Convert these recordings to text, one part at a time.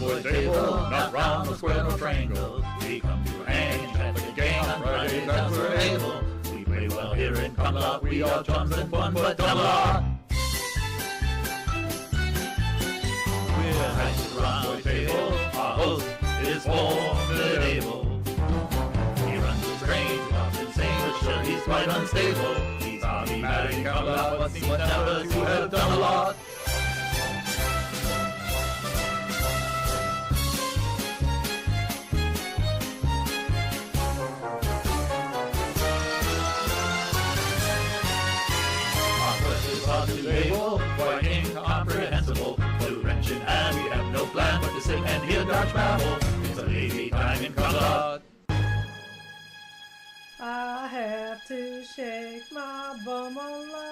round table, not round the square or triangle. We come to hang at the gang on Fridays as we're able. We play well here in Camelot, we are chums and fun, but Camelot. We're nice at the round table, our host is formidable. He runs his train, talks insane, but sure he's quite unstable. He's hobby mad in Camelot, but seems never to have done a lot. Quite incomprehensible. To wrench in hand, we have no plan but to sit and hear Dodge babble. It's a lazy time in Camelot. I have to shake my bum a lot.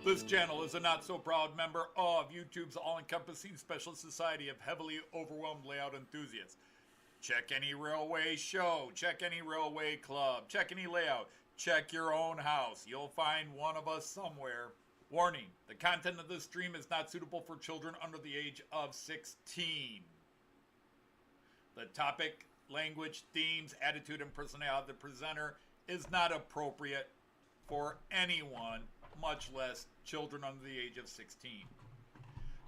This channel is a not-so-proud member of YouTube's all-encompassing special society of heavily overwhelmed layout enthusiasts. Check any railway show, check any railway club, check any layout, check your own house. You'll find one of us somewhere. Warning, the content of this stream is not suitable for children under the age of 16. The topic, language, themes, attitude, and personality of the presenter is not appropriate for anyone, much less children under the age of 16.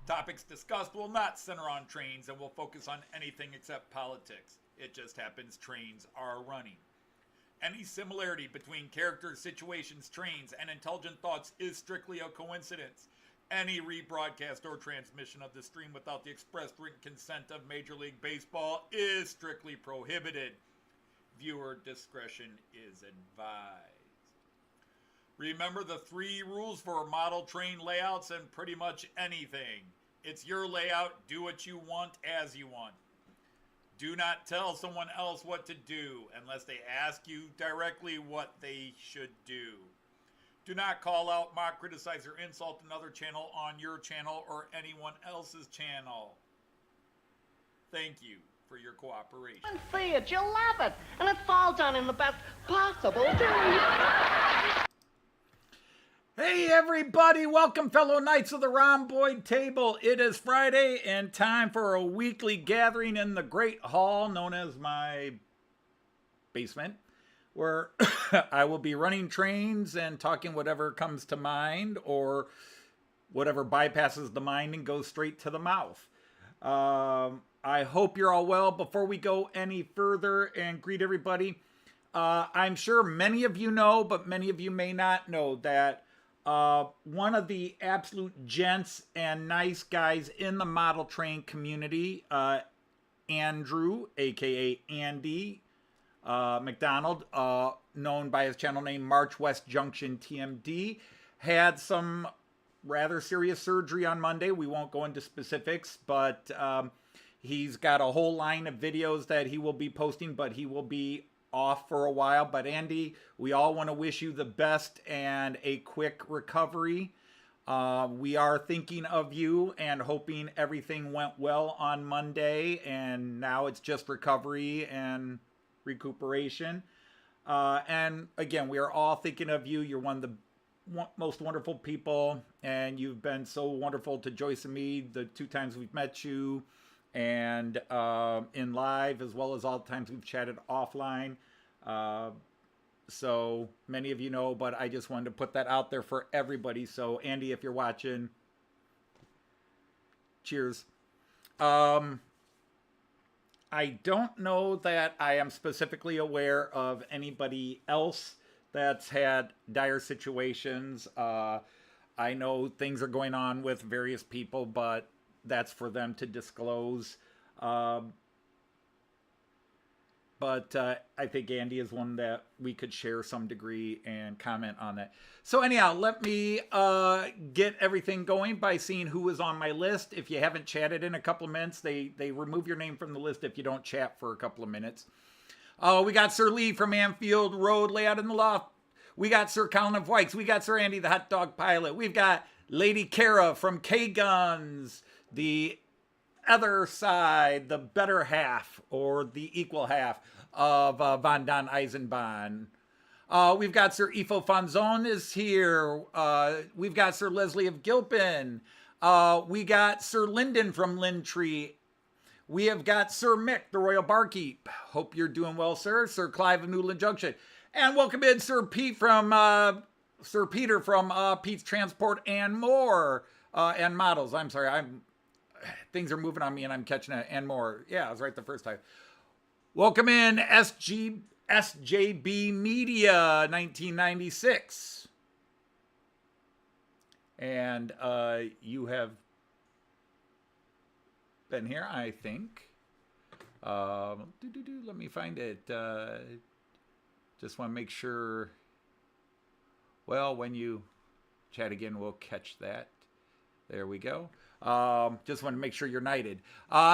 Topics discussed will not center on trains and will focus on anything except politics. It just happens trains are running. Any similarity between characters, situations, trains, and intelligent thoughts is strictly a coincidence. Any rebroadcast or transmission of the stream without the expressed written consent of Major League Baseball is strictly prohibited. Viewer discretion is advised. Remember the 3 rules for model train layouts and pretty much anything. It's your layout, do what you want as you want. Do not tell someone else what to do unless they ask you directly what they should do. Do not call out, mock, criticize, or insult another channel on your channel or anyone else's channel. Thank you for your cooperation. And see it, you'll love it, and it's all done in the best possible way. Hey everybody, welcome fellow Knights of the Rhomboid Table. It is Friday and time for a weekly gathering in the Great Hall known as my basement, where I will be running trains and talking whatever comes to mind or whatever bypasses the mind and goes straight to the mouth. I hope you're all well. Before we go any further and greet everybody, I'm sure many of you know, but many of you may not know that one of the absolute gents and nice guys in the model train community, Andrew, aka Andy McDonald, known by his channel name March West Junction TMD, had some rather serious surgery on Monday. We won't go into specifics, but he's got a whole line of videos that he will be posting, but he will be off for a while. But Andy, we all want to wish you the best and a quick recovery. We are thinking of you and hoping everything went well on Monday, and now it's just recovery and recuperation. And again, we are all thinking of you. You're one of the most wonderful people, and you've been so wonderful to Joyce and me the 2 times we've met you, and in live, as well as all the times we've chatted offline. So many of you know, but I just wanted to put that out there for everybody. So Andy, if you're watching, cheers. I I don't know that I am specifically aware of anybody else that's had dire situations. I know things are going on with various people, but that's for them to disclose. But I think Andy is one that we could share some degree and comment on that. So anyhow, let me get everything going by seeing who is on my list. If you haven't chatted in a couple of minutes, they remove your name from the list if you don't chat for a couple of minutes. We got Sir Lee from Anfield Road, Layout in the Loft. We got Sir Colin of Whites. We got Sir Andy, the Hot Dog Pilot. We've got Lady Kara from K-Guns, the other side, the better half, or the equal half of Von Don Eisenbahn. We've got Sir Ifo Fanzon is here. We've got Sir Leslie of Gilpin. We got Sir Lyndon from Lintree. We have got Sir Mick, the Royal Barkeep. Hope you're doing well, sir. Sir Clive of Newland Junction. And welcome in Sir Pete from Sir Peter from Pete's Transport and More. And Models. I'm sorry, things are moving on me and I'm catching it. And more. Yeah, I was right the first time. Welcome in SJB Media 1996. And you have been here, I think. Let me find it. Just want to make sure. Well, when you chat again, we'll catch that. There we go. Just want to make sure you're knighted.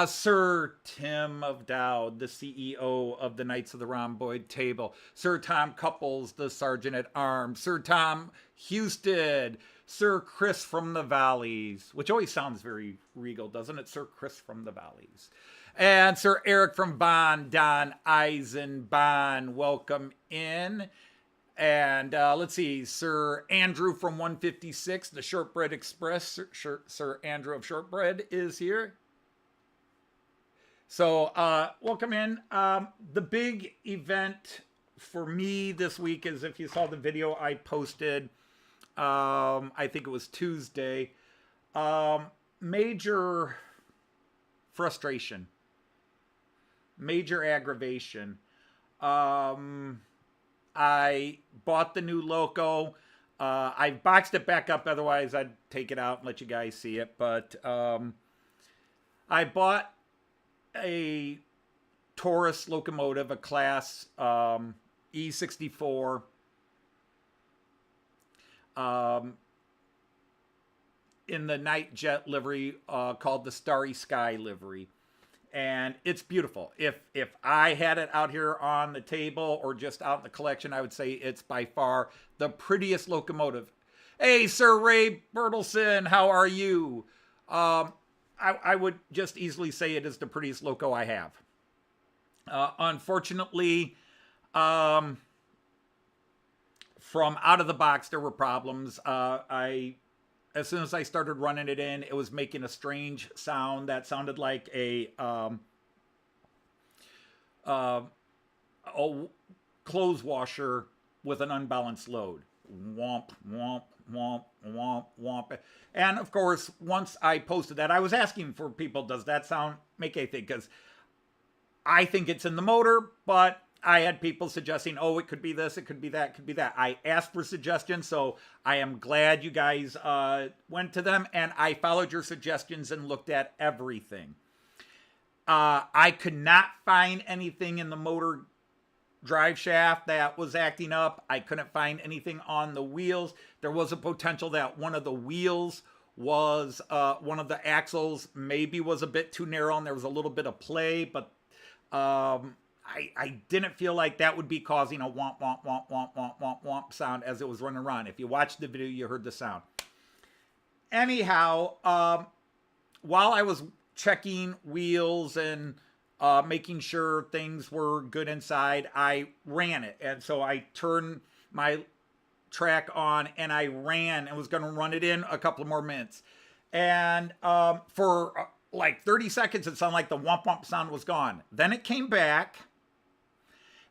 Sir Tim of Dowd, the CEO of the Knights of the Rhomboid Table. Sir Tom Couples, the Sergeant at Arms. Sir Tom Houston. Sir Chris from the Valleys, which always sounds very regal, doesn't it? Sir Chris from the Valleys. And Sir Eric from Von Don Eisenbahn, welcome in. And let's see, Sir Andrew from 156, the Shortbread Express. Sir Andrew of Shortbread is here. So welcome in. The big event for me this week is, if you saw the video I posted, I think it was Tuesday, major frustration, major aggravation. I bought the new Loco. I boxed it back up, otherwise I'd take it out and let you guys see it. But I bought a Taurus locomotive, a Class E64. In the night jet livery called the Starry Sky livery. And it's beautiful. If I had it out here on the table or just out in the collection, I would say it's by far the prettiest locomotive. Hey, Sir Ray Bertelson, how are you? I would just easily say it is the prettiest loco I have. Unfortunately, from out of the box, there were problems. As soon as I started running it in, it was making a strange sound that sounded like a clothes washer with an unbalanced load. Womp, womp, womp, womp, womp. And of course, once I posted that, I was asking for people, does that sound make anything? Because I think it's in the motor, but I had people suggesting, oh, it could be this, it could be that, it could be that. I asked for suggestions, so I am glad you guys went to them, and I followed your suggestions and looked at everything. I could not find anything in the motor drive shaft that was acting up. I couldn't find anything on the wheels. There was a potential that one of the wheels was, one of the axles maybe was a bit too narrow, and there was a little bit of play, but I didn't feel like that would be causing a womp, womp, womp, womp, womp, womp, womp sound as it was running around. If you watched the video, you heard the sound. Anyhow, while I was checking wheels and making sure things were good inside, I ran it. And so I turned my track on and I ran and was going to run it in a couple of more minutes. And for like 30 seconds, it sounded like the womp womp sound was gone. Then it came back.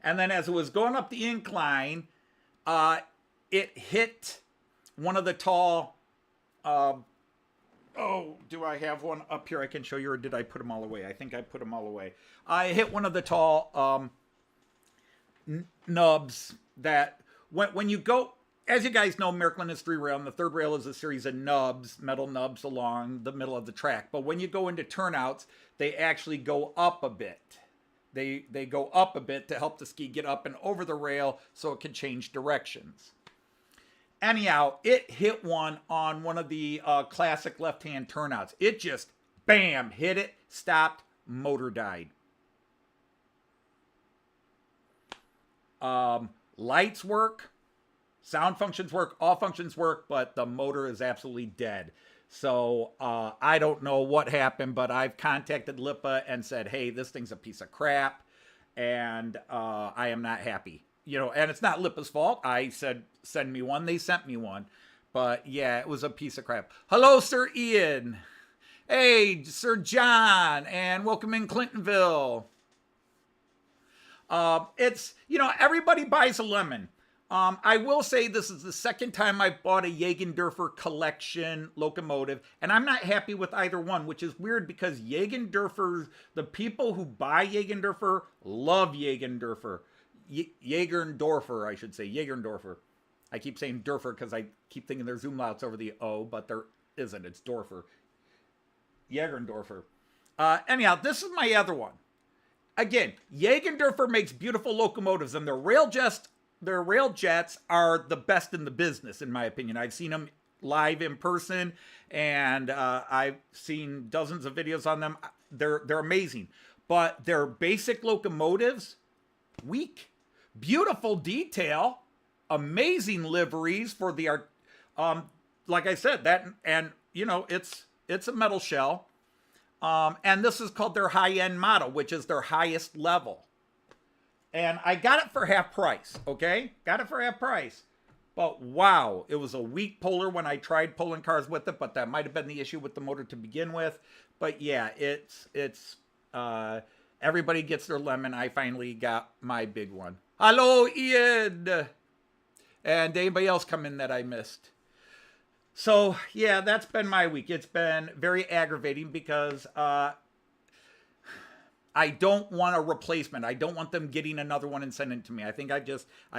And then as it was going up the incline, it hit one of the tall Oh, do I have one up here I can show you, or did I put them all away? I think I put them all away. I hit one of the tall nubs that when you go, as you guys know, Märklin is 3-rail, and the 3rd rail is a series of nubs, metal nubs along the middle of the track. But when you go into turnouts, they actually go up a bit. They go up a bit to help the ski get up and over the rail so it can change directions. Anyhow, it hit one on one of the classic left-hand turnouts. It just, bam, hit it, stopped, motor died. Lights work, sound functions work, all functions work, but the motor is absolutely dead. So I don't know what happened, but I've contacted Lipa and said, hey, this thing's a piece of crap, and I am not happy. You know, and it's not Lipa's fault. I said, send me one. They sent me one. But yeah, it was a piece of crap. Hello, Sir Ian. Hey, Sir John, and welcome in Clintonville. It's, you know, everybody buys a lemon. I will say this is the second time I bought a Jägendorfer collection locomotive, and I'm not happy with either one, which is weird because Jägendorfer, the people who buy Jägendorfer love Jägendorfer. Jägerndorfer, I should say. Jägerndorfer. I keep saying Dorfer because I keep thinking there's umlauts over the O, but there isn't. It's Dorfer. Jägerndorfer. Anyhow, this is my other one. Again, Jägendorfer makes beautiful locomotives, and their rail jets are the best in the business, in my opinion. I've seen them live in person, and I've seen dozens of videos on them. They're amazing. But their basic locomotives, weak. Beautiful detail, amazing liveries for the art. Like I said, that, and you know, it's a metal shell. And this is called their high-end model, which is their highest level. And I got it for half price, okay? Got it for half price. But wow, it was a weak puller when I tried pulling cars with it, but that might have been the issue with the motor to begin with. But yeah, it's everybody gets their lemon. I finally got my big one. Hello, Ian. And anybody else come in that I missed? So, yeah, that's been my week. It's been very aggravating because I don't want a replacement. I don't want them getting another one and sending it to me. I think I've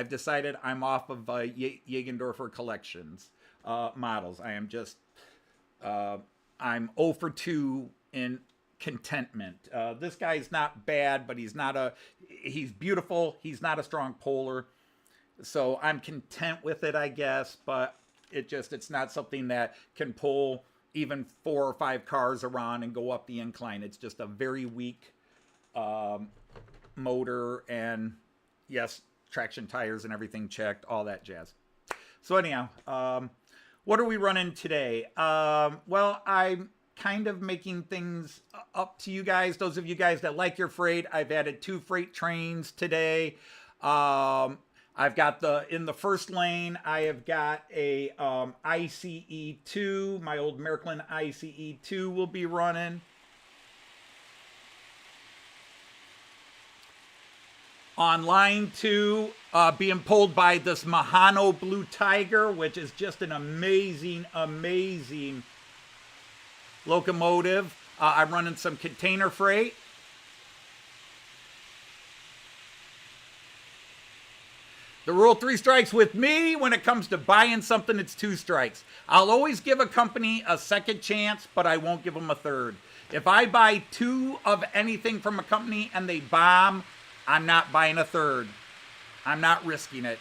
decided I'm off of Jägendorfer collections models. I am just, I'm 0 for 2 in contentment. This guy's not bad, but he's beautiful. He's not a strong puller. So I'm content with it, I guess, but it's not something that can pull even 4 or 5 cars around and go up the incline. It's just a very weak motor, and yes, traction tires and everything checked, all that jazz. So anyhow, what are we running today? Well, I'm kind of making things up to you guys. Those of you guys that like your freight, I've added 2 freight trains today. I've got in the first lane, I have got a ICE2. My old Märklin ICE2 will be running. On line 2, being pulled by this Mehano Blue Tiger, which is just an amazing, amazing locomotive. I'm running some container freight. The rule 3 strikes with me. When it comes to buying something, it's 2 strikes. I'll always give a company a second chance, but I won't give them a third. If I buy 2 of anything from a company and they bomb, I'm not buying a third. I'm not risking it.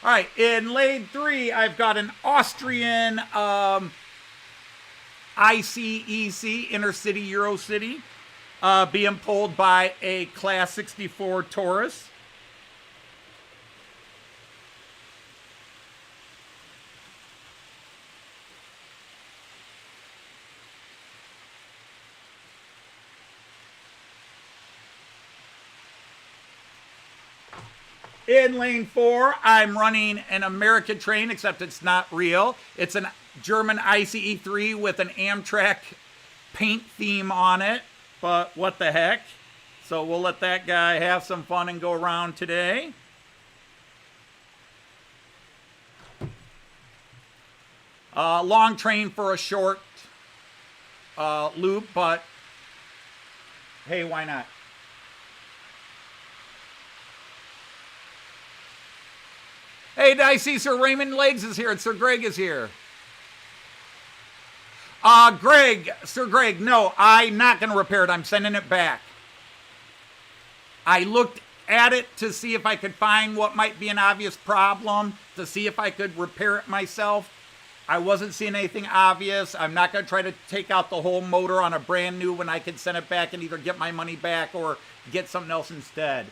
All right, in lane 3, I've got an Austrian ICEC, Intercity Eurocity, being pulled by a Class 64 Taurus. In lane 4, I'm running an American train, except it's not real. It's a German ICE3 with an Amtrak paint theme on it, but what the heck. So we'll let that guy have some fun and go around today. Long train for a short loop, but hey, why not? Hey, I see Sir Raymond Legs is here and Sir Greg is here. Sir Greg, no, I'm not going to repair it. I'm sending it back. I looked at it to see if I could find what might be an obvious problem, to see if I could repair it myself. I wasn't seeing anything obvious. I'm not going to try to take out the whole motor on a brand new when I can send it back and either get my money back or get something else instead.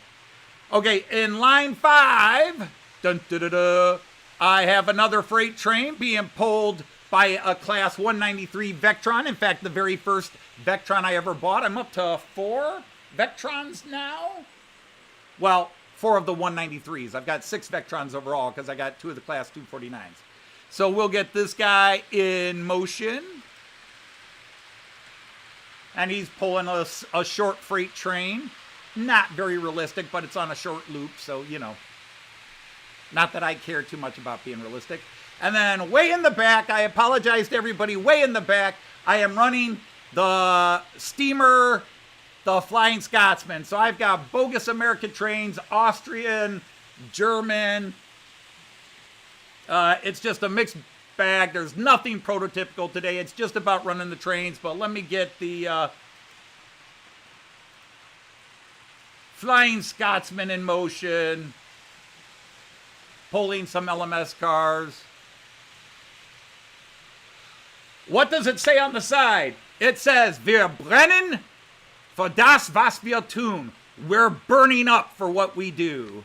Okay, in line 5, dun, dun, dun, dun, I have another freight train being pulled by a Class 193 Vectron. In fact, the very first Vectron I ever bought. I'm up to 4 Vectrons now. Well, 4 of the 193s. I've got 6 Vectrons overall because I got 2 of the Class 249s. So we'll get this guy in motion. And he's pulling a short freight train. Not very realistic, but it's on a short loop, so, you know. Not that I care too much about being realistic. And then way in the back, I apologize to everybody, way in the back, I am running the steamer, the Flying Scotsman. So I've got bogus American trains, Austrian, German. It's just a mixed bag. There's nothing prototypical today. It's just about running the trains. But let me get the Flying Scotsman in motion. Pulling some LMS cars. What does it say on the side? It says, "Wir brennen für das, was wir tun." We're burning up for what we do.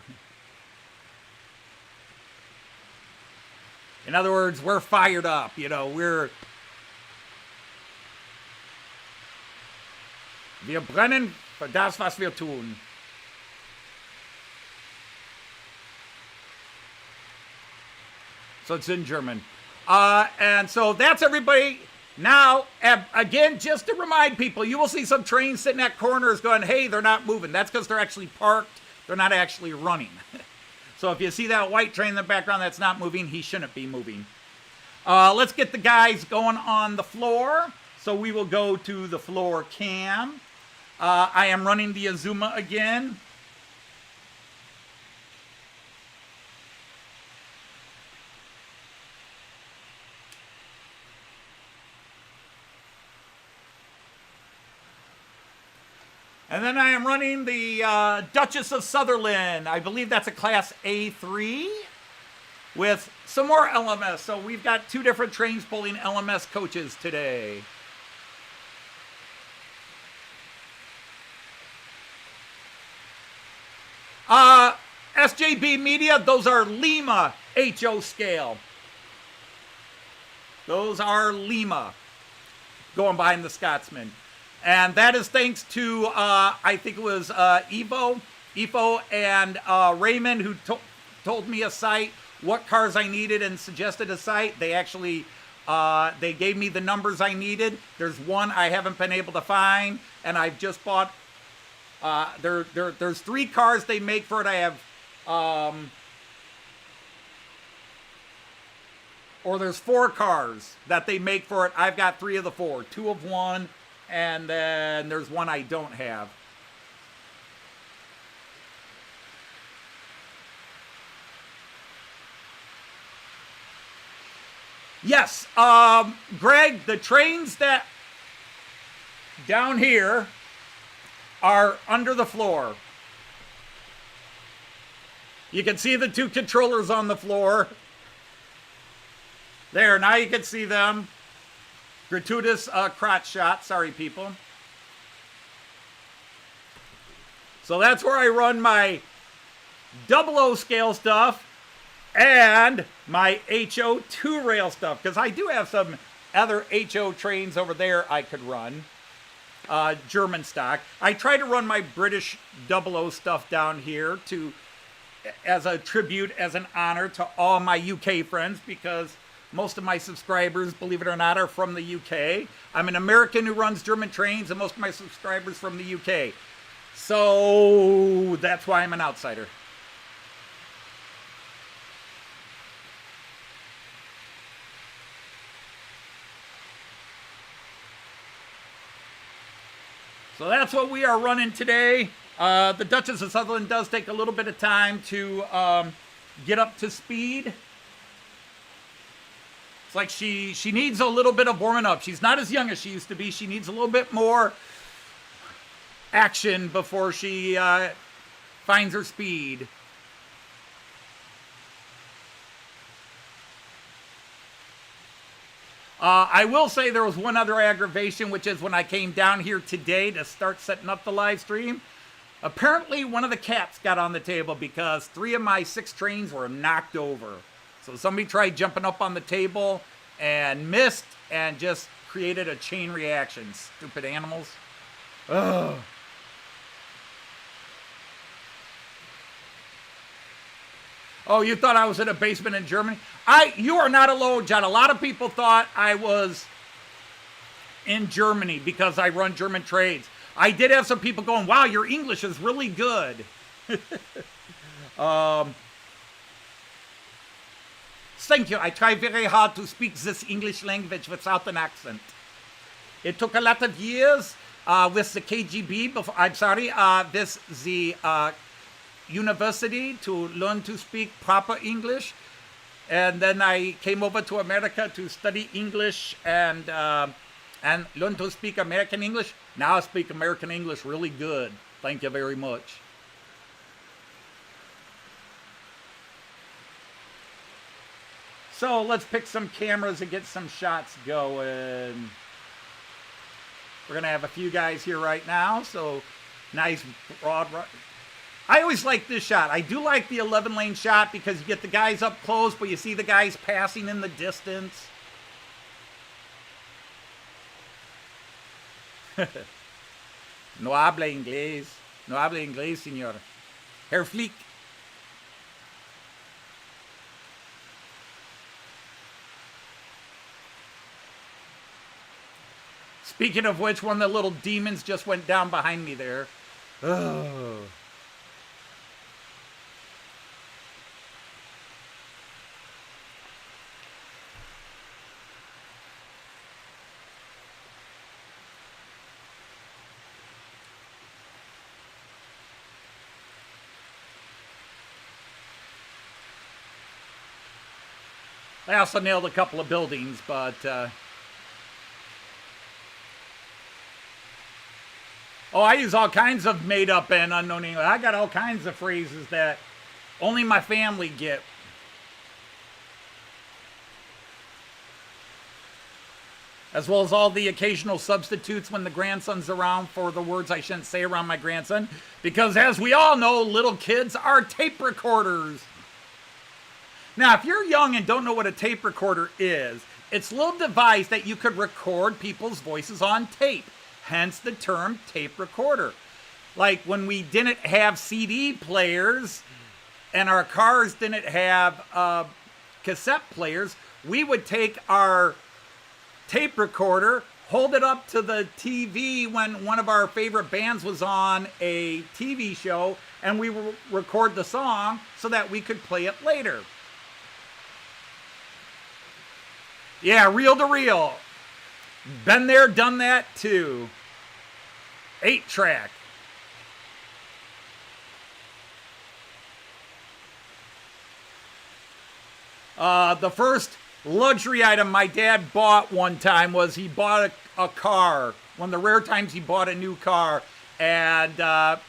In other words, we're fired up. You know, wir brennen für das, was wir tun. So it's in German. And so that's everybody. Now, again, just to remind people, you will see some trains sitting at corners going, hey, they're not moving. That's because they're actually parked. They're not actually running. So if you see that white train in the background that's not moving, he shouldn't be moving. Let's get the guys going on the floor. So we will go to the floor cam. I am running the Azuma again. And then I am running the Duchess of Sutherland. I believe that's a Class A3 with some more LMS. So we've got 2 different trains pulling LMS coaches today. SJB Media, those are Lima HO scale. Those are Lima going behind the Scotsman. And that is thanks to, I think it was Ifo and Raymond who told me a site, what cars I needed and suggested a site. They actually, they gave me the numbers I needed. There's one I haven't been able to find, and I've just bought, there's 3 cars they make for it. I have, or there's 4 cars that they make for it. I've got 3 of the 4, 2 of one. And then there's one I don't have. Yes, Greg, the trains that down here are under the floor. You can see the 2 controllers on the floor. There, now you can see them. Gratuitous crotch shot. Sorry, people. So that's where I run my 00 scale stuff and my HO 2 rail stuff. Because I do have some other HO trains over there I could run. German stock. I try to run my British 00 stuff down here as a tribute, as an honor to all my UK friends, because most of my subscribers, believe it or not, are from the UK. I'm an American who runs German trains, and most of my subscribers from the UK. So that's why I'm an outsider. So that's what we are running today. The Duchess of Sutherland does take a little bit of time to get up to speed. It's like she needs a little bit of warming up. She's not as young as she used to be. She needs a little bit more action before she finds her speed. I will say there was one other aggravation, which is when I came down here today to start setting up the live stream. Apparently, one of the cats got on the table because 3 of my 6 trains were knocked over. So somebody tried jumping up on the table and missed and just created a chain reaction. Stupid animals. Ugh. Oh, you thought I was in a basement in Germany? You are not alone, John. A lot of people thought I was in Germany because I run German trades. I did have some people going, wow, your English is really good. Thank you. I try very hard to speak this English language without an accent. It took a lot of years with the KGB, with the university to learn to speak proper English. And then I came over to America to study English and learn to speak American English. Now I speak American English really good. Thank you very much. So let's pick some cameras and get some shots going. We're going to have a few guys here right now. So nice broad. I always like this shot. I do like the 11-lane shot because you get the guys up close, but you see the guys passing in the distance. No habla inglés. No habla inglés, señor. Herr Flick. Speaking of which, one of the little demons just went down behind me there. Oh. I also nailed a couple of buildings, but I use all kinds of made-up and unknown English. I got all kinds of phrases that only my family get. As well as all the occasional substitutes when the grandson's around for the words I shouldn't say around my grandson. Because as we all know, little kids are tape recorders. Now, if you're young and don't know what a tape recorder is, it's a little device that you could record people's voices on tape. Hence the term tape recorder. Like when we didn't have CD players and our cars didn't have cassette players, we would take our tape recorder, hold it up to the TV when one of our favorite bands was on a TV show, and we would record the song so that we could play it later. Yeah, reel to reel. Been there, done that too. 8-track. The first luxury item my dad bought one time was he bought a car. One of the rare times he bought a new car. And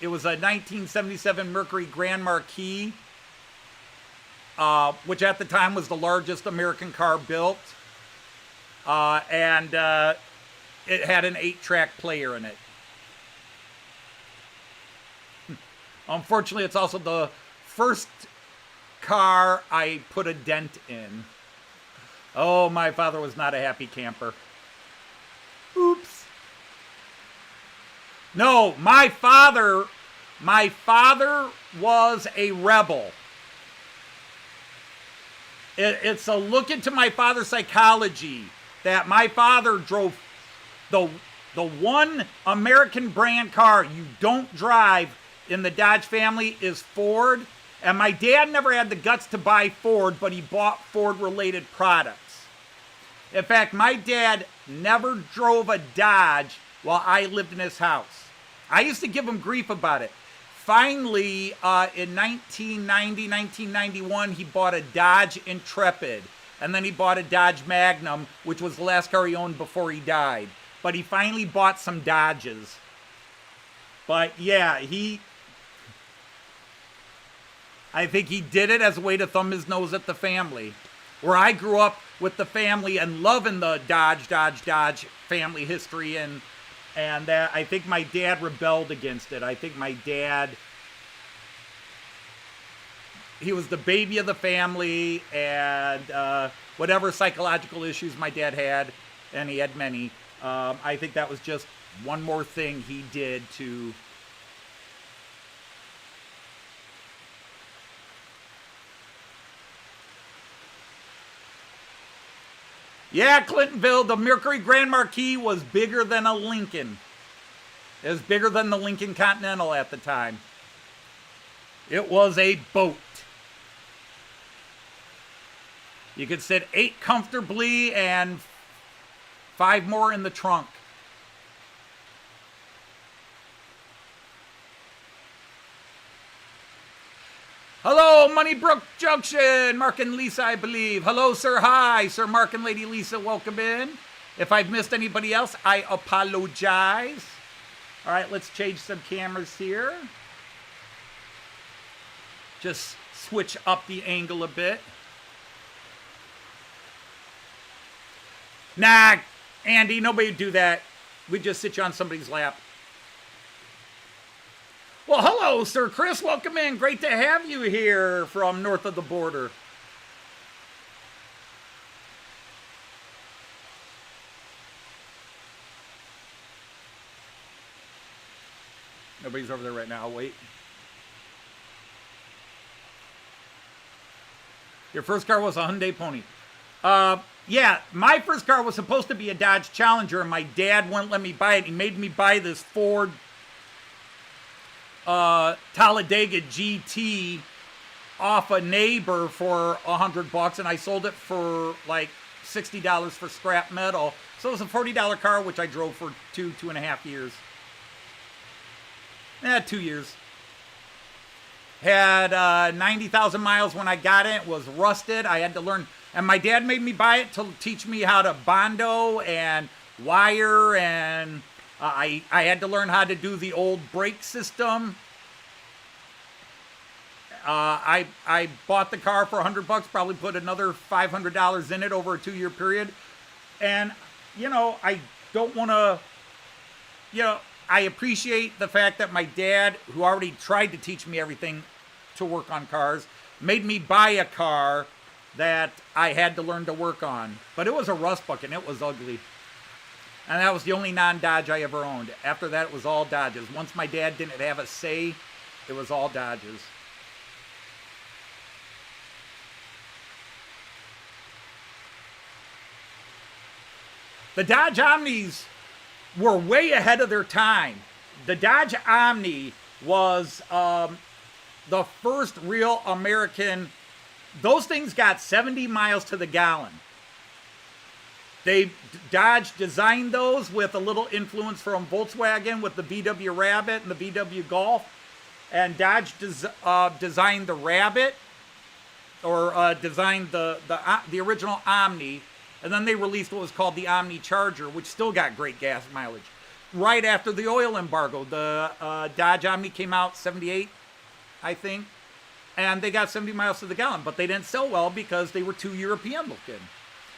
it was a 1977 Mercury Grand Marquis, which at the time was the largest American car built. And it had an 8-track player in it. Unfortunately, it's also the first car I put a dent in. Oh, my father was not a happy camper. Oops. No, my father was a rebel. It's a look into my father's psychology that my father drove the one American brand car you don't drive in the Dodge family is Ford. And my dad never had the guts to buy Ford, but he bought Ford-related products. In fact, my dad never drove a Dodge while I lived in his house. I used to give him grief about it. Finally, in 1990, 1991, he bought a Dodge Intrepid. And then he bought a Dodge Magnum, which was the last car he owned before he died. But he finally bought some Dodges. But yeah, I think he did it as a way to thumb his nose at the family. Where I grew up with the family and loving the Dodge family history, and that I think my dad rebelled against it. I think my dad, he was the baby of the family, and whatever psychological issues my dad had, and he had many, I think that was just one more thing he did to... Yeah, Clintonville, the Mercury Grand Marquis was bigger than a Lincoln. It was bigger than the Lincoln Continental at the time. It was a boat. You could sit 8 comfortably and 5 more in the trunk. Hello, Moneybrook Junction. Mark and Lisa, I believe. Hello, sir. Hi, Sir Mark and Lady Lisa. Welcome in. If I've missed anybody else, I apologize. All right, let's change some cameras here. Just switch up the angle a bit. Nah, Andy, nobody would do that. We'd just sit you on somebody's lap. Well, hello, Sir Chris. Welcome in. Great to have you here from north of the border. Nobody's over there right now. I'll wait. Your first car was a Hyundai Pony. Yeah, my first car was supposed to be a Dodge Challenger, and my dad wouldn't let me buy it. He made me buy this Ford Talladega GT off a neighbor for $100, and I sold it for like $60 for scrap metal. So it was a $40 car, which I drove for two and a half years. 2 years. Had 90,000 miles when I got it. It was rusted. I had to learn, and my dad made me buy it to teach me how to bondo and wire, and I had to learn how to do the old brake system. I bought the car for $100, probably put another $500 in it over a 2-year period. And, I don't want to, I appreciate the fact that my dad, who already tried to teach me everything to work on cars, made me buy a car that I had to learn to work on. But it was a rust bucket, and it was ugly. And that was the only non-Dodge I ever owned. After that, it was all Dodges. Once my dad didn't have a say, it was all Dodges. The Dodge Omnis were way ahead of their time. The Dodge Omni was the first real American. Those things got 70 miles to the gallon. Dodge designed those with a little influence from Volkswagen with the VW Rabbit and the VW Golf. And Dodge designed the Rabbit, or designed the original Omni. And then they released what was called the Omni Charger, which still got great gas mileage. Right after the oil embargo, the Dodge Omni came out 78, I think. And they got 70 miles to the gallon. But they didn't sell well because they were too European looking.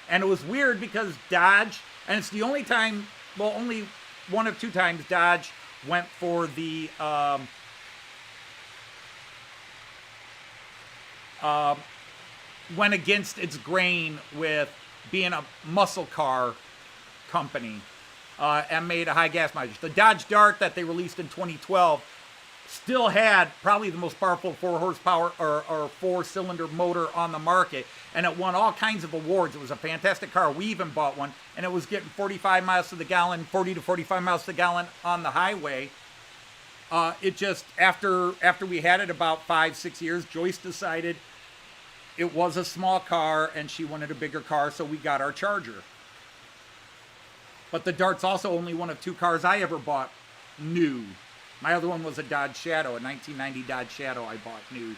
And it was weird because Dodge, and it's the only time, well, only one of 2 times Dodge went for the went against its grain with being a muscle car company, and made a high gas mileage. The Dodge Dart that they released in 2012 still had probably the most powerful 4 horsepower or 4-cylinder motor on the market, and it won all kinds of awards. It was a fantastic car. We even bought one, and it was getting 45 miles to the gallon, 40 to 45 miles to the gallon on the highway. It just, after we had it about 5-6 years, Joyce decided it was a small car and she wanted a bigger car, so we got our Charger. But the Dart's also only one of 2 cars I ever bought new. My other one was a Dodge Shadow, a 1990 Dodge Shadow I bought new.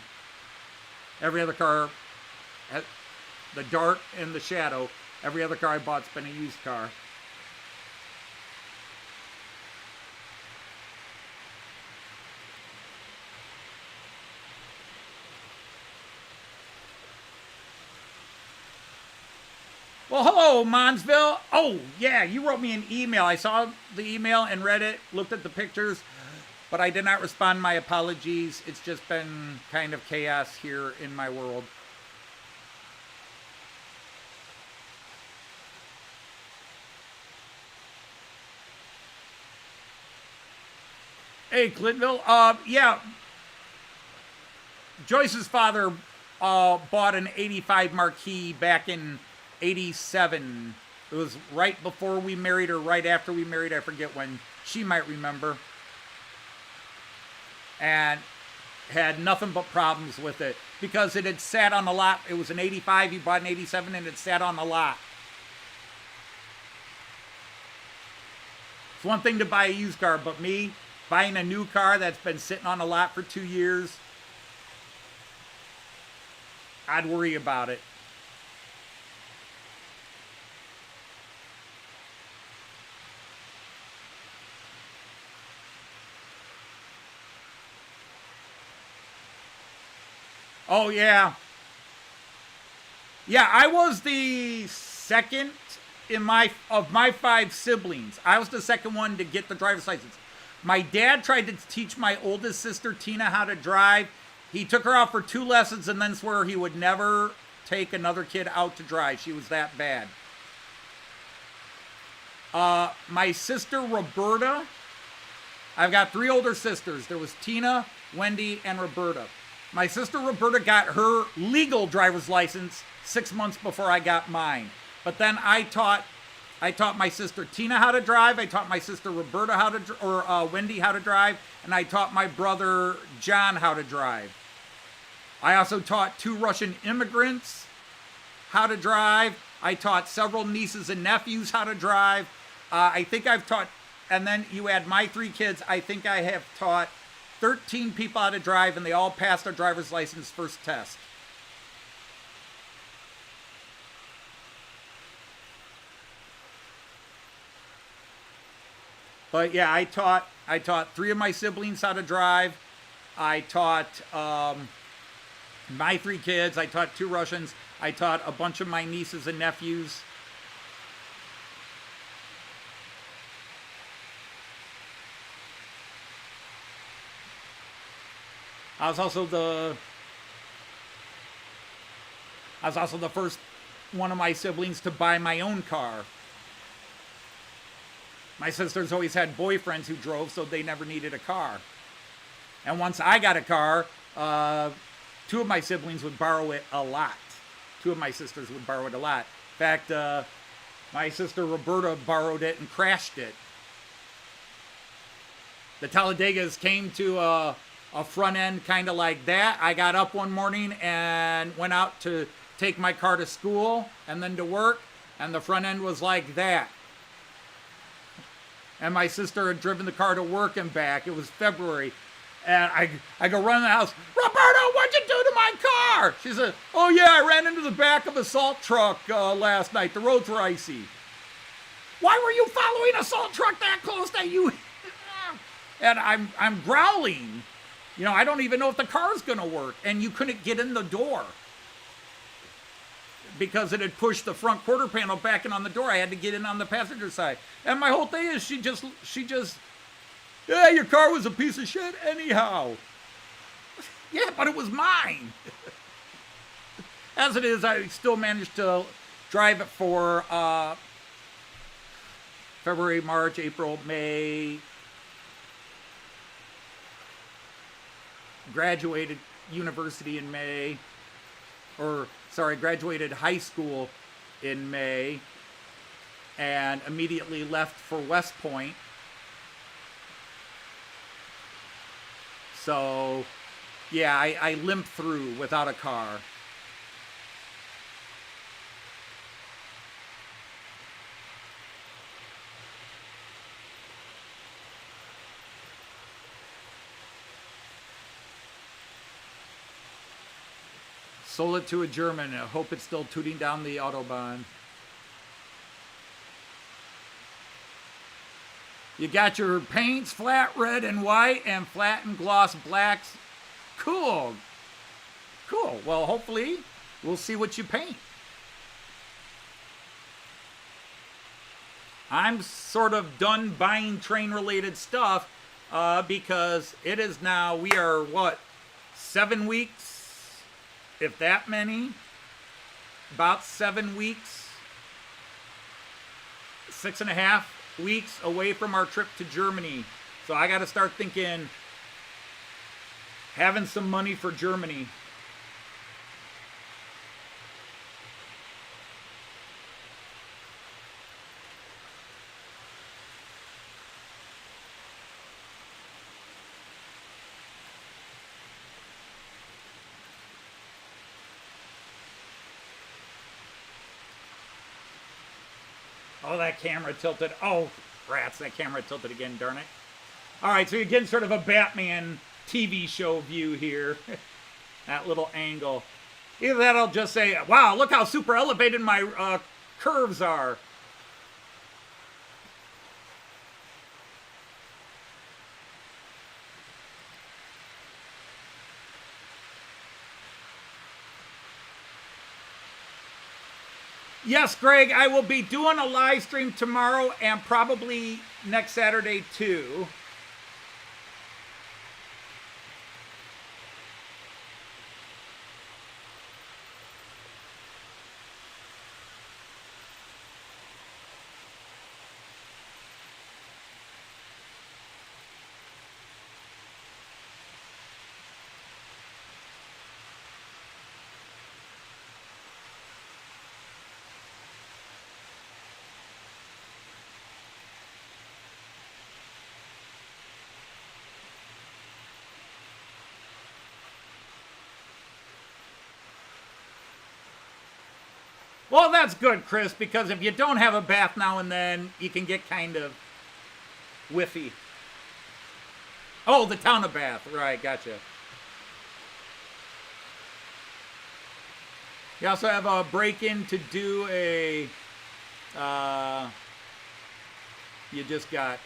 Every other car, the Dart and the Shadow, every other car I bought's been a used car. Well, hello, Monsville. Oh, yeah, you wrote me an email. I saw the email and read it, looked at the pictures, but I did not respond. My apologies. It's just been kind of chaos here in my world. Hey, Clintonville. Yeah. Joyce's father bought an 85 Marquis back in 87. It was right before we married or right after we married. I forget when. She might remember. And had nothing but problems with it because it had sat on the lot. It was an 85. He bought an 87 and it sat on the lot. It's one thing to buy a used car, but me buying a new car that's been sitting on the lot for 2 years, I'd worry about it. Oh, yeah. Yeah, I was the second of my 5 siblings. I was the second one to get the driver's license. My dad tried to teach my oldest sister, Tina, how to drive. He took her out for 2 lessons and then swore he would never take another kid out to drive. She was that bad. My sister, Roberta. I've got 3 older sisters. There was Tina, Wendy, and Roberta. My sister Roberta got her legal driver's license 6 months before I got mine. But then I taught my sister Tina how to drive. I taught my sister Roberta Wendy how to drive, and I taught my brother John how to drive. I also taught 2 Russian immigrants how to drive. I taught several nieces and nephews how to drive. I think I've taught, and then you add my 3 kids, I think I have taught 13 people how to drive, and they all passed their driver's license first test. But yeah, I taught 3 of my siblings how to drive. I taught my 3 kids. I taught 2 Russians. I taught a bunch of my nieces and nephews. I was also the first one of my siblings to buy my own car. My sisters always had boyfriends who drove, so they never needed a car. And once I got a car, 2 of my siblings would borrow it a lot. 2 of my sisters would borrow it a lot. In fact, my sister Roberta borrowed it and crashed it. The Talladegas came to a front end kind of like that. I got up one morning and went out to take my car to school and then to work, and the front end was like that. And my sister had driven the car to work and back. It was February. And I go run in the house. Roberta, what'd you do to my car? She said, oh yeah, I ran into the back of a salt truck last night. The roads were icy. Why were you following a salt truck that close that you... And I'm growling. You know, I don't even know if the car's going to work. And you couldn't get in the door. Because it had pushed the front quarter panel back in on the door. I had to get in on the passenger side. And my whole thing is she just, yeah, your car was a piece of shit anyhow. Yeah, but it was mine. As it is, I still managed to drive it for February, March, April, May. Graduated university in May. Graduated high school in May and immediately left for West Point. So, yeah, I limped through without a car. Sold it to a German. I hope it's still tooting down the Autobahn. You got your paints, flat red and white, and flat and gloss blacks. Cool. Cool. Well, hopefully we'll see what you paint. I'm sort of done buying train-related stuff because it is now, we are, what, 7 weeks, if that many? About 7 weeks, 6.5 weeks away from our trip to Germany. So I got to start thinking, having some money for Germany. Oh, that camera tilted. Oh, rats, that camera tilted again, darn it. All right, so you're getting sort of a Batman TV show view here. That little angle. Either that, I'll just say, wow, look how super elevated my curves are. Yes, Greg, I will be doing a live stream tomorrow and probably next Saturday too. Well, that's good, Chris, because if you don't have a bath now and then, you can get kind of whiffy. Oh, the town of Bath. Right, gotcha. You also have a break-in to do a... you just got...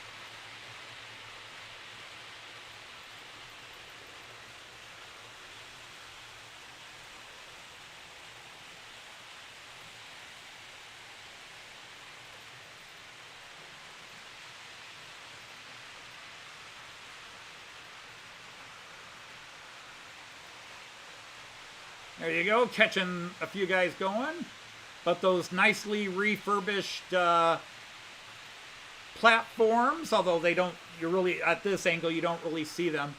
There you go, catching a few guys going. But those nicely refurbished platforms, although they don't, you really, at this angle, you don't really see them.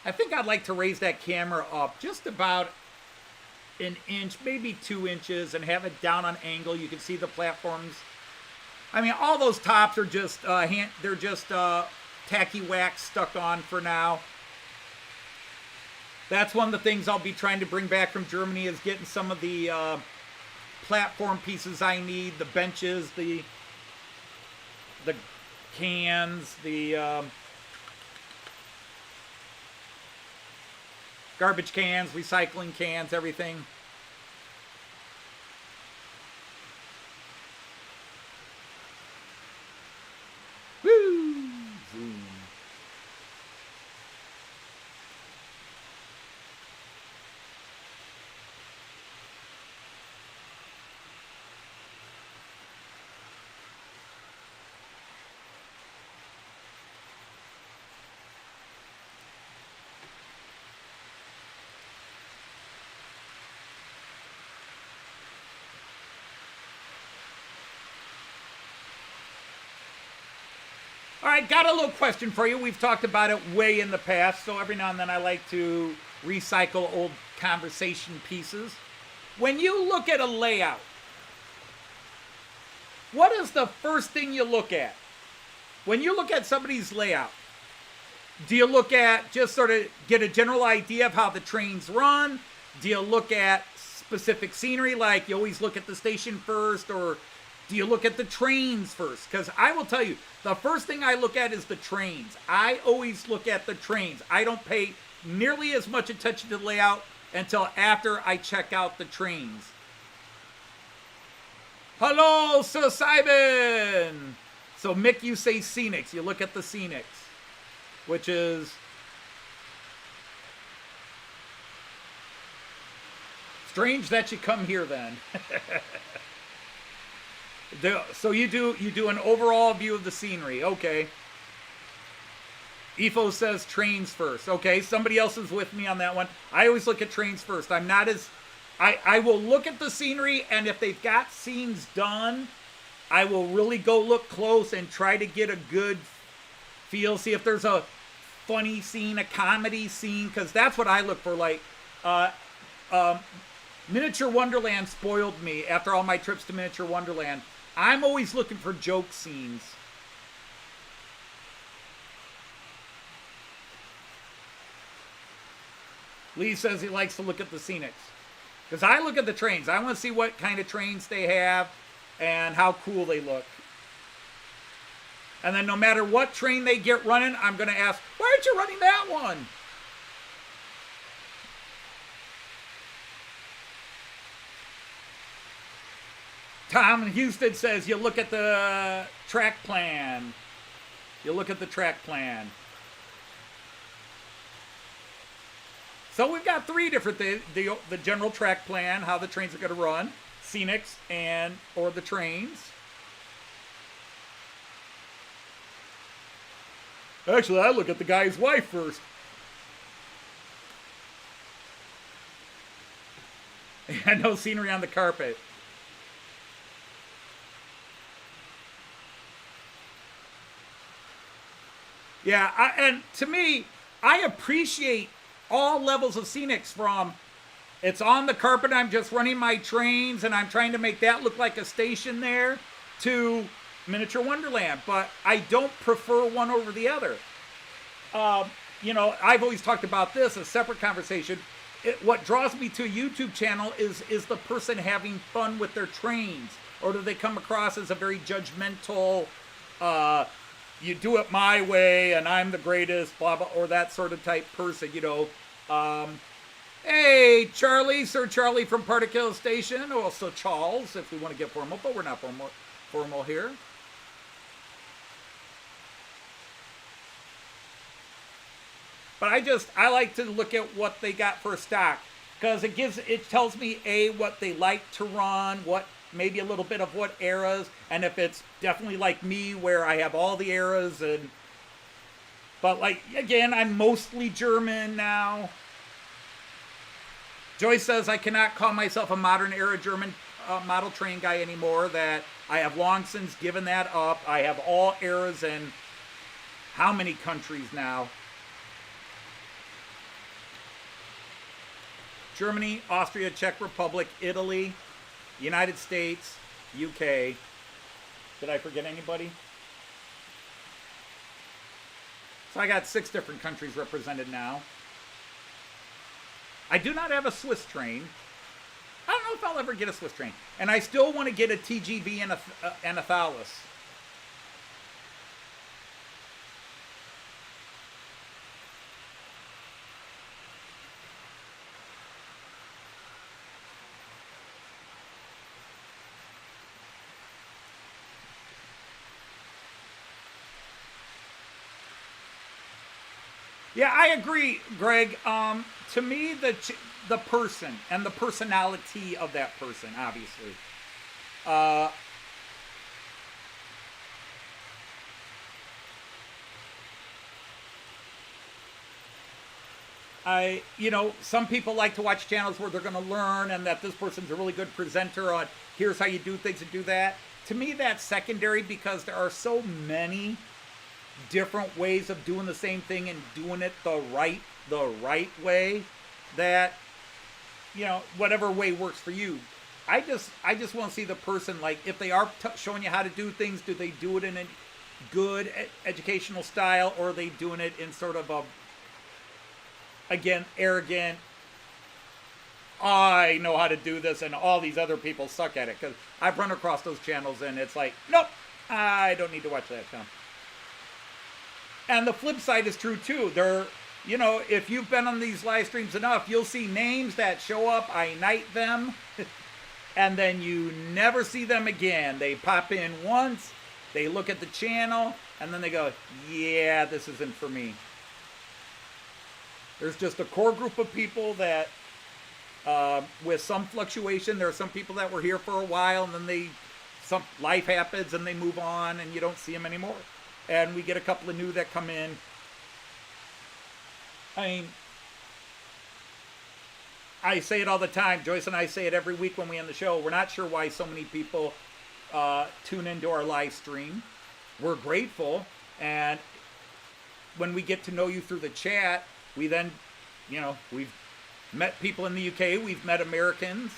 I think I'd like to raise that camera up just about an inch, maybe 2 inches, and have it down on angle. You can see the platforms. I mean, all those tops are just, they're just tacky wax stuck on for now. That's one of the things I'll be trying to bring back from Germany is getting some of the platform pieces I need, the benches, the cans, the garbage cans, recycling cans, everything. Woo! Zoom. All right, got a little question for you. We've talked about it way in the past, so every now and then I like to recycle old conversation pieces. When you look at a layout, what is the first thing you look at? When you look at somebody's layout, do you look at just sort of get a general idea of how the trains run? Do you look at specific scenery, like you always look at the station first, or do you look at the trains first? Because I will tell you, the first thing I look at is the trains. I always look at the trains. I don't pay nearly as much attention to the layout until after I check out the trains. Hello, Sir Simon! So, Mick, you say scenics. You look at the scenics, which is... strange that you come here then. So you do an overall view of the scenery. Okay. EFO says trains first. Okay, somebody else is with me on that one. I always look at trains first. I'm not as... I will look at the scenery, and if they've got scenes done, I will really go look close and try to get a good feel. See if there's a funny scene, a comedy scene, because that's what I look for. Like, Miniature Wonderland spoiled me after all my trips to Miniature Wonderland. I'm always looking for joke scenes. Lee says he likes to look at the scenics. Because I look at the trains. I want to see what kind of trains they have and how cool they look. And then no matter what train they get running, I'm going to ask, why aren't you running that one? Tom in Houston says you look at the track plan. You look at the track plan. So we've got three different things. The general track plan, how the trains are going to run, scenics, or the trains. Actually, I look at the guy's wife first. And no scenery on the carpet. Yeah, and to me, I appreciate all levels of scenics, from it's on the carpet, I'm just running my trains and I'm trying to make that look like a station there, to Miniature Wonderland, but I don't prefer one over the other. You know, I've always talked about this, a separate conversation. What draws me to a YouTube channel is the person having fun with their trains, or do they come across as a very judgmental, you do it my way and I'm the greatest, blah, blah, or that sort of type person, you know. Hey, Charlie, Sir Charlie from Particle Station, or also Charles, if we want to get formal, but we're not formal here. But I like to look at what they got for a stock, because it tells me what they like to run, what maybe a little bit of what eras, and if it's definitely like me where I have all the eras, but like again, I'm mostly German now. Joyce says I cannot call myself a modern era German model train guy anymore, that I have long since given that up. I have all eras in how many countries now? Germany, Austria, Czech Republic, Italy, United States, UK. Did I forget anybody? So I got 6 different countries represented now. I do not have a Swiss train. I don't know if I'll ever get a Swiss train. And I still want to get a TGV and a Thalys. Yeah, I agree, Greg. To me, the person and the personality of that person, obviously. Some people like to watch channels where they're going to learn, and that this person's a really good presenter on here's how you do things and do that. To me, that's secondary, because there are so many different ways of doing the same thing and doing it the right way, that, whatever way works for you. I just want to see the person, like, if they are showing you how to do things, do they do it in a good educational style, or are they doing it in sort of a, again, arrogant, I know how to do this and all these other people suck at it? Because I've run across those channels and it's like, nope, I don't need to watch that channel. And the flip side is true too. you know, if you've been on these live streams enough, you'll see names that show up. I knight them, and then you never see them again. They pop in once, they look at the channel, and then they go, yeah, this isn't for me. There's just a core group of people that, with some fluctuation, there are some people that were here for a while, and then some life happens, and they move on, and you don't see them anymore. And we get a couple of new that come in. I mean, I say it all the time. Joyce and I say it every week when we end the show. We're not sure why so many people tune into our live stream. We're grateful. And when we get to know you through the chat, we then, you know, we've met people in the UK. We've met Americans.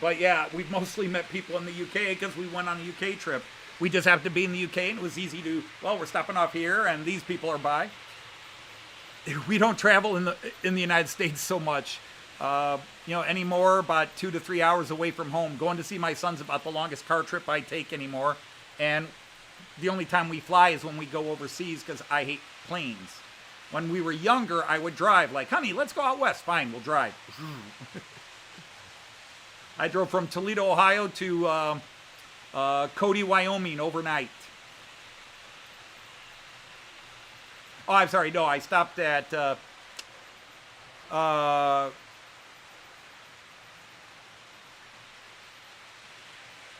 But yeah, we've mostly met people in the UK because we went on a UK trip. We just happened to be in the UK, and it was easy to, well, we're stopping off here, and these people are by. We don't travel in the United States so much. You know, anymore, about 2 to 3 hours away from home. Going to see my son's about the longest car trip I take anymore. And the only time we fly is when we go overseas because I hate planes. When we were younger, I would drive. Like, honey, let's go out west. Fine, we'll drive. I drove from Toledo, Ohio to Cody, Wyoming overnight. Oh, I'm sorry. No, I stopped at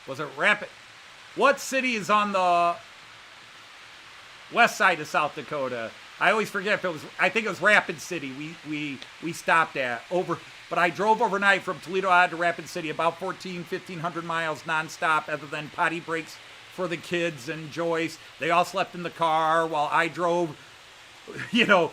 was it Rapid? What city is on the west side of South Dakota? I always forget if it was, I think it was Rapid City we stopped at. But I drove overnight from Toledo to Rapid City, about 1,500 miles nonstop, other than potty breaks for the kids and Joyce. They all slept in the car while I drove, you know,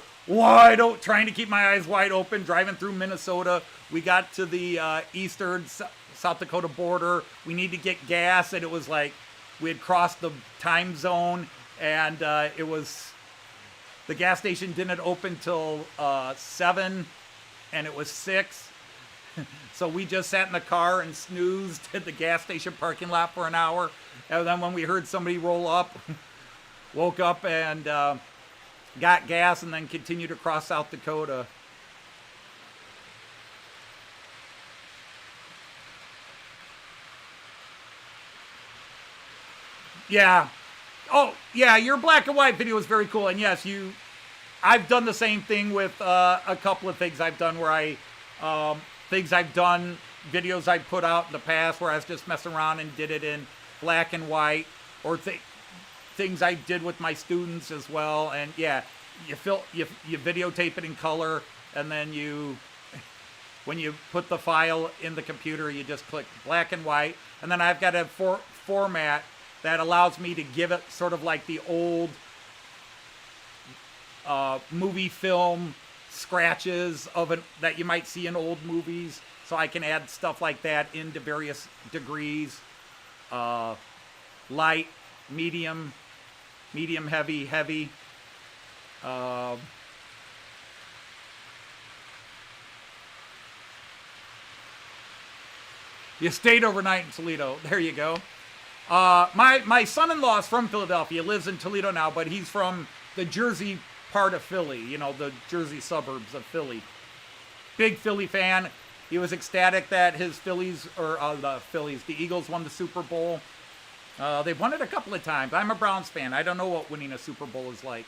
trying to keep my eyes wide open, driving through Minnesota. We got to the eastern South Dakota border. We need to get gas, and it was like we had crossed the time zone, and it was, the gas station didn't open till 7, and it was 6. So we just sat in the car and snoozed at the gas station parking lot for an hour. And then when we heard somebody roll up, woke up and got gas, and then continued across South Dakota. Yeah. Oh, yeah, your black and white video was very cool. And yes, I've done the same thing with a couple of things I've done where videos I've put out in the past where I was just messing around and did it in black and white, or things I did with my students as well. And yeah, you videotape it in color, and then when you put the file in the computer, you just click black and white. And then I've got a format that allows me to give it sort of like the old movie film scratches that you might see in old movies. So I can add stuff like that into various degrees. Light, medium, heavy. You stayed overnight in Toledo. There you go. My son-in-law is from Philadelphia, lives in Toledo now, but he's from the Jersey part of Philly, you know, the Jersey suburbs of Philly. Big Philly fan. He was ecstatic that his the Eagles won the Super Bowl. They've won it a couple of times. I'm a Browns fan. I don't know what winning a Super Bowl is like.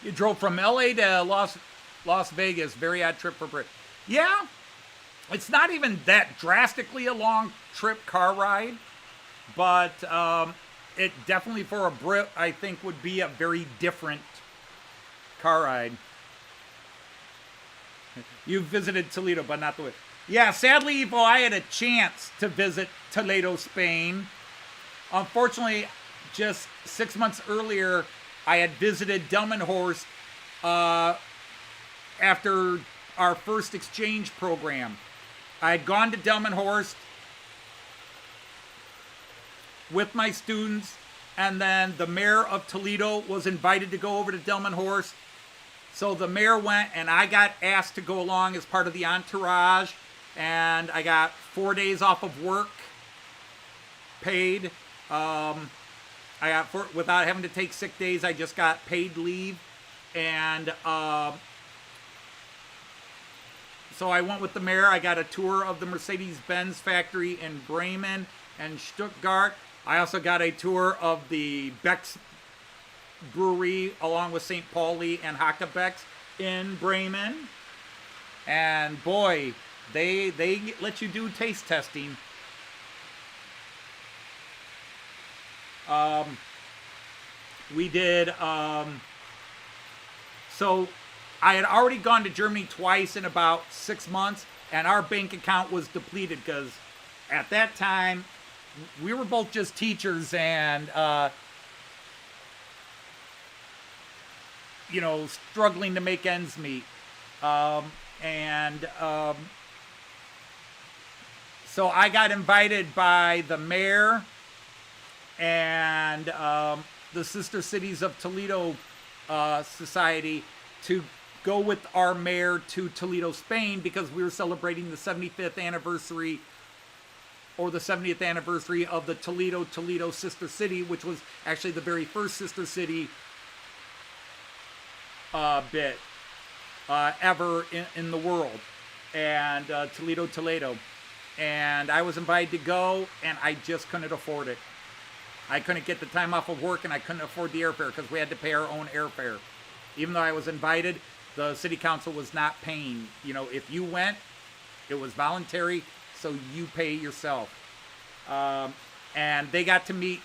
You drove from LA to Las Vegas. Very odd trip for Brit. Yeah, it's not even that drastically a long trip car ride, but it definitely for a Brit, I think, would be a very different car ride. You visited Toledo, but not the way. Yeah, sadly, Evo, I had a chance to visit Toledo, Spain. Unfortunately, just 6 months earlier, I had visited Delmenhorst after our first exchange program. I had gone to Delmenhorst with my students, and then the mayor of Toledo was invited to go over to Delmenhorst So the mayor went, and I got asked to go along as part of the entourage, and I got 4 days off of work, paid. Without having to take sick days, I just got paid leave, and so I went with the mayor. I got a tour of the Mercedes-Benz factory in Bremen and Stuttgart. I also got a tour of the Beck's brewery along with St. Pauli and Hackebeck's in Bremen. And boy, they let you do taste testing. We did, so I had already gone to Germany twice in about 6 months, and our bank account was depleted because at that time we were both just teachers and, struggling to make ends meet. So I got invited by the mayor and the Sister Cities of Toledo Society to go with our mayor to Toledo, Spain, because we were celebrating the 75th anniversary or the 70th anniversary of the Toledo Sister City, which was actually the very first sister city ever in the world, and Toledo. And I was invited to go, and I just couldn't afford it. I couldn't get the time off of work, and I couldn't afford the airfare because we had to pay our own airfare. Even though I was invited, the city council was not paying. If you went, it was voluntary, so you pay yourself. And they got to meet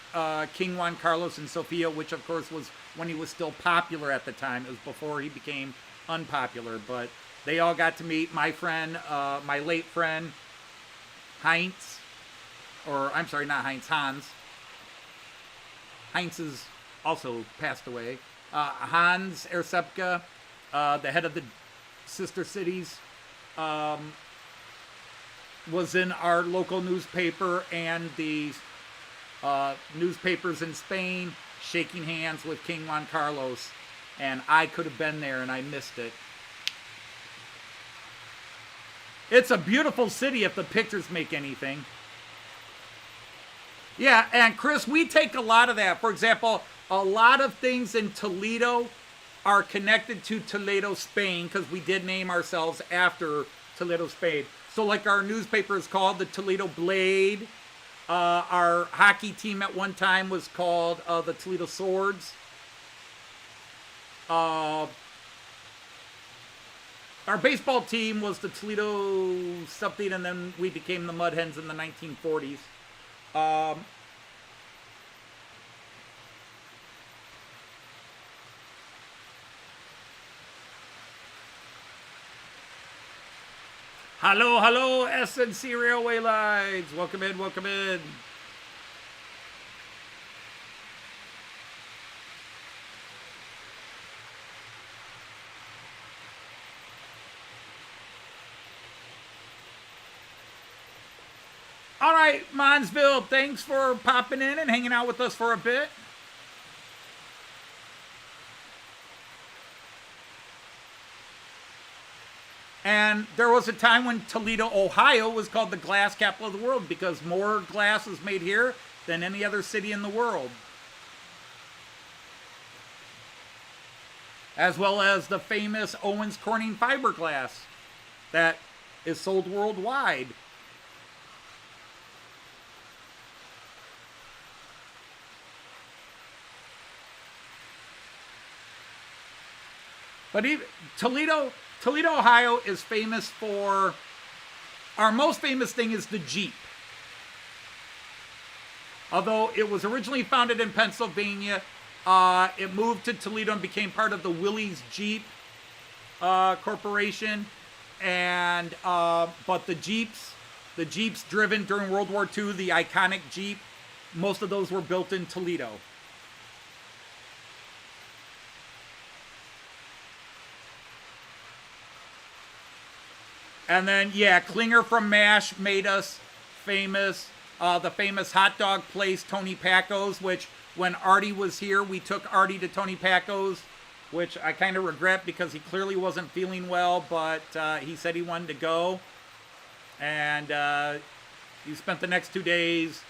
King Juan Carlos and Sofia, which of course was when he was still popular at the time. It was before he became unpopular, but they all got to meet my friend, my late friend, Heinz, or I'm sorry, not Heinz, Hans. Heinz has also passed away. Hans Ersepka, the head of the Sister Cities, was in our local newspaper and the newspapers in Spain, shaking hands with King Juan Carlos, and I could have been there and I missed it. It's a beautiful city if the pictures make anything. Yeah, and Chris, we take a lot of that. For example, a lot of things in Toledo are connected to Toledo, Spain, because we did name ourselves after Toledo, Spain. So like our newspaper is called the Toledo Blade. Our hockey team at one time was called the Toledo Swords. Our baseball team was the Toledo something, and then we became the Mud Hens in the 1940s. Hello, S&C Railway Lines. Welcome in. All right, Monsville, thanks for popping in and hanging out with us for a bit. And there was a time when Toledo, Ohio was called the glass capital of the world because more glass is made here than any other city in the world. As well as the famous Owens Corning fiberglass that is sold worldwide. But even Toledo, Ohio is famous for, our most famous thing is the Jeep. Although it was originally founded in Pennsylvania, it moved to Toledo and became part of the Willys Jeep Corporation. And but the Jeeps driven during World War II, the iconic Jeep, most of those were built in Toledo. And then, yeah, Klinger from MASH made us famous. The famous hot dog place, Tony Packo's, which when Artie was here, we took Artie to Tony Packo's which I kind of regret because he clearly wasn't feeling well, but he said he wanted to go. And he spent the next 2 days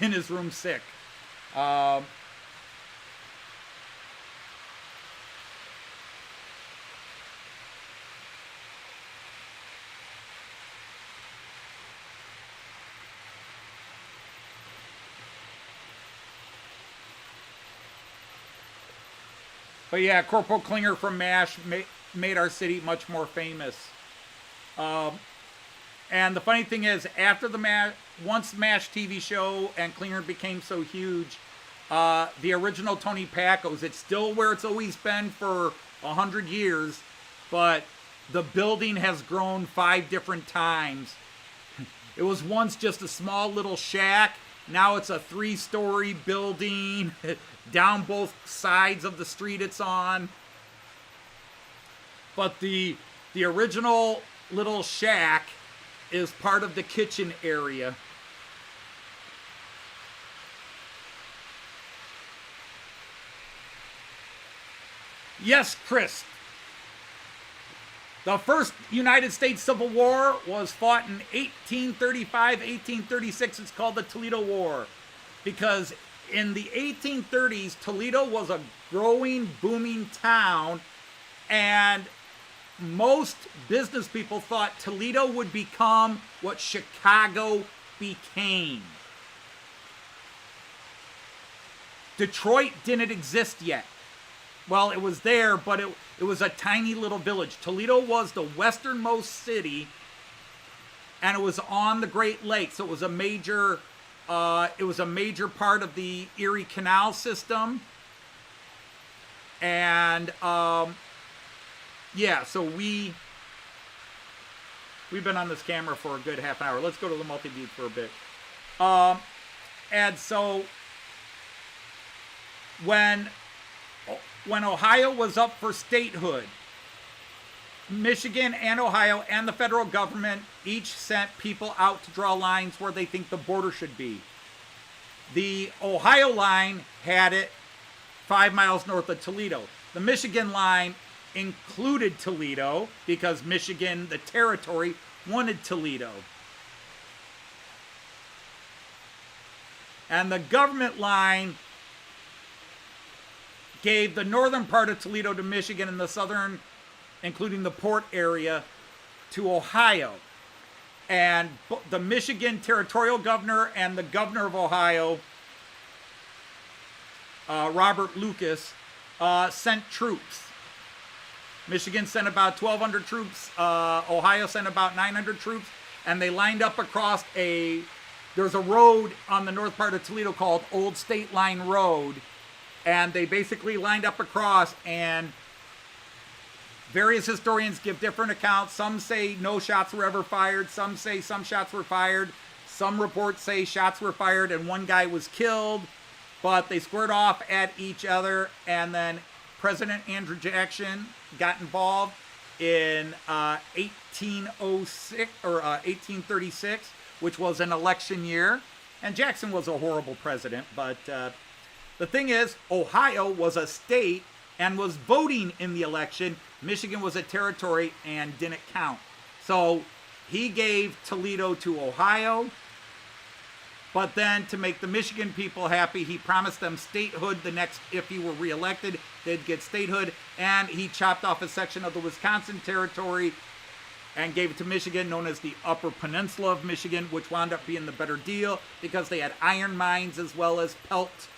in his room sick. But yeah, Corporal Klinger from MASH made our city much more famous. And the funny thing is, after the once MASH TV show and Klinger became so huge, the original Tony Pacos, it's still where it's always been for 100 years, but the building has grown 5 different times. It was once just a small little shack. Now it's a 3-story building down both sides of the street it's on. But the original little shack is part of the kitchen area. Yes, Chris. The first United States Civil War was fought in 1835, 1836. It's called the Toledo War. Because in the 1830s, Toledo was a growing, booming town. And most business people thought Toledo would become what Chicago became. Detroit didn't exist yet. Well, it was there, but it was a tiny little village. Toledo was the westernmost city, and it was on the Great Lakes. So it was a major part of the Erie Canal system. And yeah, so we've been on this camera for a good half hour. Let's go to the multi-view for a bit. And so when Ohio was up for statehood, Michigan and Ohio and the federal government each sent people out to draw lines where they think the border should be. The Ohio line had it 5 miles north of Toledo. The Michigan line included Toledo because Michigan, the territory, wanted Toledo. And the government line gave the northern part of Toledo to Michigan and the southern, including the port area, to Ohio. And the Michigan territorial governor and the governor of Ohio, Robert Lucas, sent troops. Michigan sent about 1,200 troops. Ohio sent about 900 troops. And they lined up across there's a road on the north part of Toledo called Old State Line Road. And they basically lined up across, and various historians give different accounts. Some say no shots were ever fired. Some say some shots were fired. Some reports say shots were fired and one guy was killed. But they squared off at each other, and then President Andrew Jackson got involved in 1806 or 1836, which was an election year. And Jackson was a horrible president, but the thing is, Ohio was a state and was voting in the election. Michigan was a territory and didn't count. So he gave Toledo to Ohio. But then to make the Michigan people happy, he promised them statehood if he were reelected, they'd get statehood. And he chopped off a section of the Wisconsin territory and gave it to Michigan, known as the Upper Peninsula of Michigan, which wound up being the better deal because they had iron mines as well as pelt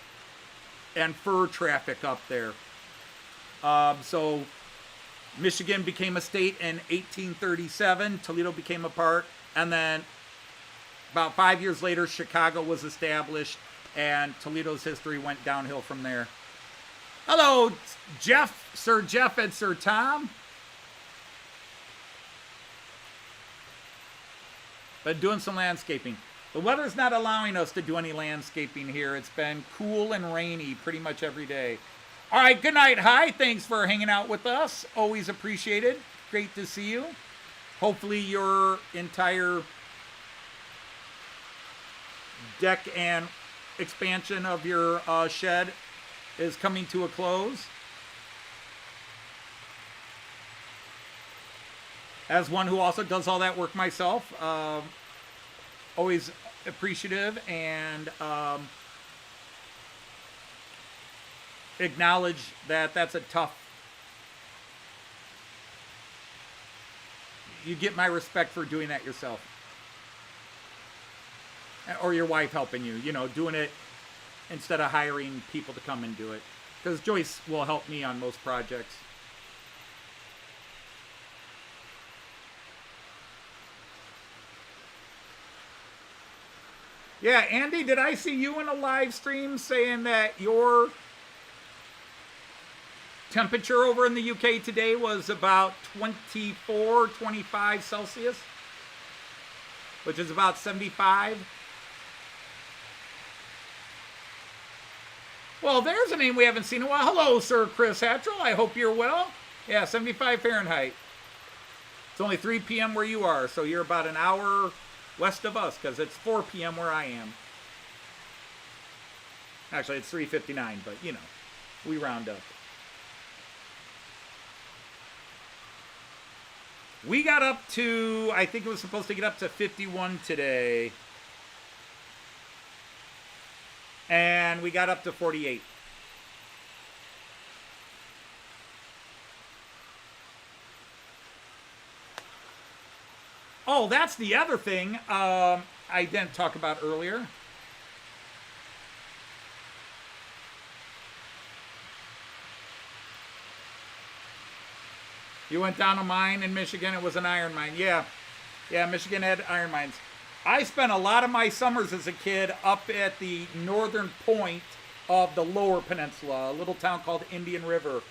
and fur traffic up there. So Michigan became a state in 1837. Toledo became a part. And then about 5 years later, Chicago was established, and Toledo's history went downhill from there. Hello, Jeff, Sir Jeff and Sir Tom. Been doing some landscaping. The weather's not allowing us to do any landscaping here. It's been cool and rainy pretty much every day. All right, good night. Hi, thanks for hanging out with us. Always appreciated. Great to see you. Hopefully your entire deck and expansion of your shed is coming to a close. as one who also does all that work myself, always appreciative and acknowledge that that's a tough. You get my respect for doing that yourself. Or your wife helping you, you know, doing it instead of hiring people to come and do it. Because Joyce will help me on most projects. Yeah, Andy, did I see you in a live stream saying that your temperature over in the UK today was about 24, 25 Celsius? Which is about 75. Well, there's a name we haven't seen in a while. Hello, Sir Chris Hattrell. I hope you're well. Yeah, 75 Fahrenheit. It's only 3 p.m. where you are, so you're about an hour west of us, because it's 4 p.m. where I am. Actually, it's 3:59, but, you know, we round up. We got up to, I think it was supposed to get up to 51 today. And we got up to 48. Oh, that's the other thing I didn't talk about earlier. You went down a mine in Michigan. It was an iron mine. Yeah, Michigan had iron mines. I spent a lot of my summers as a kid up at the northern point of the lower peninsula, a little town called Indian River.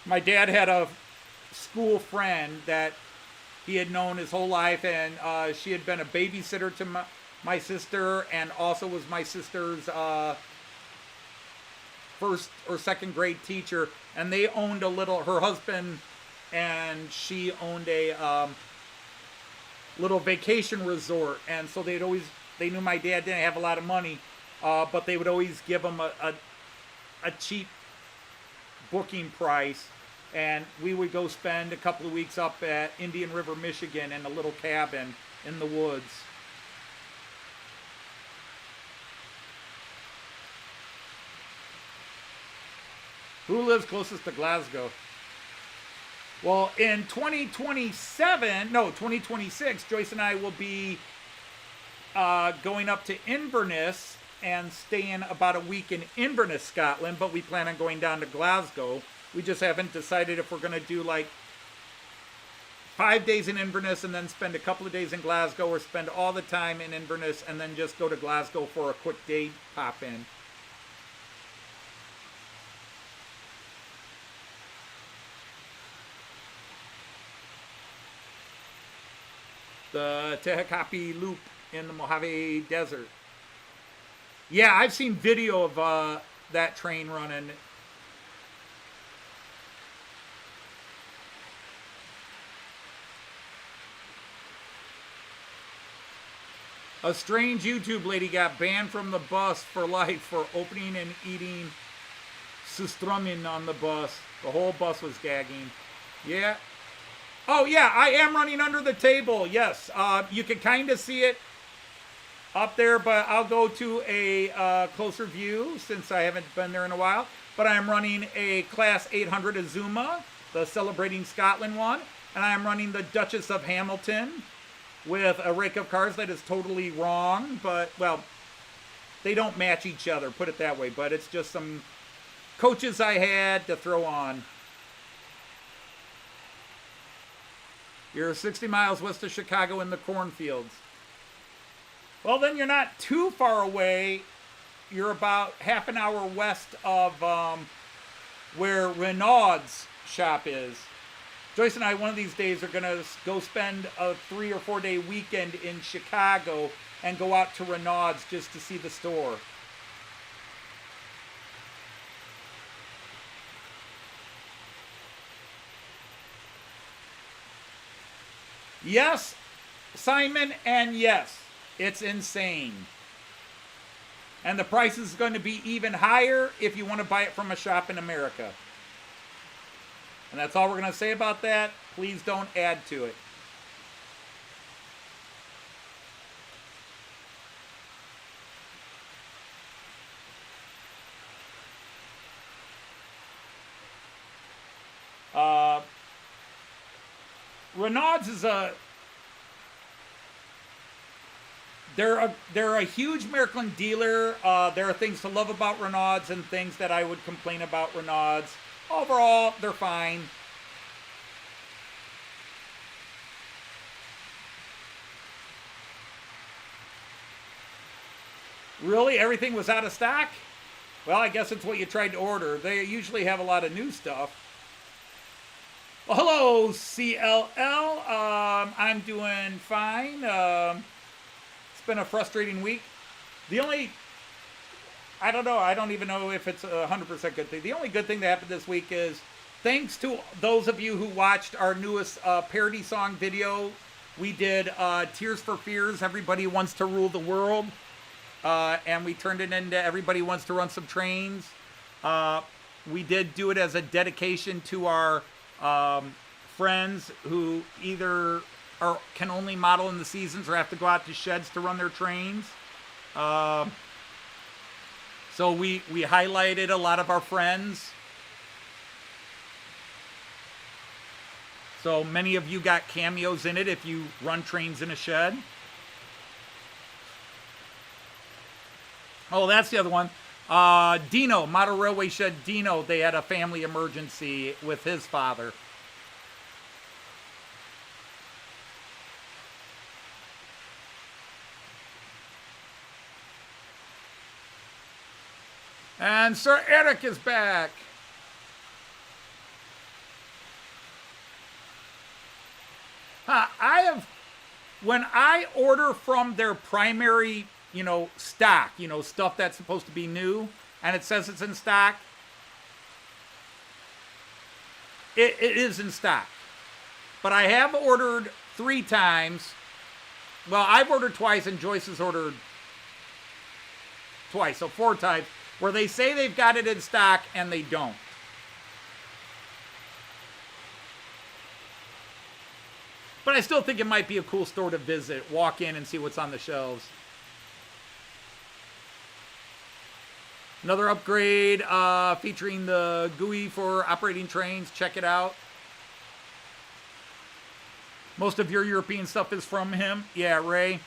My dad had a school friend that he had known his whole life, and she had been a babysitter to my sister, and also was my sister's first or second grade teacher. And they owned her husband and she owned a little vacation resort, and so they knew my dad didn't have a lot of money, but they would always give him a cheap booking price, and we would go spend a couple of weeks up at Indian River, Michigan, in a little cabin in the woods. Who lives closest to Glasgow? Well, in 2026, Joyce and I will be going up to Inverness and staying about a week in Inverness, Scotland, but we plan on going down to Glasgow. We just haven't decided if we're going to do like 5 days in Inverness and then spend a couple of days in Glasgow, or spend all the time in Inverness and then just go to Glasgow for a quick day pop in. The Tehakapi Loop in the Mojave Desert. Yeah, I've seen video of that train running. A strange YouTube lady got banned from the bus for life for opening and eating sustrumin on the bus. The whole bus was gagging. Yeah. Oh, yeah, I am running under the table. Yes, you can kind of see it up there, but I'll go to a closer view since I haven't been there in a while. But I am running a Class 800 Azuma, the Celebrating Scotland one, and I am running the Duchess of Hamilton with a rake of cars that is totally wrong, but, well, they don't match each other, put it that way, but it's just some coaches I had to throw on. You're 60 miles west of Chicago in the cornfields. Well, then you're not too far away. You're about half an hour west of where Renaud's shop is. Joyce and I, one of these days, are going to go spend a 3 or 4 day weekend in Chicago and go out to Renaud's just to see the store. Yes, Simon, and yes, it's insane. And the price is going to be even higher if you want to buy it from a shop in America. And that's all we're going to say about that. Please don't add to it. Renaud's is they're a huge Märklin dealer. There are things to love about Renaud's and things that I would complain about Renaud's. Overall, they're fine. Really? Everything was out of stock? Well, I guess it's what you tried to order. They usually have a lot of new stuff. Well, hello, CLL. I'm doing fine. It's been a frustrating week. I don't know. I don't even know if it's a 100% good thing. The only good thing that happened this week is thanks to those of you who watched our newest parody song video. We did Tears for Fears, Everybody Wants to Rule the World. And we turned it into Everybody Wants to Run Some Trains. We did do it as a dedication to our friends who either can only model in the seasons or have to go out to sheds to run their trains. So we highlighted a lot of our friends. So many of you got cameos in it if you run trains in a shed. Oh, that's the other one. Dino, Model Railway Shed Dino, they had a family emergency with his father. And Sir Eric is back. When I order from their primary, stock, stuff that's supposed to be new, and it says it's in stock, it is in stock. But I have ordered 3 times. Well, I've ordered twice, and Joyce has ordered twice, so 4 times, where they say they've got it in stock, and they don't. But I still think it might be a cool store to visit, walk in and see what's on the shelves. Another upgrade featuring the GUI for operating trains. Check it out. Most of your European stuff is from him. Yeah, Ray.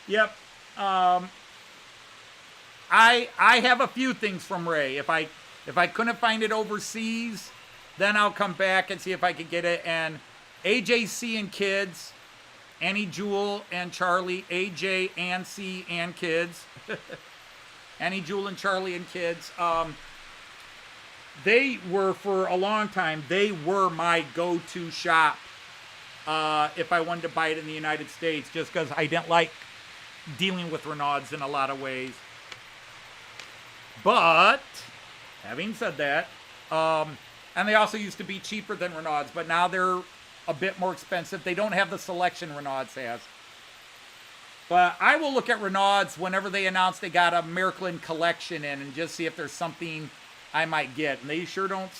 Yep. I have a few things from Ray. If I couldn't find it overseas, then I'll come back and see if I could get it. And AJC and kids, Annie Jewel and Charlie, AJ and C and kids. Annie, Jewel, and Charlie and kids. They were, for a long time, they were my go-to shop if I wanted to buy it in the United States, just because I didn't like dealing with Renaud's in a lot of ways. But, having said that, and they also used to be cheaper than Renaud's, but now they're a bit more expensive. They don't have the selection Renaud's has. But I will look at Renaud's whenever they announce they got a Märklin collection in and just see if there's something I might get. And they sure don't.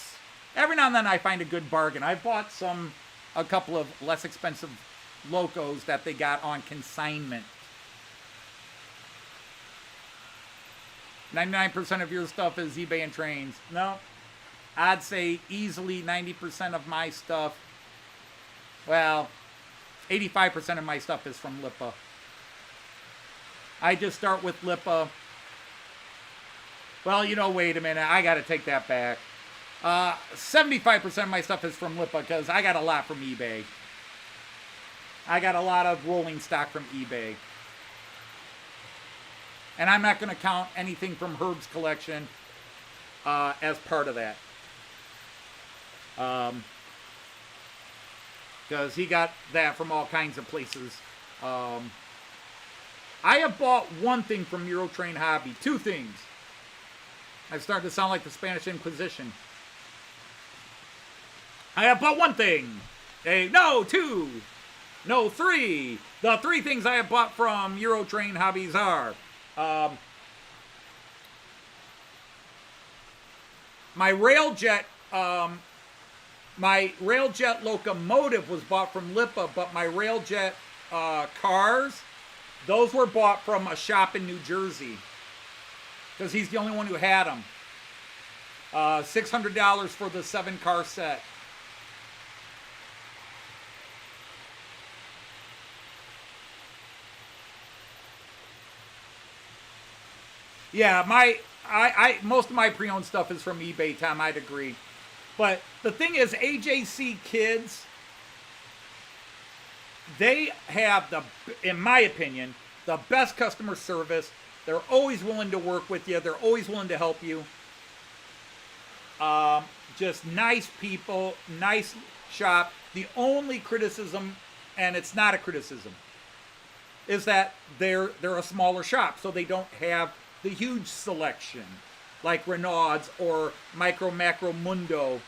Every now and then I find a good bargain. I bought a couple of less expensive locos that they got on consignment. 99% of your stuff is eBay and trains. No, I'd say easily 90% of my stuff, well, 85% of my stuff is from Lipa. I just start with Lipa. Well, wait a minute. I got to take that back. 75% of my stuff is from Lipa because I got a lot from eBay. I got a lot of rolling stock from eBay. And I'm not going to count anything from Herb's collection as part of that. Because he got that from all kinds of places. I have bought one thing from Eurotrain Hobby. 2 things. I've started to sound like the Spanish Inquisition. I have bought 1 thing. 2. No, 3. The 3 things I have bought from Eurotrain Hobbies are... my Railjet locomotive was bought from Lipa, but my Railjet cars, those were bought from a shop in New Jersey because he's the only one who had them. $600 for the 7-car set. Yeah, most of my pre-owned stuff is from eBay, Tom. I'd agree. But the thing is, AJC kids, they have in my opinion, the best customer service. They're always willing to work with you. They're always willing to help you. Just nice people, nice shop. The only criticism, and it's not a criticism, is that they're a smaller shop, so they don't have the huge selection like Renaud's or Micro Macro Mundo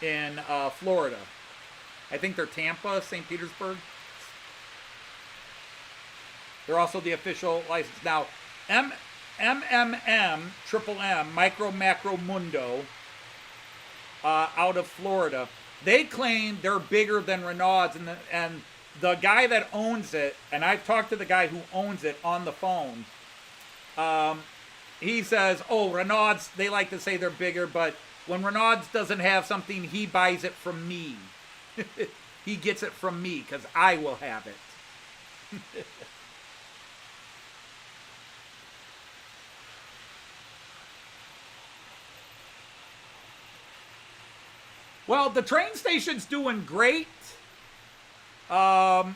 in Florida. I think they're Tampa, St. Petersburg. They're also the official license. Now, Triple M, Micro Macro Mundo, out of Florida, they claim they're bigger than Renaud's, and the guy that owns it, and I've talked to the guy who owns it on the phone, he says, oh, Renaud's, they like to say they're bigger, but when Renaud's doesn't have something, he buys it from me. He gets it from me, because I will have it. Well, the train station's doing great. I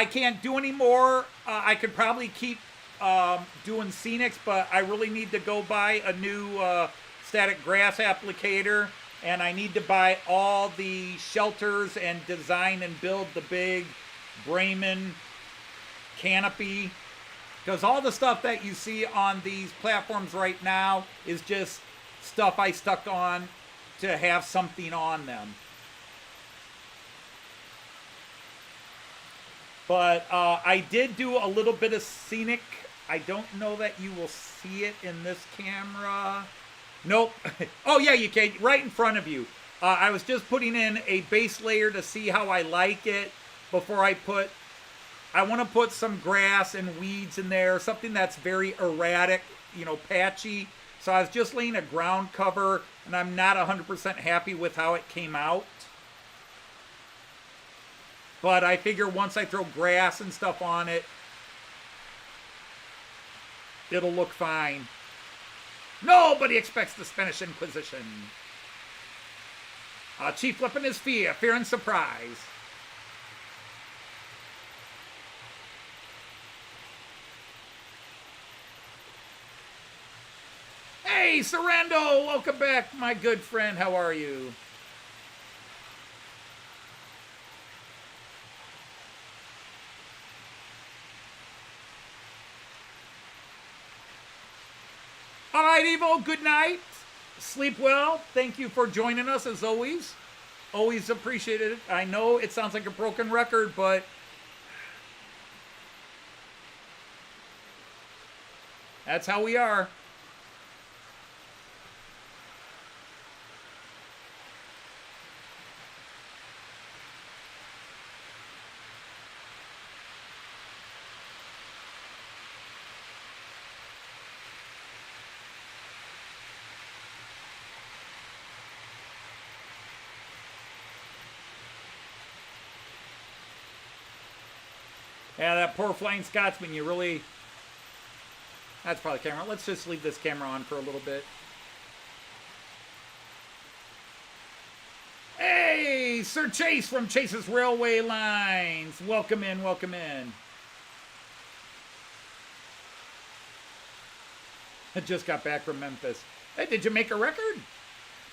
can't do any more. I could probably keep doing scenics, but I really need to go buy a new static grass applicator, and I need to buy all the shelters and design and build the big Bremen canopy, because all the stuff that you see on these platforms right now is just stuff I stuck on to have something on them. But I did do a little bit of scenic. I don't know that you will see it in this camera. Nope. Oh yeah, you can, right in front of you. I was just putting in a base layer to see how I like it before I want to put some grass and weeds in there, something that's very erratic, patchy. So I was just laying a ground cover, and I'm not 100% happy with how it came out. But I figure once I throw grass and stuff on it, it'll look fine. Nobody expects the Spanish Inquisition. Chief weapon is fear and surprise. Hey, Sorrento, welcome back, my good friend. How are you? All right, Evo, good night. Sleep well. Thank you for joining us, as always. Always appreciated it. I know it sounds like a broken record, but that's how we are. Yeah, that poor Flying Scotsman, that's probably the camera. Let's just leave this camera on for a little bit. Hey, Sir Chase from Chase's Railway Lines. Welcome in, welcome in. I just got back from Memphis. Hey, did you make a record?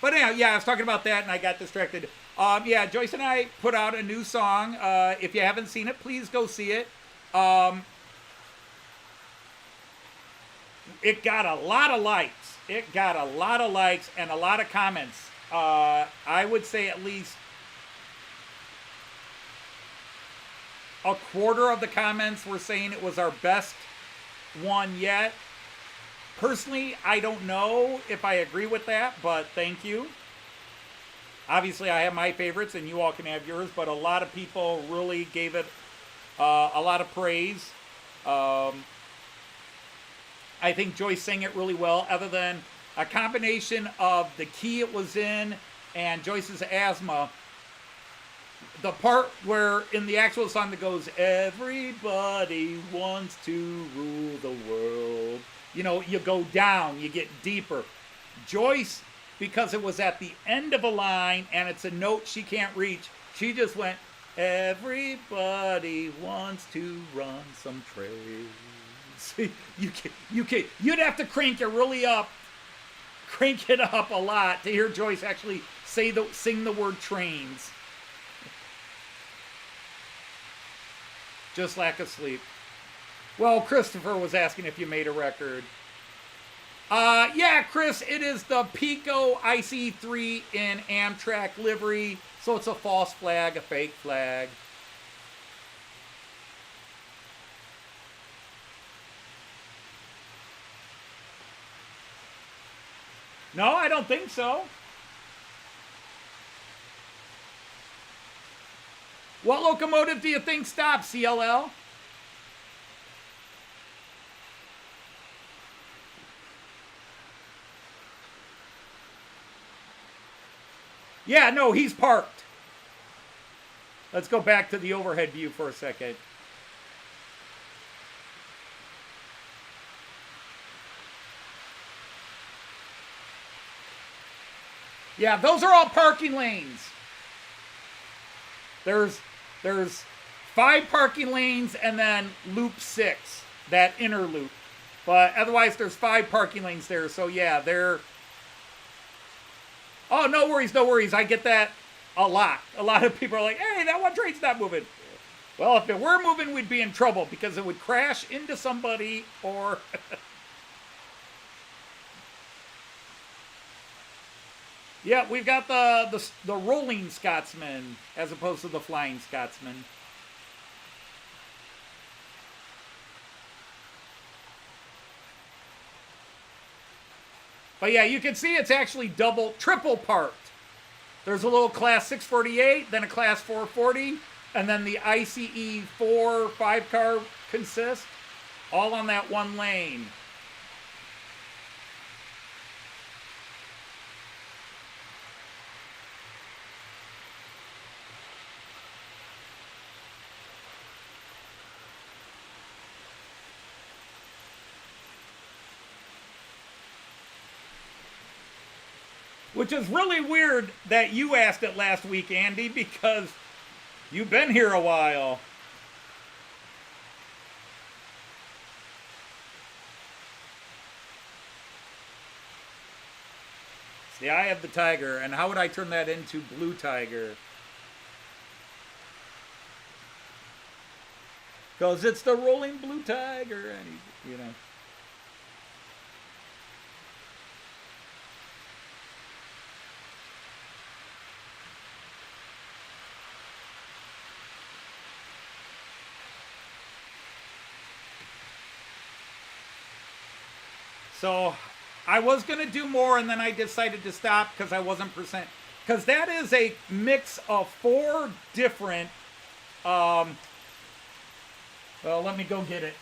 But anyhow, yeah, I was talking about that and I got distracted. Yeah, Joyce and I put out a new song. If you haven't seen it, please go see it. It got a lot of likes. It got a lot of likes and a lot of comments. I would say at least a quarter of the comments were saying it was our best one yet. Personally, I don't know if I agree with that, but thank you. Obviously, I have my favorites, and you all can have yours, but a lot of people really gave it a lot of praise. I think Joyce sang it really well, other than a combination of the key it was in and Joyce's asthma the part where in the actual song that goes, everybody wants to rule the world. You know, you go down, you get deeper. Joyce, because it was at the end of a line and it's a note she can't reach, she just went, everybody wants to run some trails. You'd have to crank it up a lot to hear Joyce actually sing the word trains. Just lack of sleep. Well, Christopher was asking if you made a record. Yeah, Chris, it is the Piko IC3 in Amtrak livery. So it's a false flag, a fake flag. No, I don't think so. What locomotive do you think stopped, CLL? Yeah, no, he's parked. Let's go back to the overhead view for a second. Yeah, those are all parking lanes. There's 5 parking lanes and then loop 6, that inner loop. But otherwise there's 5 parking lanes there. So yeah, they're... Oh, no worries. I get that a lot. A lot of people are like, hey, that one train's not moving. Well, if it were moving, we'd be in trouble because it would crash into somebody or... Yeah, we've got the rolling Scotsman as opposed to the flying Scotsman. But yeah, you can see it's actually triple parked. There's a little Class 648, then a Class 440, and then the ICE 5 car consist, all on that one lane. Which is really weird that you asked it last week, Andy, because you've been here a while. It's the eye of the tiger, and how would I turn that into blue tiger? Because it's the rolling blue tiger, and you know. So I was going to do more, and then I decided to stop because I wasn't percent. Because that is a mix of 4 different... well, let me go get it.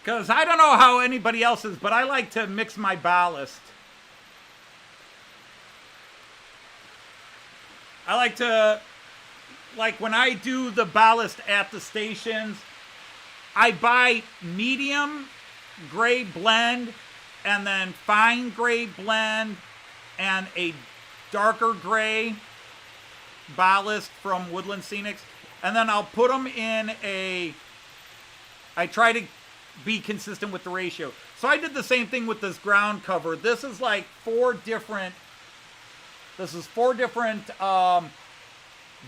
Because I don't know how anybody else is, but I like to mix my ballast. I like to, like when I do the ballast at the stations, I buy medium gray blend and then fine gray blend and a darker gray ballast from Woodland Scenics. And then I'll put them in I try to be consistent with the ratio. So I did the same thing with this ground cover. This is like 4 different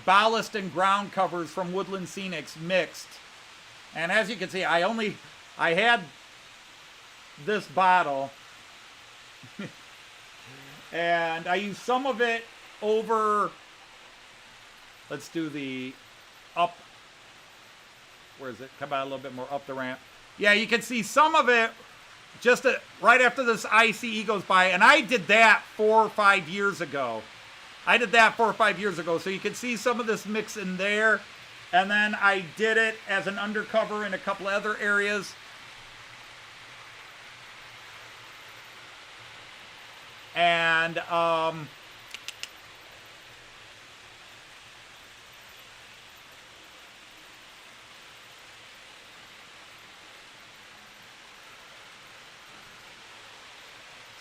ballast and ground covers from Woodland Scenics mixed. And as you can see, I had this bottle and I used some of it over, let's do the up, where is it? Come out a little bit more up the ramp. Yeah, you can see some of it just right after this ICE goes by. And I did that 4 or 5 years ago. So you can see some of this mix in there. And then I did it as an undercover in a couple other areas. And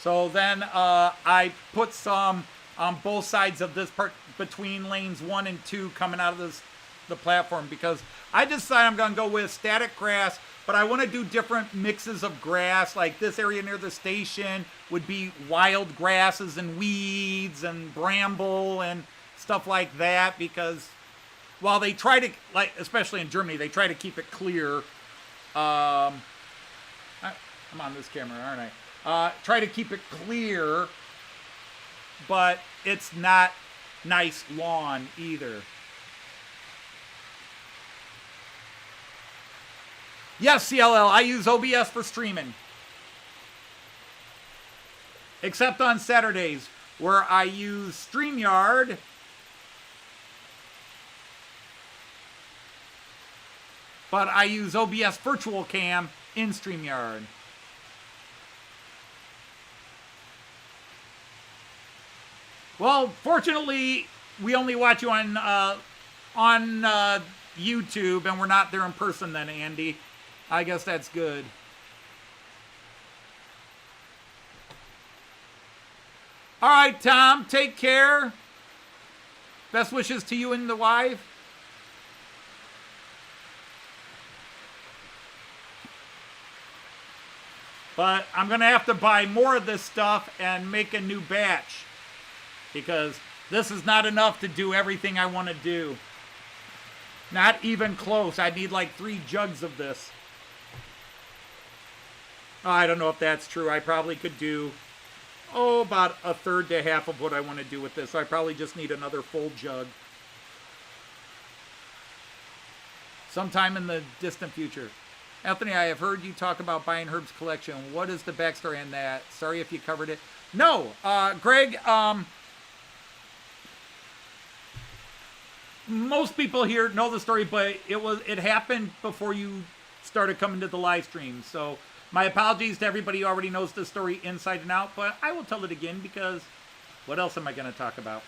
so then I put some on both sides of this part between lanes 1 and 2 coming out of the platform, because I decided I'm going to go with static grass, but I want to do different mixes of grass. Like this area near the station would be wild grasses and weeds and bramble and stuff like that, because while they try to, like, especially in Germany, they try to keep it clear. I'm on this camera, aren't I? Try to keep it clear, but it's not nice lawn either. Yes, CLL, I use OBS for streaming. Except on Saturdays, where I use StreamYard. But I use OBS Virtual Cam in StreamYard. Well, fortunately, we only watch you on YouTube, and we're not there in person then, Andy. I guess that's good. All right, Tom, take care. Best wishes to you and the wife. But I'm going to have to buy more of this stuff and make a new batch, because this is not enough to do everything I want to do. Not even close. I need like 3 jugs of this. I don't know if that's true. I probably could do, about a third to half of what I want to do with this. So I probably just need another full jug. Sometime in the distant future. Anthony, I have heard you talk about buying Herb's collection. What is the backstory on that? Sorry if you covered it. No, Greg, most people here know the story, but it happened before you started coming to the live stream. So my apologies to everybody who already knows the story inside and out, but I will tell it again, because what else am I going to talk about?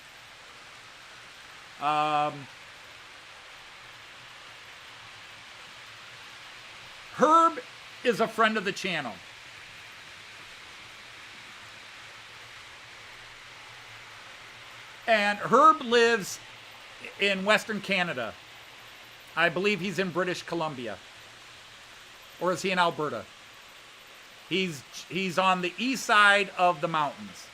Herb is a friend of the channel. And Herb lives in Western Canada. I believe he's in British Columbia. Or is he in Alberta? He's on the east side of the mountains.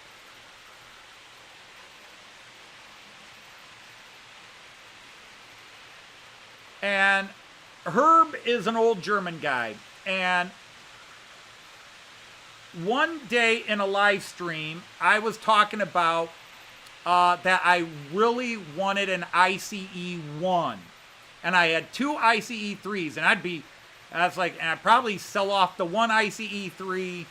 And Herb is an old German guy. And one day in a live stream, I was talking about that I really wanted an ICE-1. And I had 2 ICE-3s, and I'd probably sell off the one ICE-3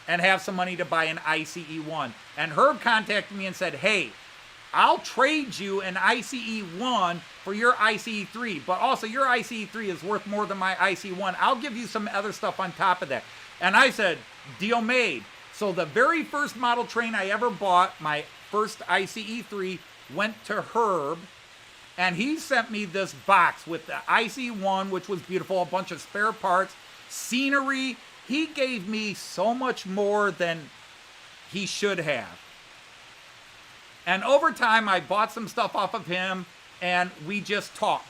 and have some money to buy an ICE-1. And Herb contacted me and said, hey, I'll trade you an ICE-1 for your ICE-3, but also your ICE-3 is worth more than my ICE-1. I'll give you some other stuff on top of that. And I said, deal made. So the very first model train I ever bought, my first ICE-3, went to Herb, and he sent me this box with the ICE-1, which was beautiful, a bunch of spare parts, scenery. He gave me so much more than he should have. And over time, I bought some stuff off of him, and we just talk.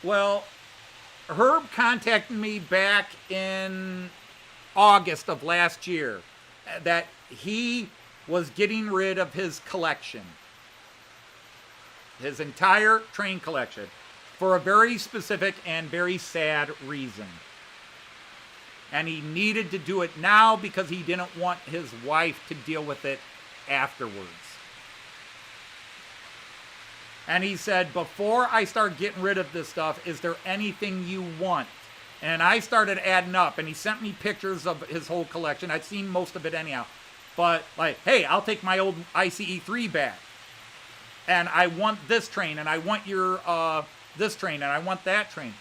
Well, Herb contacted me back in August of last year that he was getting rid of his collection, his entire train collection, for a very specific and very sad reason. And he needed to do it now because he didn't want his wife to deal with it afterwards. And he said, before I start getting rid of this stuff, is there anything you want? And I started adding up, and he sent me pictures of his whole collection. I'd seen most of it anyhow. But, like, hey, I'll take my old ICE-3 back. And I want this train, and I want your, this train, and I want that train.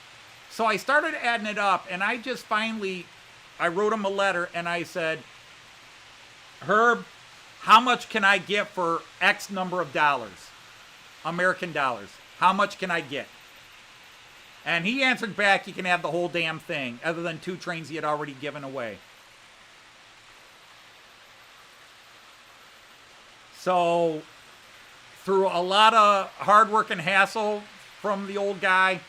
So I started adding it up, and I just finally, I wrote him a letter, and I said, Herb, how much can I get for X number of dollars? American dollars. How much can I get? And he answered back, you can have the whole damn thing, other than 2 trains he had already given away. So, through a lot of hard work and hassle from the old guy,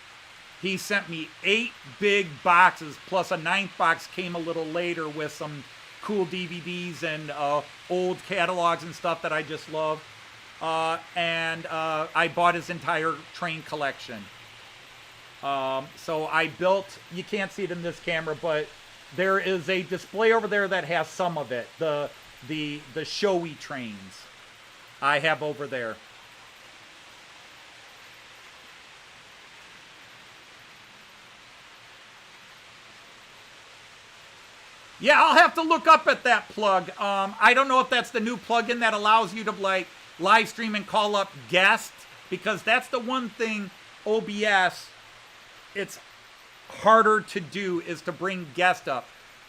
he sent me 8 big boxes, plus a 9th box came a little later with some cool DVDs and old catalogs and stuff that I just love. And I bought his entire train collection. So I built, you can't see it in this camera, but there is a display over there that has some of it. The showy trains I have over there. Yeah, I'll have to look up at that plug. I don't know if that's the new plugin that allows you to like live stream and call up guests, because that's the one thing OBS, it's harder to do, is to bring guests up,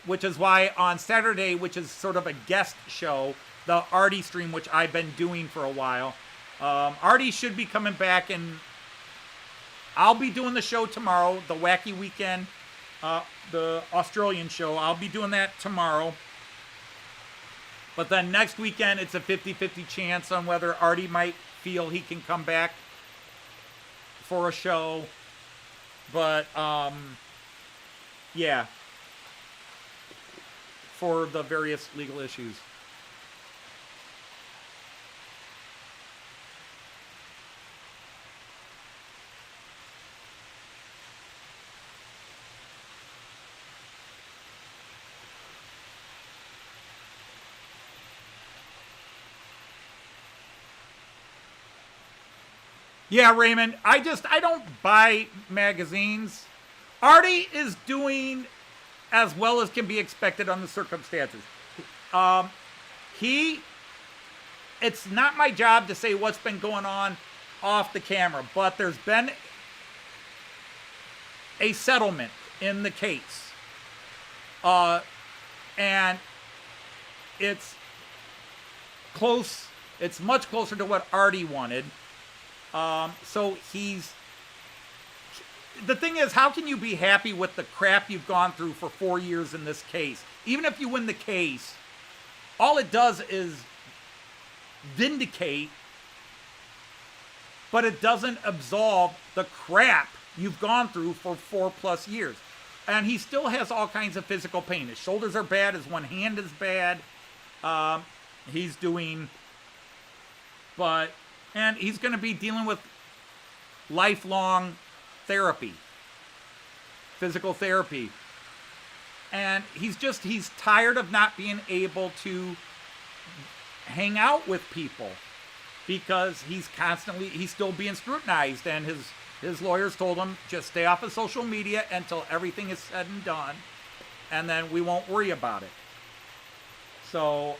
which is why on Saturday, which is sort of a guest show, the Artie stream, which I've been doing for a while, Artie should be coming back, and I'll be doing the show tomorrow, the Wacky Weekend, the Australian show. I'll be doing that tomorrow. But then next weekend, it's a 50-50 chance on whether Artie might feel he can come back for a show. But, yeah. For the various legal issues. Yeah, Raymond, I don't buy magazines. Artie is doing as well as can be expected on the circumstances. It's not my job to say what's been going on off the camera, but there's been a settlement in the case. And it's close, it's much closer to what Artie wanted. So the thing is, how can you be happy with the crap you've gone through for 4 years in this case? Even if you win the case, all it does is vindicate, but it doesn't absolve the crap you've gone through for 4+ years. And he still has all kinds of physical pain. His shoulders are bad, his one hand is bad. He's doing, and he's going to be dealing with lifelong therapy, physical therapy. And he's tired of not being able to hang out with people because he's still being scrutinized. And his lawyers told him, just stay off of social media until everything is said and done, and then we won't worry about it. So,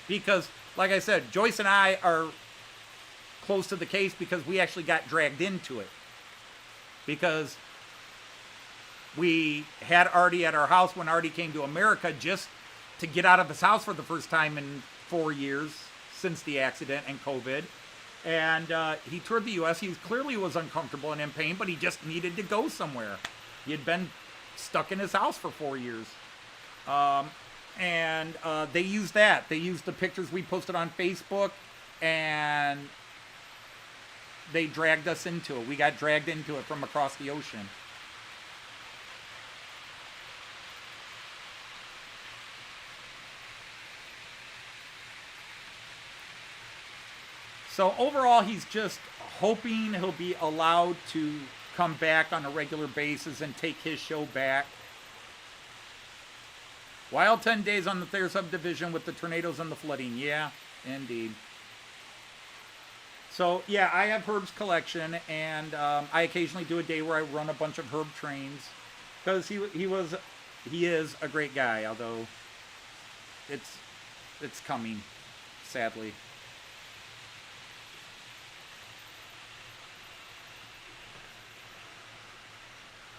because, like I said, Joyce and I are close to the case because we actually got dragged into it. Because we had Artie at our house when Artie came to America just to get out of his house for the first time in 4 years since the accident and COVID. And he toured the U.S. He clearly was uncomfortable and in pain, but he just needed to go somewhere. He had been stuck in his house for 4 years. And they used that. They used the pictures we posted on Facebook, and they dragged us into it. We got dragged into it from across the ocean. So overall, he's just hoping he'll be allowed to come back on a regular basis and take his show back. Wild 10 days on the Thayer subdivision with the tornadoes and the flooding. Yeah, indeed. So yeah, I have Herb's collection, and I occasionally do a day where I run a bunch of Herb trains, because he is a great guy. Although it's coming, sadly.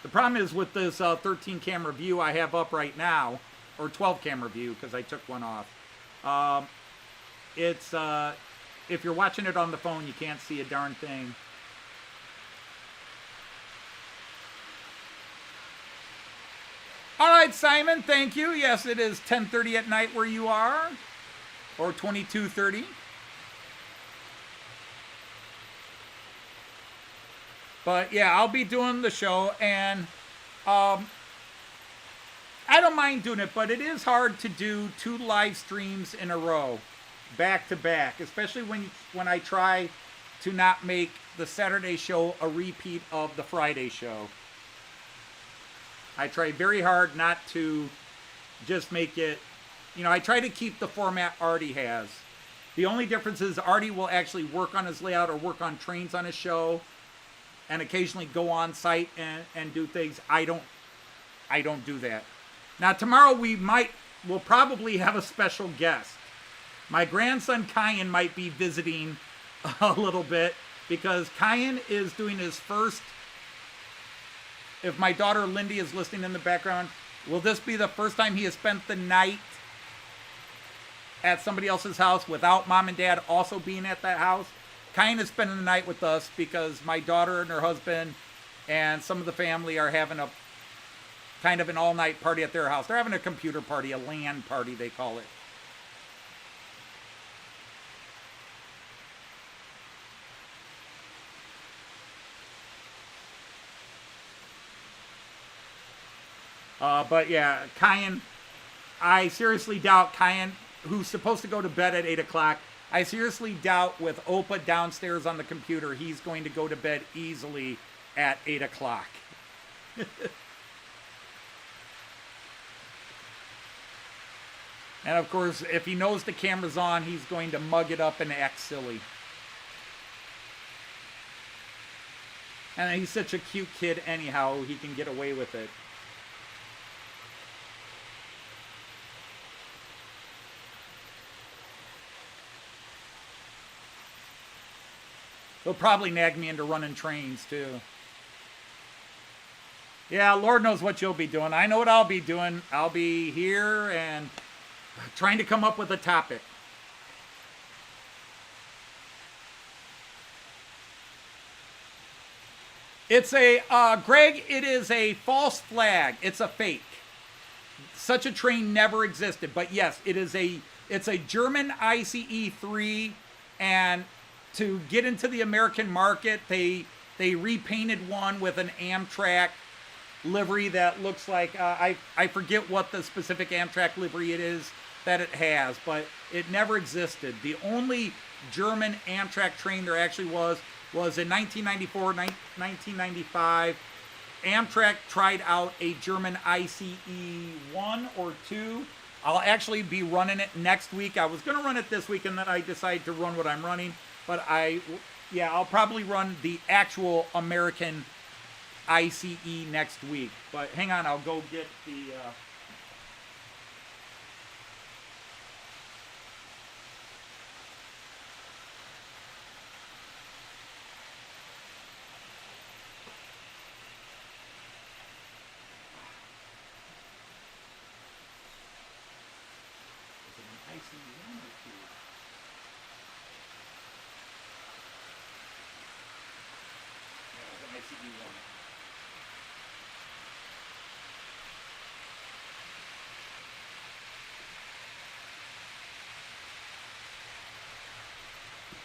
The problem is with this 13 camera view I have up right now, or 12 camera view, because I took one off. It's if you're watching it on the phone, you can't see a darn thing. All right, Simon, thank you. Yes, it is 10:30 at night where you are, or 22:30. But yeah, I'll be doing the show, and I don't mind doing it, but it is hard to do 2 live streams in a row, back to back, especially when I try to not make the Saturday show a repeat of the Friday show. I try very hard not to just make it, I try to keep the format Artie has. The only difference is Artie will actually work on his layout or work on trains on his show, and occasionally go on site and do things. I don't do that. Now tomorrow we'll probably have a special guest. My grandson Kyan might be visiting a little bit, because Kyan is doing his first, if my daughter Lindy is listening in the background, will this be the first time he has spent the night at somebody else's house without mom and dad also being at that house? Kyan is spending the night with us because my daughter and her husband and some of the family are having a kind of an all-night party at their house. They're having a computer party, a LAN party they call it. But yeah, Kyan, I seriously doubt Kyan, who's supposed to go to bed at 8 o'clock, I seriously doubt with Opa downstairs on the computer, he's going to go to bed easily at 8 o'clock. And of course, if he knows the camera's on, he's going to mug it up and act silly. And he's such a cute kid anyhow, he can get away with it. He'll probably nag me into running trains, too. Yeah, Lord knows what you'll be doing. I know what I'll be doing. I'll be here and trying to come up with a topic. It's Greg, it is a false flag. It's a fake. Such a train never existed. But yes, it's a German ICE-3, and to get into the American market, they repainted one with an Amtrak livery that looks like, I forget what the specific Amtrak livery it is that it has, but it never existed. The only German Amtrak train there actually was in 1994, 1995. Amtrak tried out a German ICE 1 or 2. I'll actually be running it next week. I was going to run it this week, and then I decided to run what I'm running. But I'll probably run the actual American ICE next week. But hang on, I'll go get the...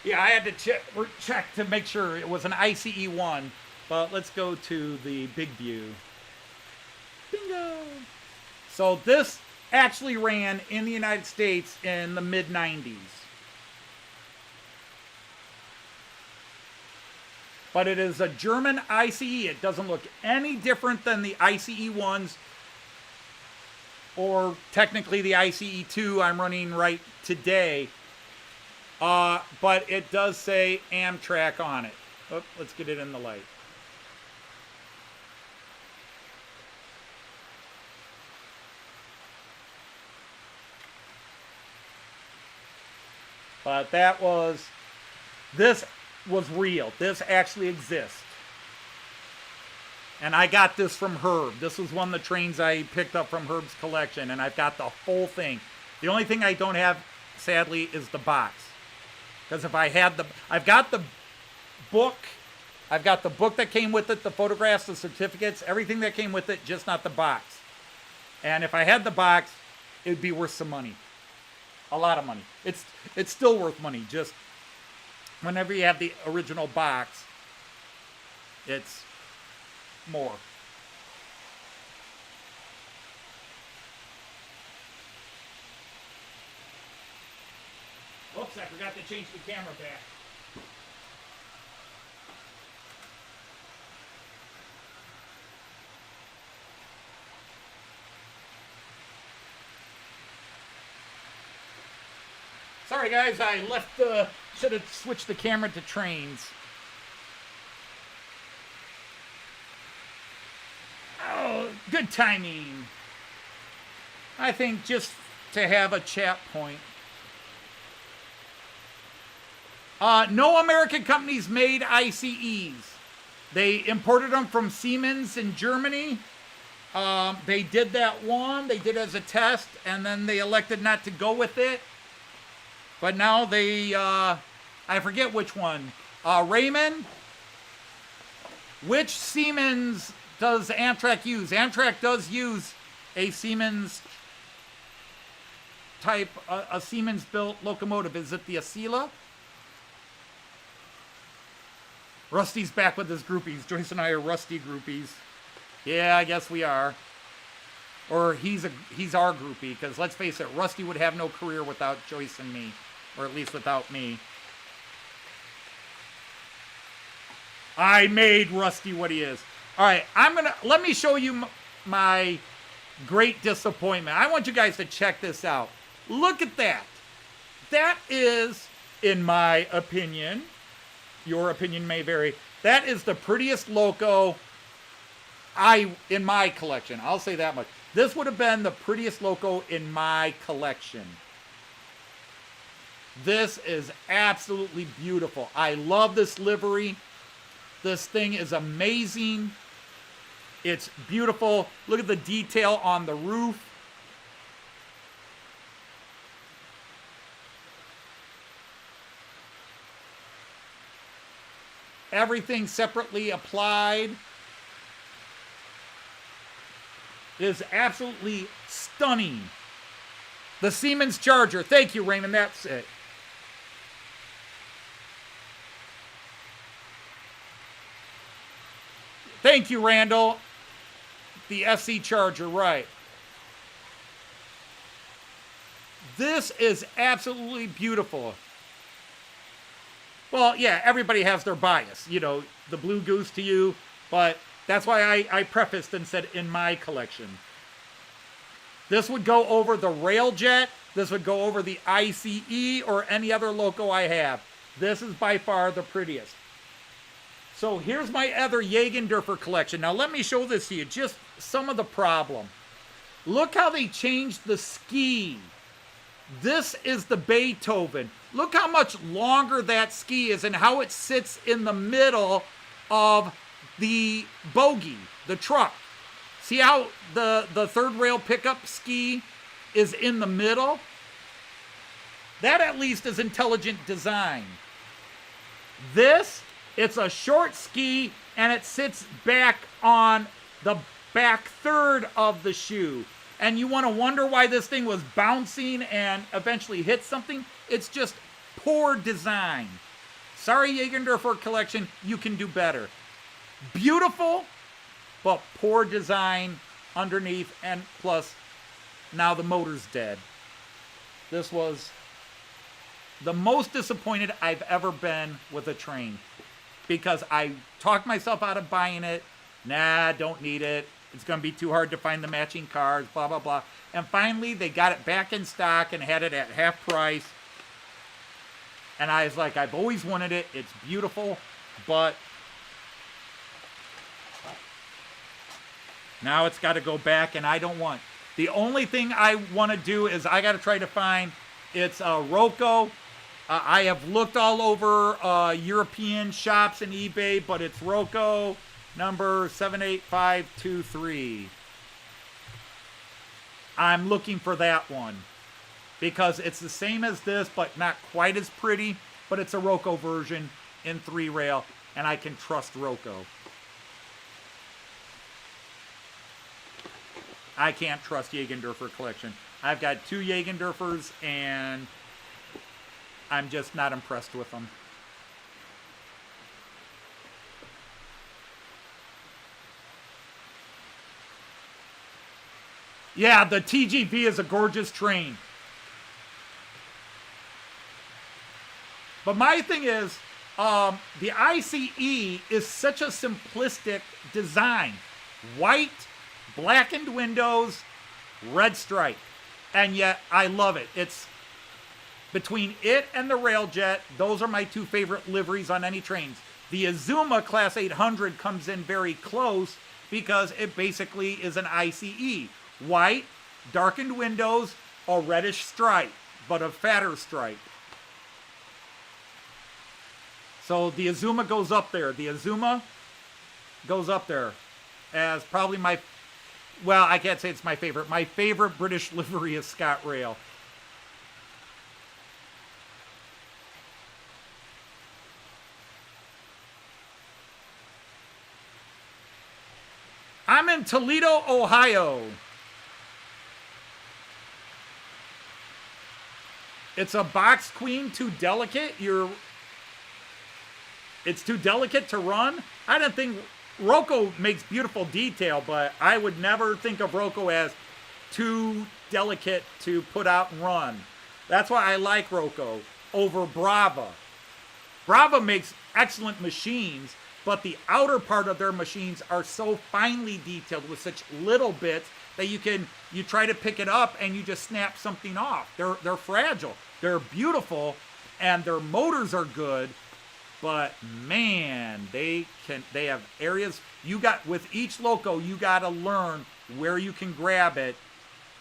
Yeah, I had to check to make sure it was an ICE 1, but let's go to the big view. Bingo! So this actually ran in the United States in the mid-90s. But it is a German ICE. It doesn't look any different than the ICE 1s, or technically the ICE 2 I'm running right today. But it does say Amtrak on it. Oh, let's get it in the light. But this was real. This actually exists. And I got this from Herb. This was one of the trains I picked up from Herb's collection, and I've got the whole thing. The only thing I don't have, sadly, is the box. Because if I had I've got the book. I've got the book that came with it, the photographs, the certificates, everything that came with it, just not the box. And if I had the box, it would be worth some money. A lot of money. It's still worth money. Just whenever you have the original box, it's more. Oops, I forgot to change the camera back. Sorry guys, I should have switched the camera to trains. Oh, good timing. I think just to have a chat point. No American companies made ICEs. They imported them from Siemens in Germany. They did that one. They did it as a test, and then they elected not to go with it. But now they, I forget which one. Raymond, which Siemens does Amtrak use? Amtrak does use a Siemens type, a Siemens-built locomotive. Is it the Asila? Rusty's back with his groupies. Joyce and I are Rusty groupies. Yeah, I guess we are. Or he's our groupie, because let's face it, Rusty would have no career without Joyce and me. Or at least without me. I made Rusty what he is. All right, let me show you my great disappointment. I want you guys to check this out. Look at that. That is, in my opinion, your opinion may vary, that is the prettiest loco in my collection. I'll say that much. This would have been the prettiest loco in my collection. This is absolutely beautiful. I love this livery. This thing is amazing. It's beautiful. Look at the detail on the roof. Everything separately applied. It is absolutely stunning. The Siemens Charger. Thank you, Raymond. That's it. Thank you, Randall. The SC Charger, right. This is absolutely beautiful. Well, yeah, everybody has their bias. You know, the Blue Goose to you. But that's why I prefaced and said in my collection. This would go over the Railjet. This would go over the ICE or any other loco I have. This is by far the prettiest. So here's my other Jägendorfer collection. Now let me show this to you. Just some of the problem. Look how they changed the ski. This is the Beethoven. Look how much longer that ski is and how it sits in the middle of the bogie, the truck. See how the third rail pickup ski is in the middle? That at least is intelligent design. This, it's a short ski and it sits back on the back third of the shoe. And you want to wonder why this thing was bouncing and eventually hit something? It's just poor design. Sorry, Jägendorfer collection, you can do better. Beautiful, but poor design underneath, and plus, now the motor's dead. This was the most disappointed I've ever been with a train. Because I talked myself out of buying it. Nah, don't need it. It's going to be too hard to find the matching cars, blah, blah, blah. And finally, they got it back in stock and had it at half price. And I was like, I've always wanted it. It's beautiful, but now it's got to go back, and I don't want. The only thing I want to do is I got to try to find, it's a Roco. I have looked all over European shops and eBay, but it's Roco number 78523. I'm looking for that one because it's the same as this, but not quite as pretty, but it's a Roco version in 3-rail, and I can trust Roco. I can't trust Jägendorfer collection. I've got 2 Jägendorfers, and I'm just not impressed with them. Yeah, the TGV is a gorgeous train. But my thing is, the ICE is such a simplistic design. White, blackened windows, red stripe. And yet, I love it. It's between it and the Railjet, those are my 2 favorite liveries on any trains. The Azuma Class 800 comes in very close because it basically is an ICE. White, darkened windows, a reddish stripe, but a fatter stripe. So the Azuma goes up there. The Azuma goes up there as probably my, well, I can't say it's my favorite. My favorite British livery is ScotRail. I'm in Toledo, Ohio. It's a box queen, too delicate. It's too delicate to run. I don't think Roco makes beautiful detail, but I would never think of Roco as too delicate to put out and run. That's why I like Roco over Brawa. Brawa makes excellent machines, but the outer part of their machines are so finely detailed with such little bits that you try to pick it up and you just snap something off. They're fragile. They're beautiful and their motors are good, but man, they have areas with each loco, you got to learn where you can grab it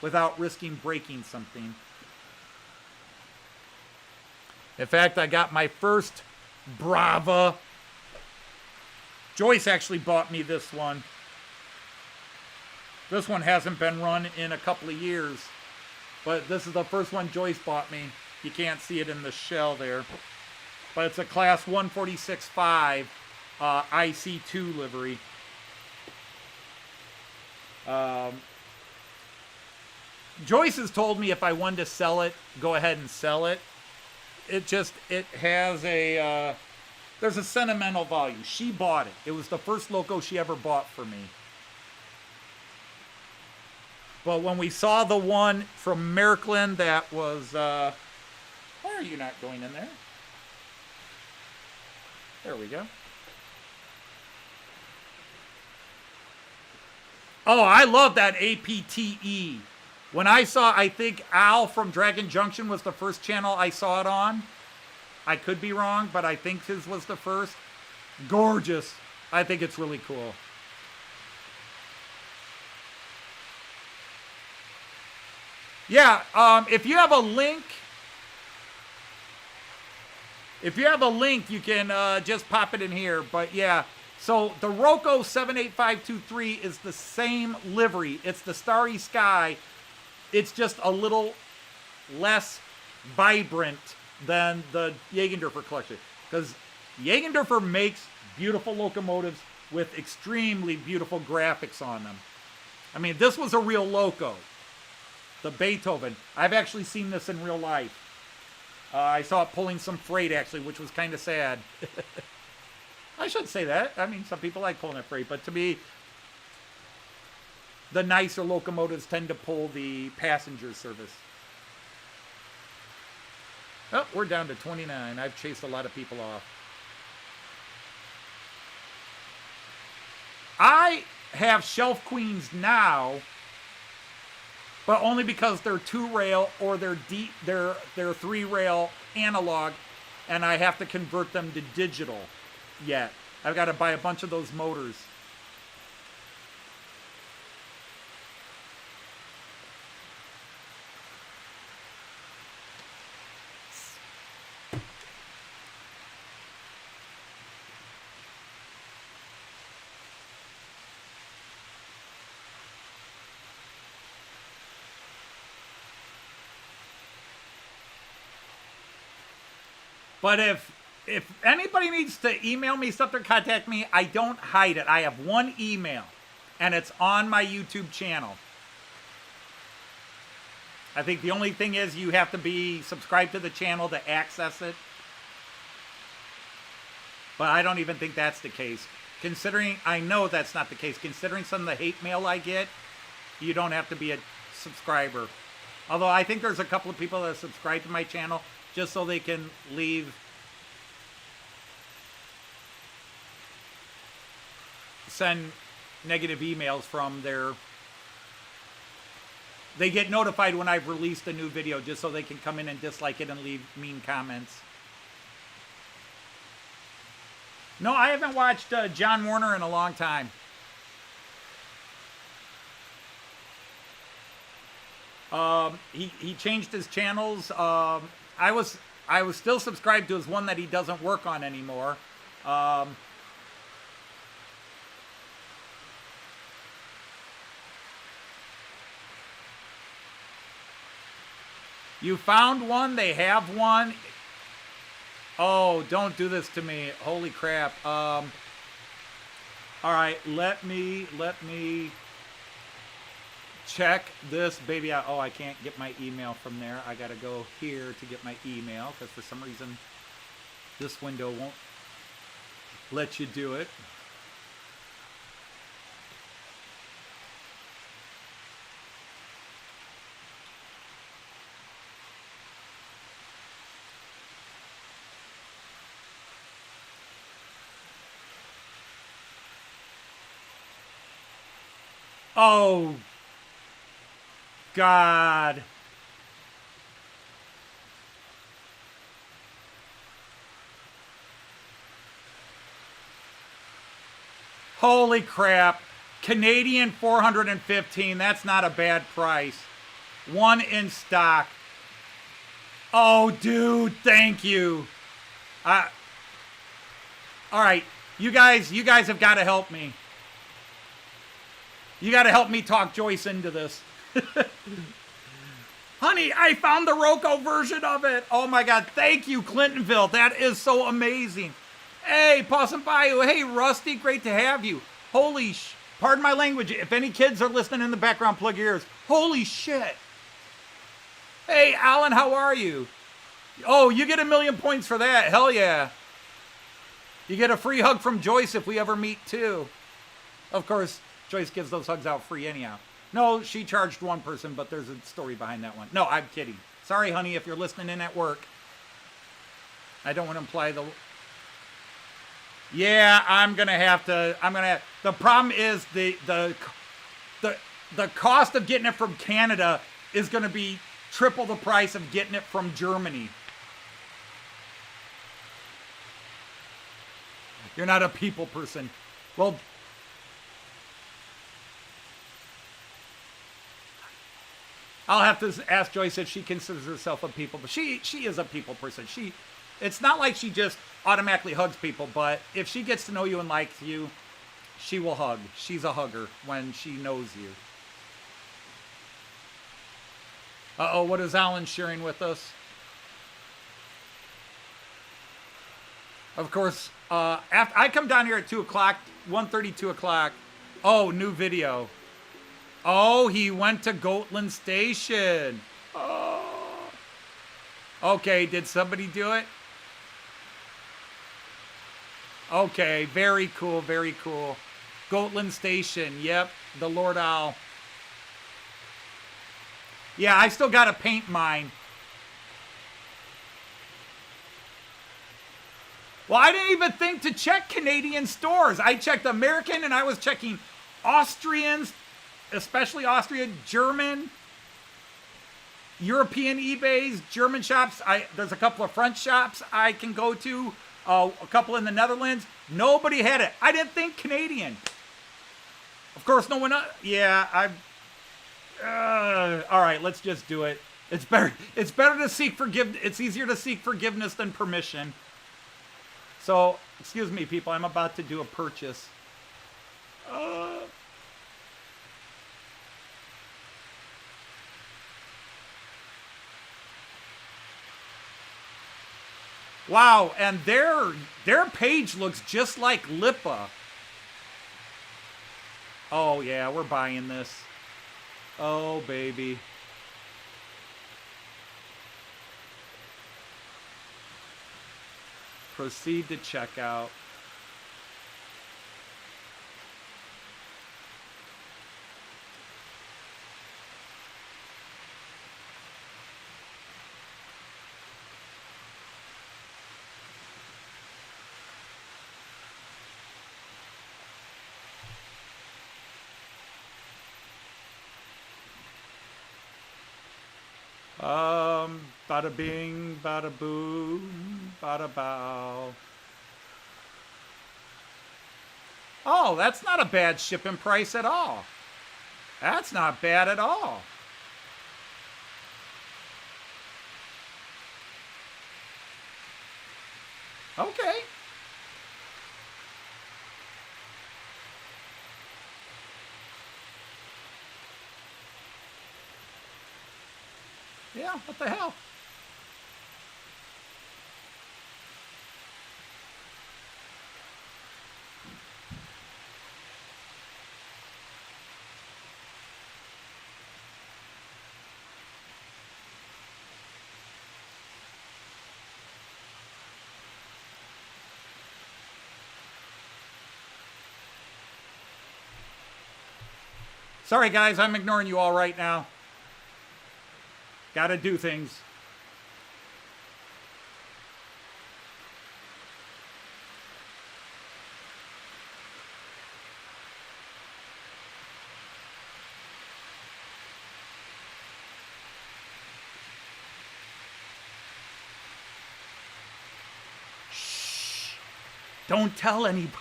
without risking breaking something. In fact, I got my first Brawa. Joyce actually bought me this one. This one hasn't been run in a couple of years, but this is the first one Joyce bought me. You can't see it in the shell there, but it's a Class 146.5 IC2 livery. Joyce has told me if I wanted to sell it, go ahead and sell it. It has a, there's a sentimental value. She bought it. It was the first loco she ever bought for me. But when we saw the one from Märklin that was, why are you not going in there? There we go. Oh, I love that APTE. When I think Al from Dragon Junction was the first channel I saw it on. I could be wrong, but I think his was the first. Gorgeous. I think it's really cool. Yeah, if you have a link, you can just pop it in here. But yeah, so the Roco 78523 is the same livery. It's the Starry Sky. It's just a little less vibrant than the Jägendorfer collection. Because Jägendorfer makes beautiful locomotives with extremely beautiful graphics on them. I mean, this was a real loco. The Beethoven. I've actually seen this in real life. I saw it pulling some freight, actually, which was kind of sad. I shouldn't say that. I mean, some people like pulling that freight. But to me, the nicer locomotives tend to pull the passenger service. Oh, we're down to 29. I've chased a lot of people off. I have shelf queens now, but only because they're 2-rail or they're 3-rail analog, and I have to convert them to digital yet. I've got to buy a bunch of those motors. But if anybody needs to email me stuff or contact me, I don't hide it. I have one email, and it's on my YouTube channel. I think the only thing is you have to be subscribed to the channel to access it. But I don't even think that's the case. Considering, I know that's not the case. Considering some of the hate mail I get, you don't have to be a subscriber. Although I think there's a couple of people that subscribe to my channel just so they can send negative emails from their... They get notified when I've released a new video just so they can come in and dislike it and leave mean comments. No, I haven't watched John Warner in a long time. He changed his channels. I was still subscribed to his one that he doesn't work on anymore. You found one? They have one? Oh, don't do this to me. Holy crap. All right, let me check this baby out. Oh, I can't get my email from there. I gotta go here to get my email because for some reason this window won't let you do it. Oh, God. Holy crap. Canadian 415. That's not a bad price. One in stock. Oh, dude, thank you. All right, you guys have got to help me. You got to help me talk Joyce into this. Honey, I found the Roco version of it. Oh my God. Thank you, Clintonville. That is so amazing. Hey, Possum Bayou. Hey, Rusty. Great to have you. Holy pardon my language. If any kids are listening in the background, plug your ears. Holy shit. Hey, Alan, how are you? Oh, you get 1,000,000 points for that. Hell yeah. You get a free hug from Joyce if we ever meet too. Of course, Joyce gives those hugs out free anyhow. No, she charged one person, but there's a story behind that one. No, I'm kidding. Sorry, honey, if you're listening in at work. I don't want to imply the... Yeah, I'm going to have to... The problem is the cost of getting it from Canada is going to be triple the price of getting it from Germany. You're not a people person. Well... I'll have to ask Joyce if she considers herself a people, but she is a people person. It's not like she just automatically hugs people, but if she gets to know you and likes you, she will hug. She's a hugger when she knows you. Uh-oh, what is Alan sharing with us? Of course, after I come down here at 2 o'clock, 1:30, 2 o'clock. Oh, new video. Oh, he went to Goatland Station. Oh. Okay, did somebody do it? Okay, very cool, very cool. Goatland Station, yep, the Lord Owl. Yeah, I still got to paint mine. Well, I didn't even think to check Canadian stores. I checked American and I was checking Austrians, especially Austrian, German. European eBays, German shops. There's a couple of French shops I can go to. A couple in the Netherlands. Nobody had it. I didn't think Canadian. Of course, no one. Yeah, all right, let's just do it. It's better. It's better to seek forgiveness. It's easier to seek forgiveness than permission. So, excuse me, people. I'm about to do a purchase. Wow, and their page looks just like Lipa. Oh yeah, we're buying this. Oh baby. Proceed to checkout. Bada bing, bada boom, bada bow. Oh, that's not a bad shipping price at all. That's not bad at all. Okay. Yeah, what the hell? Sorry, guys, I'm ignoring you all right now. Gotta do things. Shh. Don't tell anybody.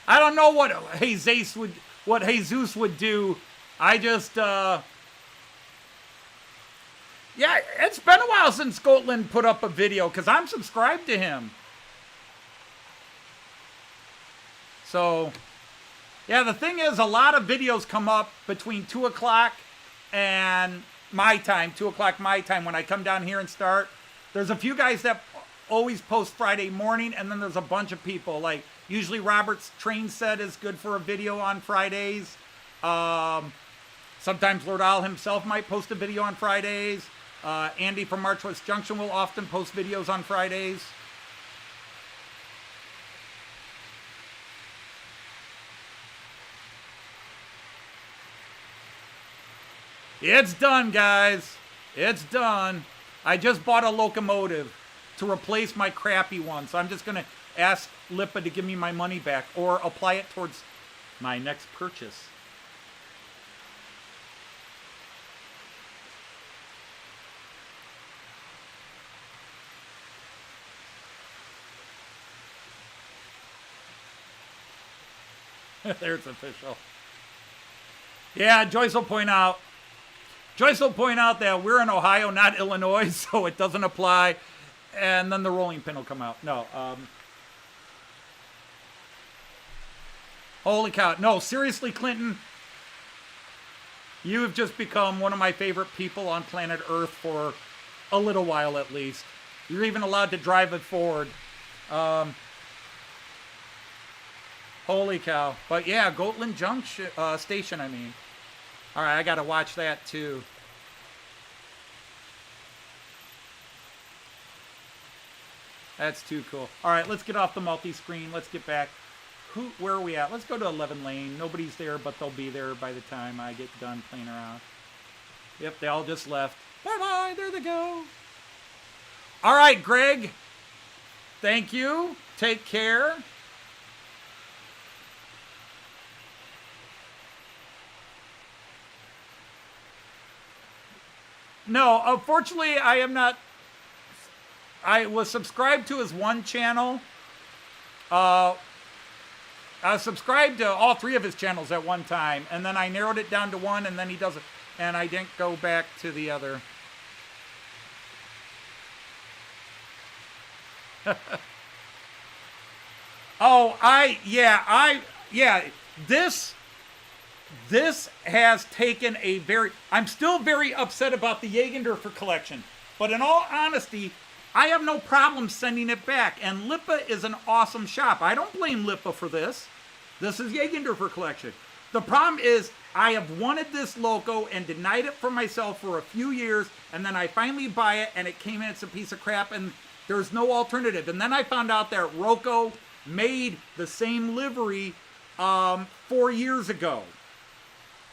I don't know what Jesus would do. I just, yeah, it's been a while since Scotland put up a video because I'm subscribed to him. So, yeah, the thing is, a lot of videos come up between 2 o'clock and my time, 2 o'clock my time when I come down here and start. There's a few guys that always post Friday morning, and then there's a bunch of people like, usually Robert's train set is good for a video on Fridays. Sometimes Lord Al himself might post a video on Fridays. Andy from March West Junction will often post videos on Fridays. It's done, guys. It's done. I just bought a locomotive to replace my crappy one, so I'm just going to ask Lipa to give me my money back or apply it towards my next purchase. There's official. Yeah, Joyce will point out that we're in Ohio, not Illinois, so it doesn't apply. And then the rolling pin will come out. No, holy cow. No, seriously, Clinton, you have just become one of my favorite people on planet Earth for a little while at least. You're even allowed to drive it forward. Holy cow. But yeah, Gotland Junction Station, I mean. All right, I got to watch that too. That's too cool. All right, let's get off the multi-screen. Let's get back. Where are we at? Let's go to 11 lane. Nobody's there, but they'll be there by the time I get done playing around. Yep, they all just left. Bye-bye. There they go. All right, Greg. Thank you. Take care. No, unfortunately, I am not. I was subscribed to his one channel. I was subscribed to all 3 of his channels at one time, and then I narrowed it down to one, and then he doesn't, and I didn't go back to the other. This has taken a I'm still very upset about the Jägendorfer collection, but in all honesty, I have no problem sending it back, and Lipa is an awesome shop. I don't blame Lipa for this. This is Jägendorfer collection. The problem is I have wanted this Loco and denied it for myself for a few years, and then I finally buy it, and it came in, it's a piece of crap, and there's no alternative. And then I found out that Roco made the same livery 4 years ago.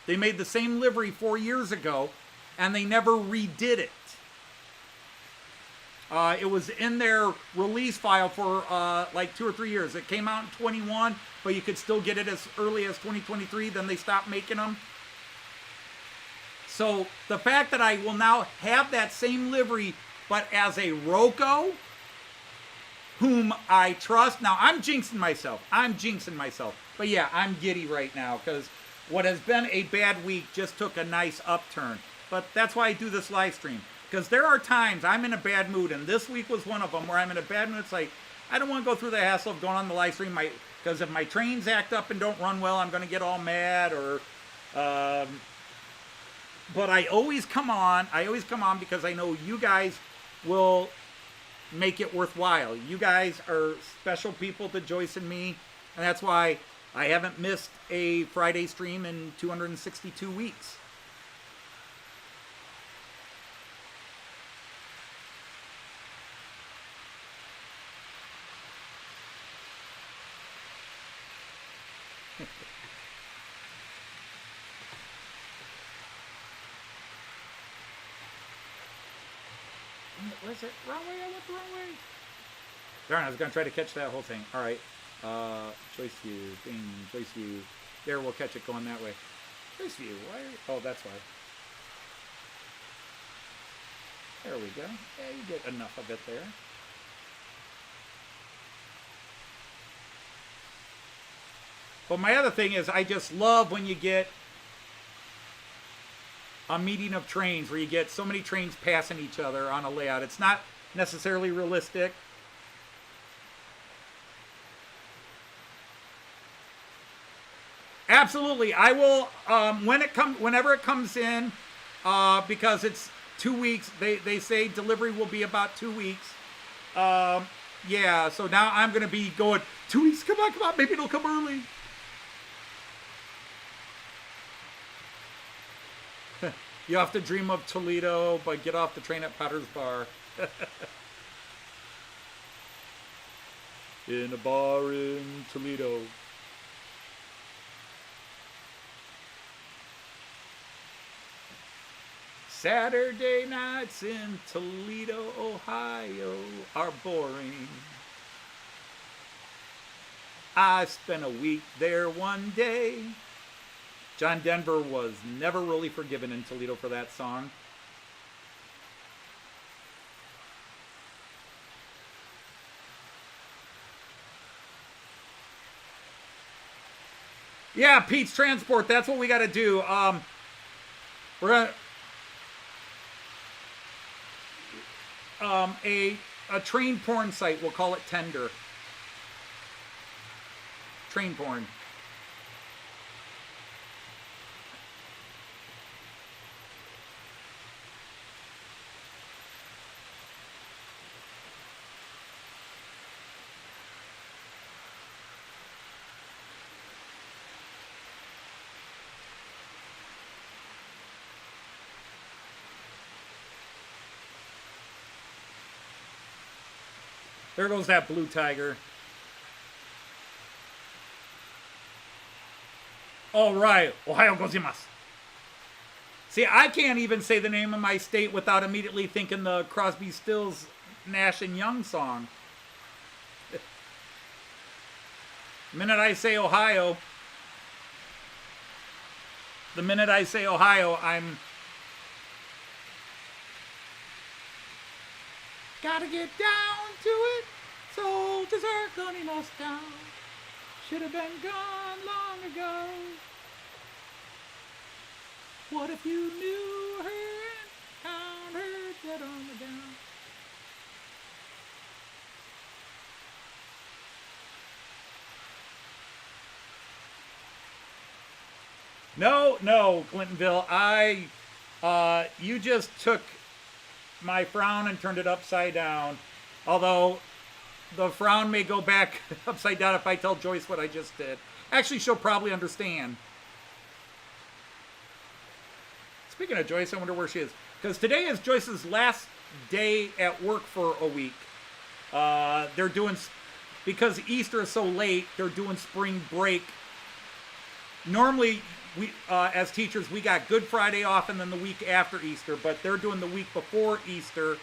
They made the same livery 4 years ago, and they never redid it. It was in their release file for like 2 or 3 years. It came out in 21, but you could still get it as early as 2023. Then they stopped making them. So the fact that I will now have that same livery, but as a Roco, whom I trust. Now, I'm jinxing myself. But yeah, I'm giddy right now because what has been a bad week just took a nice upturn. But that's why I do this live stream. Because there are times I'm in a bad mood, and this week was one of them where I'm in a bad mood. It's like, I don't want to go through the hassle of going on the live stream. Because if my trains act up and don't run well, I'm going to get all mad. But I always come on. Because I know you guys will make it worthwhile. You guys are special people to Joyce and me. And that's why I haven't missed a Friday stream in 262 weeks. Was it wrong way? I went the wrong way. Darn, I was going to try to catch that whole thing. All right. Choice view. Thing. Choice view. There, we'll catch it going that way. Choice view. Why? Oh, that's why. There we go. Yeah, you get enough of it there. But my other thing is I just love when you get a meeting of trains where you get so many trains passing each other on a layout. It's not necessarily realistic. Absolutely, I will whenever it comes in, because it's 2 weeks. They say delivery will be about 2 weeks. Yeah, so now I'm gonna be going 2 weeks. Come on, maybe it'll come early. You have to dream of Toledo, but get off the train at Potter's Bar. In a bar in Toledo. Saturday nights in Toledo, Ohio are boring. I spent a week there one day. John Denver was never really forgiven in Toledo for that song. Yeah, Pete's Transport, that's what we got to do. We're going to... a train porn site, we'll call it Tender. Train porn. There goes that blue tiger. All right, Ohio gozaimasu. See, I can't even say the name of my state without immediately thinking the Crosby, Stills, Nash and Young song. The minute I say Ohio, I'm Gotta get down to it. Soldiers are gunning us down. Should have been gone long ago. What if you knew her and found her dead on the ground? No, Clintonville. You just took my frown and turned it upside down. Although the frown may go back upside down if I tell Joyce what I just did. Actually, she'll probably understand. Speaking of Joyce, I wonder where she is. Because today is Joyce's last day at work for a week. They're doing, because Easter is so late, they're doing spring break. Normally, we as teachers, we got Good Friday off and then the week after Easter. But they're doing the week before Easter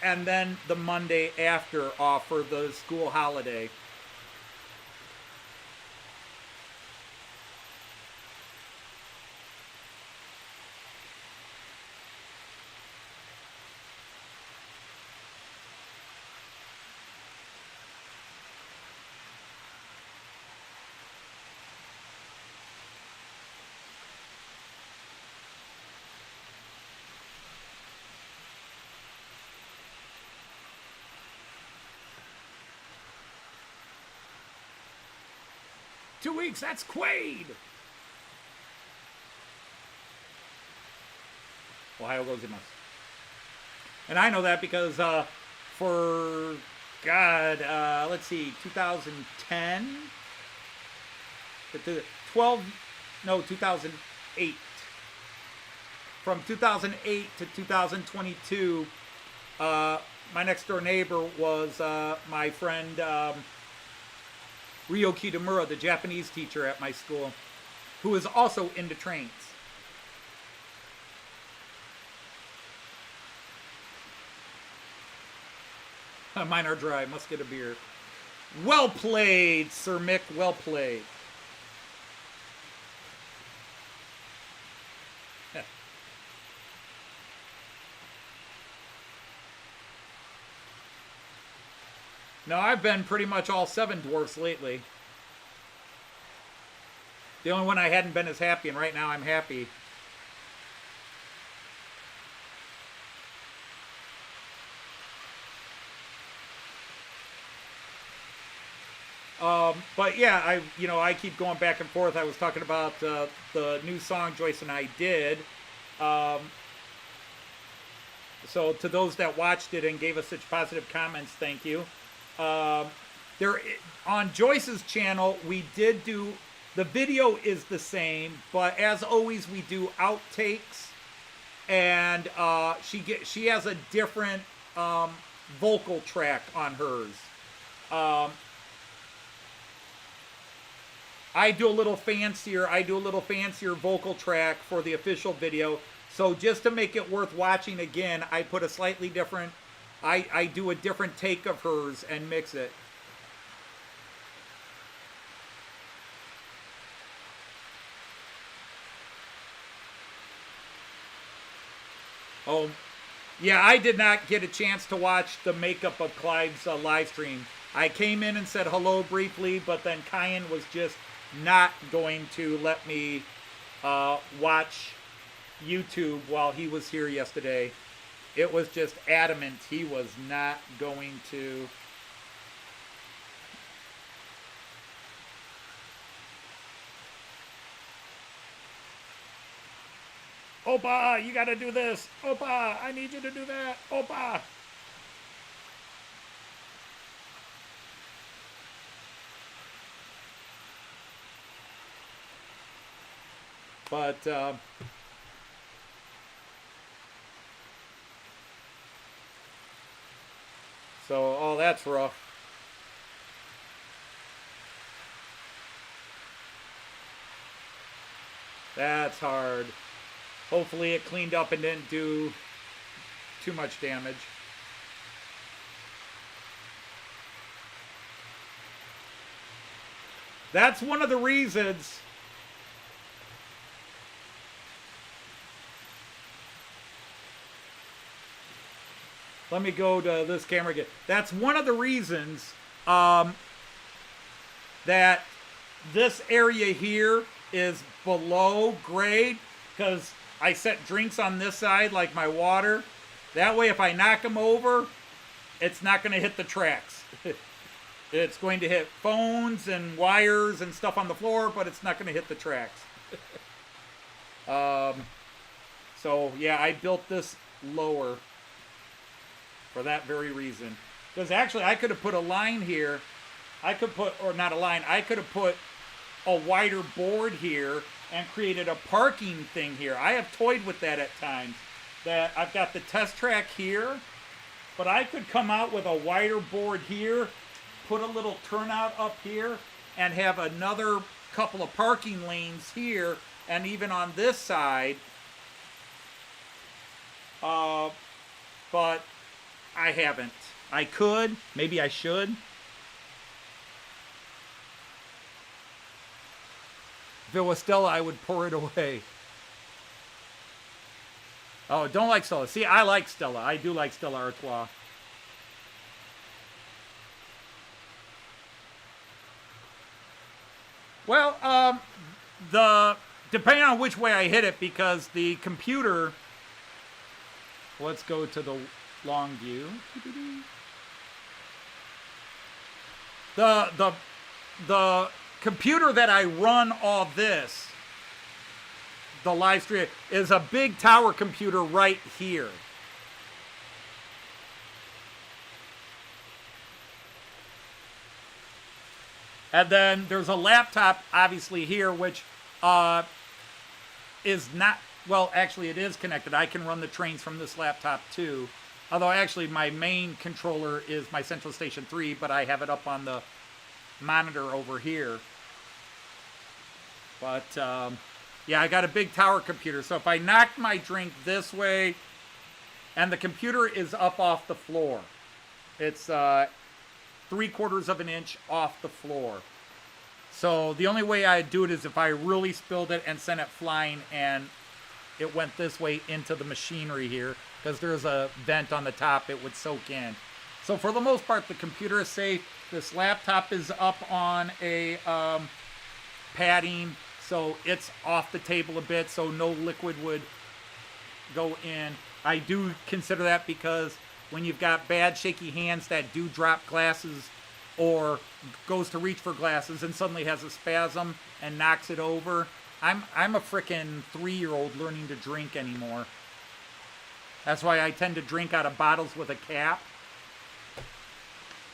and then the Monday after off for the school holiday. 2 weeks, that's Quaid! Ohio gozaimasu. And I know that because for, let's see, 2010? 2008. From 2008 to 2022, my next door neighbor was my friend Ryo Kitamura, the Japanese teacher at my school, who is also into trains. Mine are dry. Must get a beer. Well played, Sir Mick. Well played. No, I've been pretty much all 7 dwarfs lately. The only one I hadn't been is happy, and right now I'm happy. But yeah, I keep going back and forth. I was talking about the new song Joyce and I did. So to those that watched it and gave us such positive comments, thank you. There on Joyce's channel, we did do, the video is the same, but as always, we do outtakes, and she has a different vocal track on hers. I do a little fancier vocal track for the official video. So just to make it worth watching again, I put a slightly different, I do a different take of hers and mix it. Oh, yeah, I did not get a chance to watch the makeup of Clive's live stream. I came in and said hello briefly, but then Kyan was just not going to let me watch YouTube while he was here yesterday. It was just adamant he was not going to. Oppa, you gotta do this. Oppa, I need you to do that. Oppa. But so, oh, that's rough. That's hard. Hopefully it cleaned up and didn't do too much damage. That's one of the reasons Let me go to this camera again. That's one of the reasons that this area here is below grade, because I set drinks on this side like my water. That way if I knock them over, it's not going to hit the tracks. It's going to hit phones and wires and stuff on the floor, but it's not going to hit the tracks. So yeah, I built this lower for that very reason. Because actually I could have put a line here. I could put, or not a line, I could have put a wider board here and created a parking thing here. I have toyed with that at times. That I've got the test track here, but I could come out with a wider board here, put a little turnout up here, and have another couple of parking lanes here, and even on this side. But I haven't. I could, maybe I should. If it was Stella, I would pour it away. Oh, don't like Stella. See, I like Stella. I do like Stella Artois. Well, depending on which way I hit it, because the computer, let's go to the long view. The computer that I run all this, the live stream, is a big tower computer right here. And then there's a laptop, obviously, here, which is not, well, actually, it is connected. I can run the trains from this laptop, too. Although, actually, my main controller is my Central Station 3, but I have it up on the monitor over here. But, yeah, I got a big tower computer. So if I knock my drink this way, and the computer is up off the floor. It's 3/4 of an inch off the floor. So the only way I'd do it is if I really spilled it and sent it flying and it went this way into the machinery here, because there's a vent on the top it would soak in. So for the most part, the computer is safe. This laptop is up on a padding, so it's off the table a bit, so no liquid would go in. I do consider that because when you've got bad shaky hands that do drop glasses or goes to reach for glasses and suddenly has a spasm and knocks it over, I'm a frickin' 3-year-old learning to drink anymore. That's why I tend to drink out of bottles with a cap,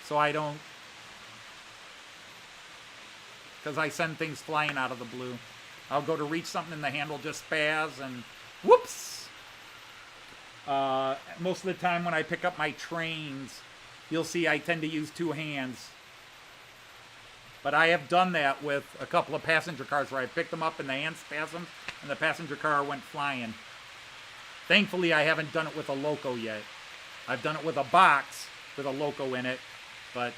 so I don't, because I send things flying out of the blue. I'll go to reach something and the handle just spaz and whoops. Most of the time when I pick up my trains, you'll see I tend to use 2 hands. But I have done that with a couple of passenger cars where I picked them up and the hand spasmed and the passenger car went flying. Thankfully, I haven't done it with a Loco yet. I've done it with a box with a Loco in it, but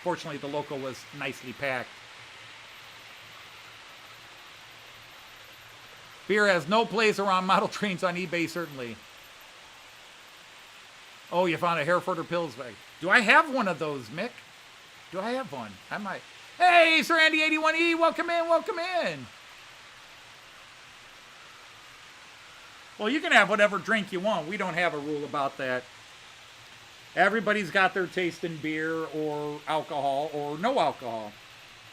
fortunately the Loco was nicely packed. Beer has no place around model trains on eBay, certainly. Oh, you found a Hereford Pills bag. Do I have one of those, Mick? Do I have one? I might. Hey, Sir Andy 81E, welcome in, welcome in. Well, you can have whatever drink you want. We don't have a rule about that. Everybody's got their taste in beer or alcohol or no alcohol.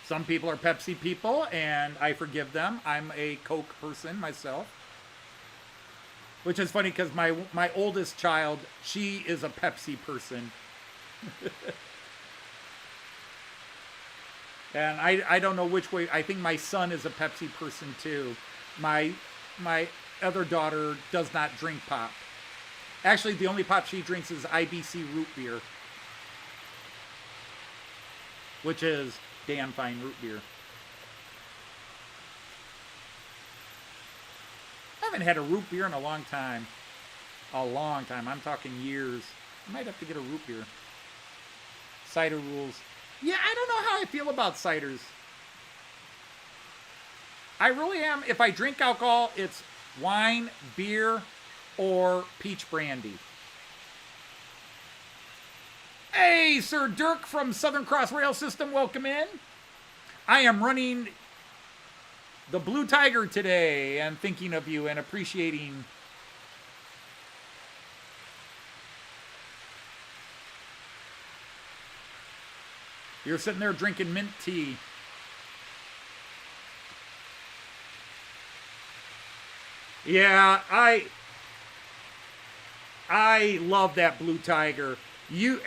Some people are Pepsi people, and I forgive them. I'm a Coke person myself. Which is funny because my oldest child, she is a Pepsi person. And I don't know which way. I think my son is a Pepsi person too. My other daughter does not drink pop. Actually, the only pop she drinks is IBC root beer, which is damn fine root beer. I haven't had a root beer in a long time. A long time. I'm talking years. I might have to get a root beer. Cider rules. Yeah, I don't know how I feel about ciders. I really am. If I drink alcohol, it's wine, beer, or peach brandy. Hey, Sir Dirk from Southern Cross Rail System, welcome in. I am running the Blue Tiger today and thinking of you and appreciating. You're sitting there drinking mint tea. Yeah, I love that Blue Tiger. You,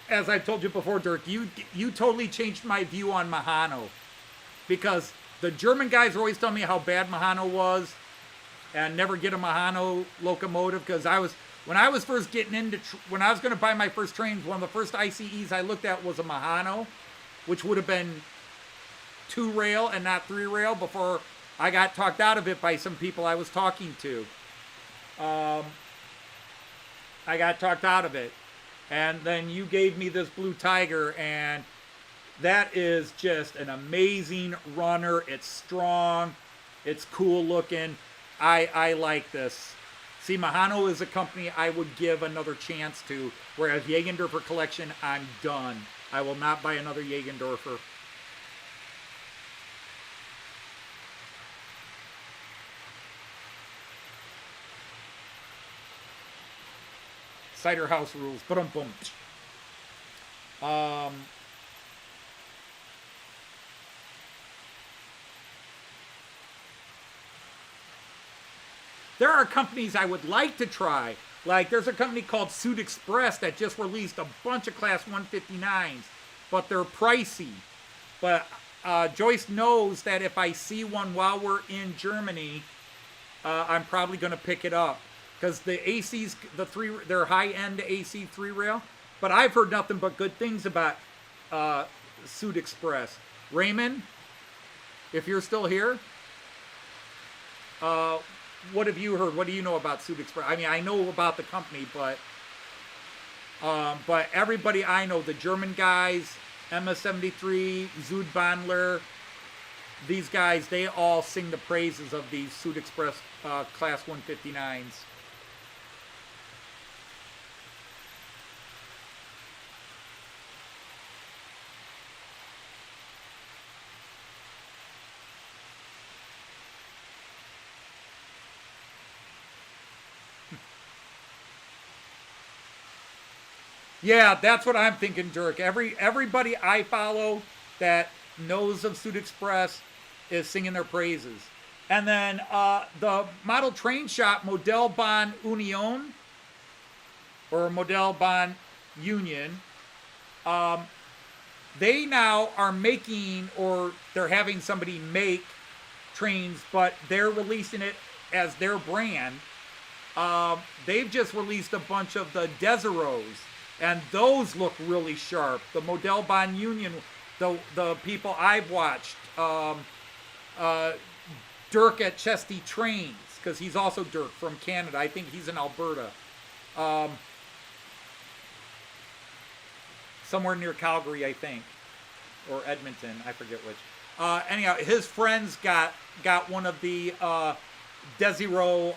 as I've told you before, Dirk, you totally changed my view on Mehano. Because the German guys were always telling me how bad Mehano was and never get a Mehano locomotive. Because when I was first getting into, when I was going to buy my first trains, one of the first ICEs I looked at was a Mehano, which would have been 2-rail and not 3-rail before I got talked out of it by some people I was talking to. I got talked out of it. And then you gave me this Blue Tiger, and that is just an amazing runner. It's strong. It's cool looking. I like this. See, Mehano is a company I would give another chance to, whereas Jägendorfer collection, I'm done. I will not buy another Jägendorfer. Cider House rules. Ba-dum-bum. There are companies I would like to try. Like, there's a company called Suit Express that just released a bunch of Class 159s, but they're pricey. But Joyce knows that if I see one while we're in Germany, I'm probably going to pick it up. Because the ACs, they're high-end AC 3-rail. But I've heard nothing but good things about Suit Express. Raymond, if you're still here, what have you heard? What do you know about Suit Express? I mean, I know about the company, but everybody I know, the German guys, MS-73, Zudbandler, these guys, they all sing the praises of these Suit Express Class 159s. Yeah, that's what I'm thinking, Dirk. Everybody I follow that knows of Suit Express is singing their praises. And then the model train shop, Modellbahn Union, or Modellbahn Union, they now are making, or they're having somebody make trains, but they're releasing it as their brand. They've just released a bunch of the Desiros. And those look really sharp. The Modellbahn Union, the people I've watched, Dirk at Chesty Trains, because he's also Dirk from Canada. I think he's in Alberta. Somewhere near Calgary, I think. Or Edmonton, I forget which. Anyhow, his friends got one of the Desiro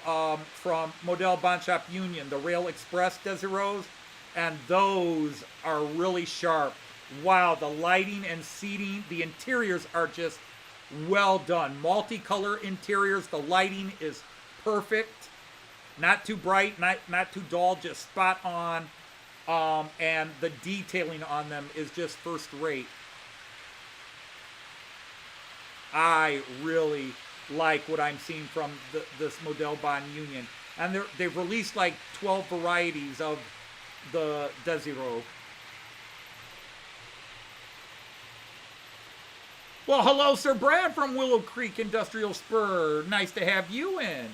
from Modellbahn Shop Union, the Rail Express Desiros. And those are really sharp. Wow, the lighting and seating, the interiors are just well done. Multicolor interiors, the lighting is perfect. Not too bright, not too dull, just spot on. And the detailing on them is just first rate. I really like what I'm seeing from this Modellbahn Union. And they've released like 12 varieties of the Desiro. Well, hello, Sir Brad from Willow Creek Industrial Spur. Nice to have you in.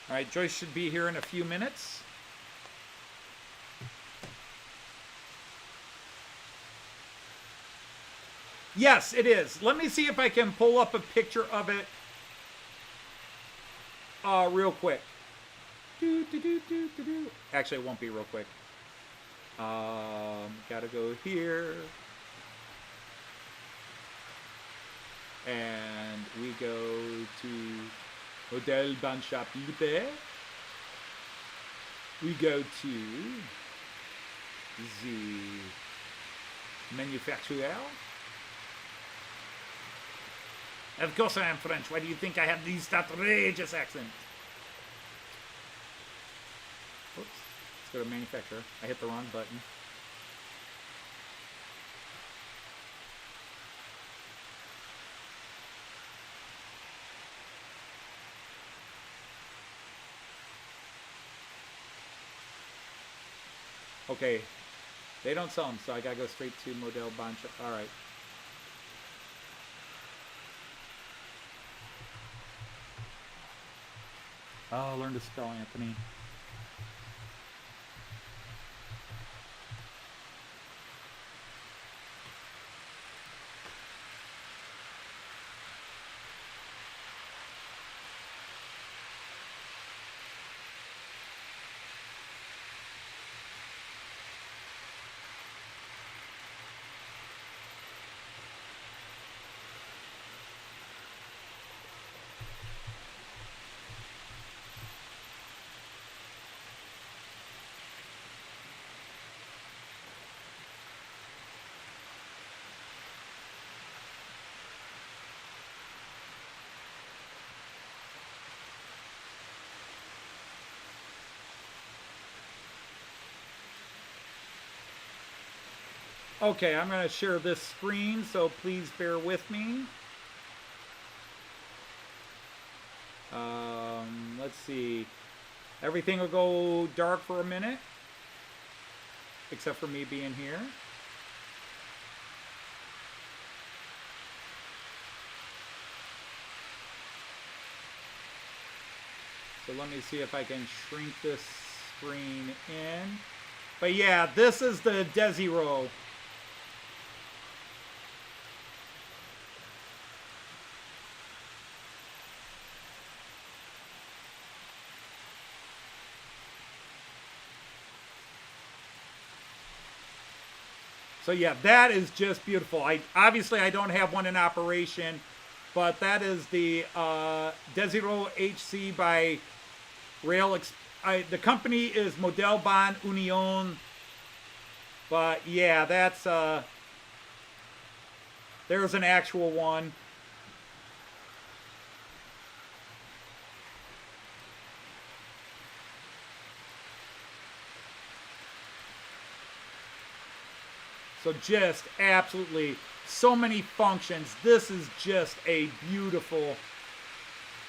All right, Joyce should be here in a few minutes. Yes, it is. Let me see if I can pull up a picture of it real quick. Actually, it won't be real quick. Gotta go here. And we go to Model Banshop Libre. We go to the manufacturer. Of course I am French. Why do you think I have this outrageous accent? Oops. Let's go to manufacturer. I hit the wrong button. Okay, they don't sell them, so I gotta go straight to Model Banshop. All right. Oh, learn to spell, Anthony. Okay, I'm going to share this screen, so please bear with me. Let's see. Everything will go dark for a minute, except for me being here. So let me see if I can shrink this screen in. But yeah, this is the Desiro. So yeah, that is just beautiful. Obviously I don't have one in operation, but that is the Desiro HC by Rail. The company is Model Ban Union, but yeah, that's there's an actual one. So just absolutely so many functions. This is just a beautiful,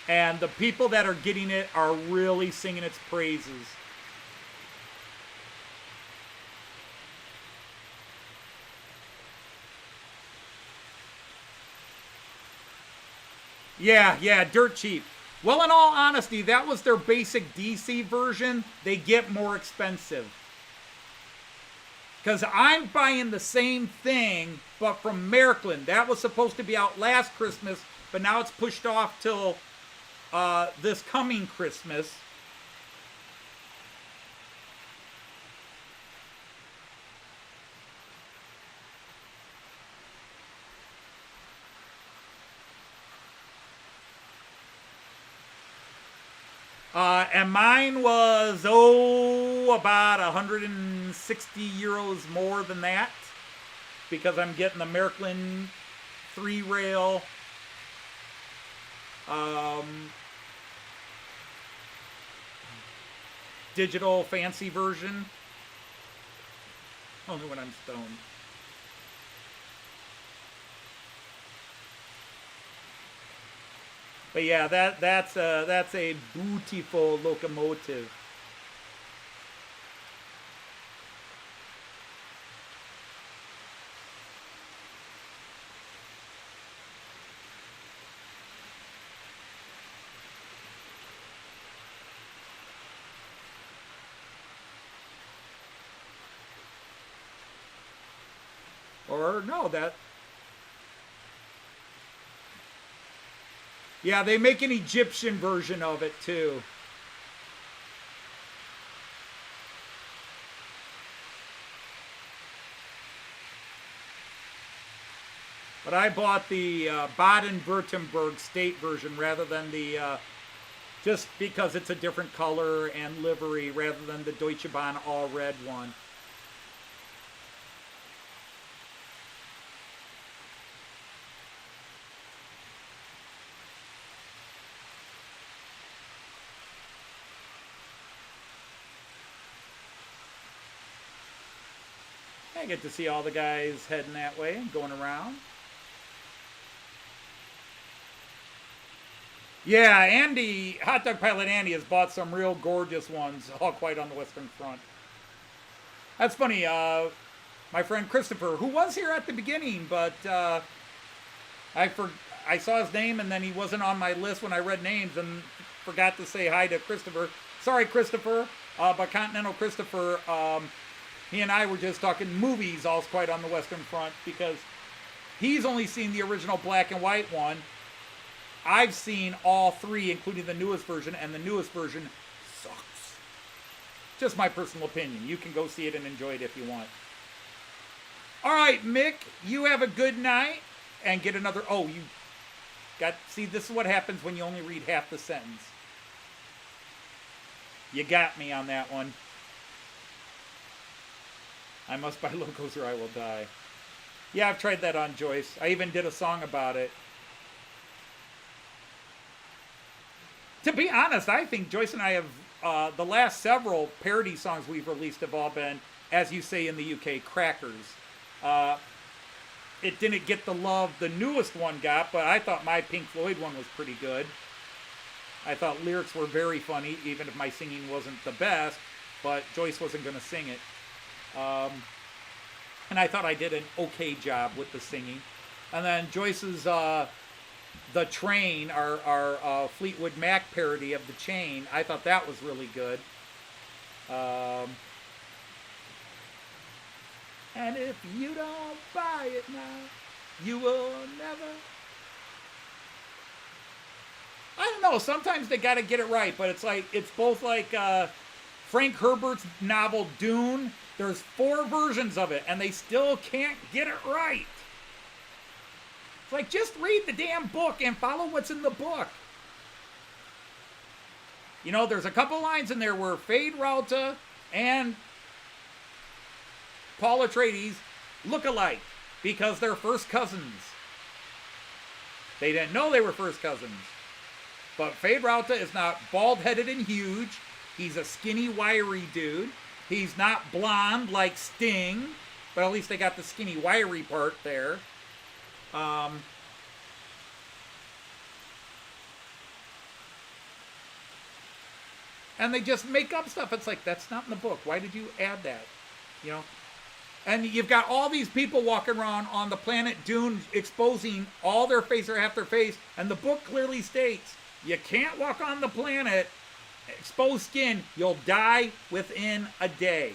and the people that are getting it are really singing its praises. Yeah, dirt cheap. Well, in all honesty, that was their basic DC version. They get more expensive. Because I'm buying the same thing, but from Märklin. That was supposed to be out last Christmas, but now it's pushed off till this coming Christmas. And mine was, about 160 euros more than that, because I'm getting the Märklin 3-rail. Digital fancy version. Only when I'm stoned. But yeah, that's a beautiful locomotive. Or no, that. Yeah, they make an Egyptian version of it too. But I bought the Baden-Württemberg state version rather than the, just because it's a different color and livery rather than the Deutsche Bahn all red one. I get to see all the guys heading that way and going around. Yeah, Andy, Hot Dog Pilot Andy has bought some real gorgeous ones, all quite on the Western Front. That's funny. My friend Christopher, who was here at the beginning, but I saw his name and then he wasn't on my list when I read names and forgot to say hi to Christopher. Sorry, Christopher, but Continental Christopher. He and I were just talking movies, all quite on the Western Front, because he's only seen the original black and white one. I've seen all three, including the newest version, and the newest version sucks. Just my personal opinion. You can go see it and enjoy it if you want. All right, Mick, you have a good night, and get another... Oh, you got... See, this is what happens when you only read half the sentence. You got me on that one. I must buy locos or I will die. Yeah, I've tried that on Joyce. I even did a song about it. To be honest, I think Joyce and I have, the last several parody songs we've released have all been, as you say in the UK, crackers. It didn't get the love the newest one got, but I thought my Pink Floyd one was pretty good. I thought lyrics were very funny, even if my singing wasn't the best, but Joyce wasn't going to sing it. And I thought I did an okay job with the singing. And then Joyce's The Train, our Fleetwood Mac parody of The Chain, I thought that was really good. And if you don't buy it now, you will never. I don't know, sometimes they gotta get it right, but it's like, it's both like Frank Herbert's novel Dune. There's 4 versions of it, and they still can't get it right. It's like, just read the damn book and follow what's in the book. You know, there's a couple lines in there where Fade Rauta and Paul Atreides look alike because they're first cousins. They didn't know they were first cousins. But Fade Rauta is not bald-headed and huge. He's a skinny, wiry dude. He's not blonde like Sting, but at least they got the skinny, wiry part there. And they just make up stuff. It's like, that's not in the book. Why did you add that? You know? And you've got all these people walking around on the planet Dune exposing all their face or half their face, and the book clearly states, you can't walk on the planet exposed skin, you'll die within a day.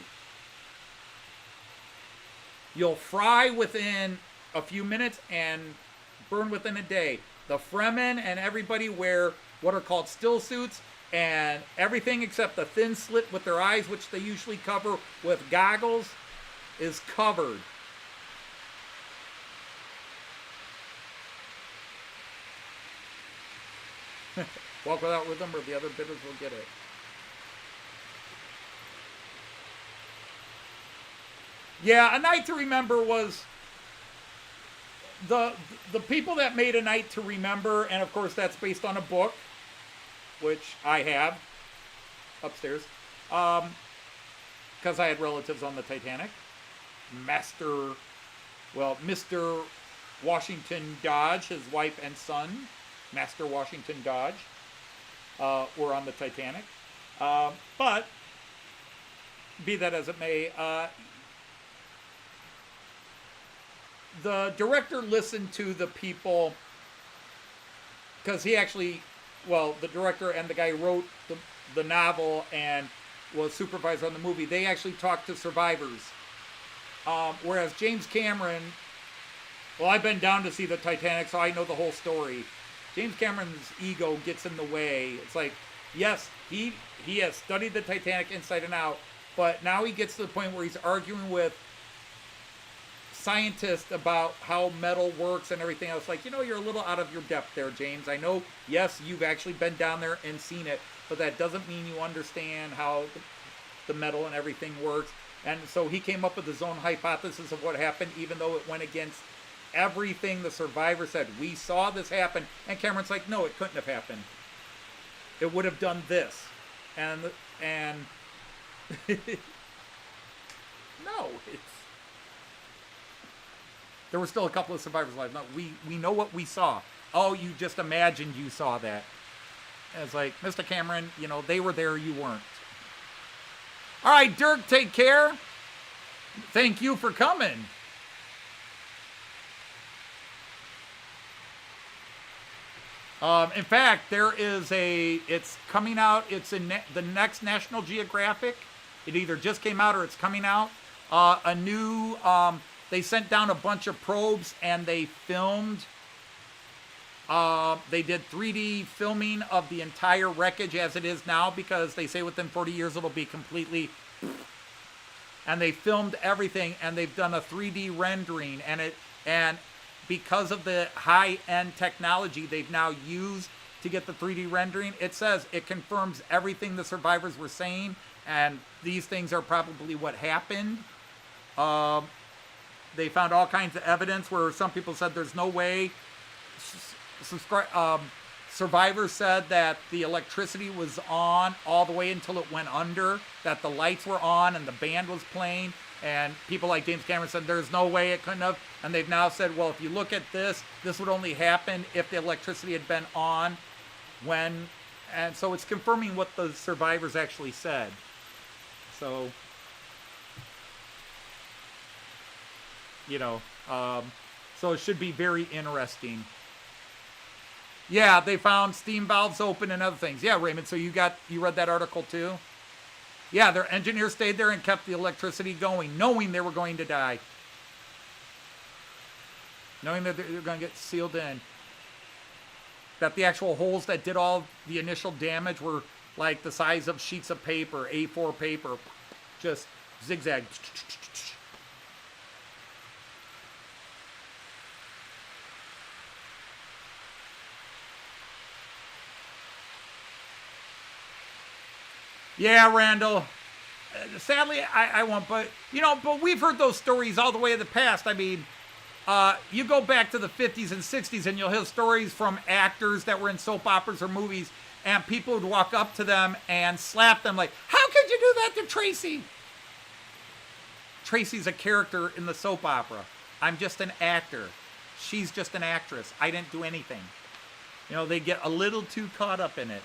You'll fry within a few minutes and burn within a day. The Fremen and everybody wear what are called still suits, and everything except the thin slit with their eyes, which they usually cover with goggles, is covered. Walk without rhythm or the other bidders will get it. Yeah, A Night to Remember was the people that made A Night to Remember, and of course that's based on a book, which I have upstairs, because I had relatives on the Titanic. Mr. Washington Dodge, his wife and son, Master Washington Dodge, were on the Titanic. But, be that as it may, the director listened to the people, because he actually, well, the director and the guy who wrote the novel and was supervisor on the movie, they actually talked to survivors. Whereas James Cameron, well, I've been down to see the Titanic, so I know the whole story. James Cameron's ego gets in the way. It's like, yes, he has studied the Titanic inside and out, but now he gets to the point where he's arguing with scientist about how metal works and everything. I was like, you're a little out of your depth there, James. I know, yes, you've actually been down there and seen it, but that doesn't mean you understand how the metal and everything works. And so he came up with his own hypothesis of what happened, even though it went against everything the survivor said. We saw this happen. And Cameron's like, no, it couldn't have happened. It would have done this. And no, there were still a couple of survivors alive. No, we know what we saw. Oh, you just imagined you saw that. And it's like, Mr. Cameron, they were there, you weren't. All right, Dirk, take care. Thank you for coming. In fact, it's coming out. It's in the next National Geographic. It either just came out or it's coming out. They sent down a bunch of probes and they filmed. They did 3D filming of the entire wreckage as it is now, because they say within 40 years it'll be completely. And they filmed everything, and they've done a 3D rendering, and because of the high-end technology they've now used to get the 3D rendering, it says it confirms everything the survivors were saying, and these things are probably what happened. They found all kinds of evidence where some people said there's no way. Survivors said that the electricity was on all the way until it went under, that the lights were on and the band was playing, and people like James Cameron said there's no way it couldn't have, and they've now said, well, if you look at this would only happen if the electricity had been on and so it's confirming what the survivors actually said. So, so it should be very interesting. Yeah, they found steam valves open and other things. Yeah, Raymond, so you read that article too? Yeah, their engineers stayed there and kept the electricity going, knowing they were going to die. Knowing that they're going to get sealed in. That the actual holes that did all the initial damage were like the size of sheets of paper, A4 paper. Just zigzag. Yeah, Randall. Sadly, I won't. But we've heard those stories all the way in the past. I mean, you go back to the 50s and 60s, and you'll hear stories from actors that were in soap operas or movies, and people would walk up to them and slap them like, "How could you do that to Tracy?" Tracy's a character in the soap opera. I'm just an actor. She's just an actress. I didn't do anything. They get a little too caught up in it.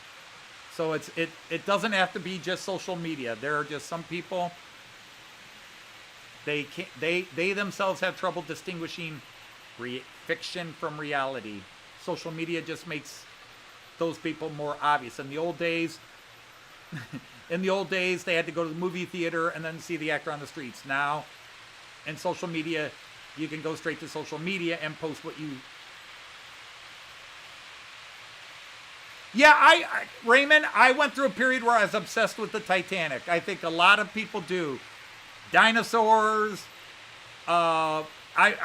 So it doesn't have to be just social media. There are just some people, they themselves have trouble distinguishing fiction from reality. Social media just makes those people more obvious. In the old days, they had to go to the movie theater and then see the actor on the streets. Now, in social media, you can go straight to social media and post what you. Yeah, Raymond, I went through a period where I was obsessed with the Titanic. I think a lot of people do. Dinosaurs. I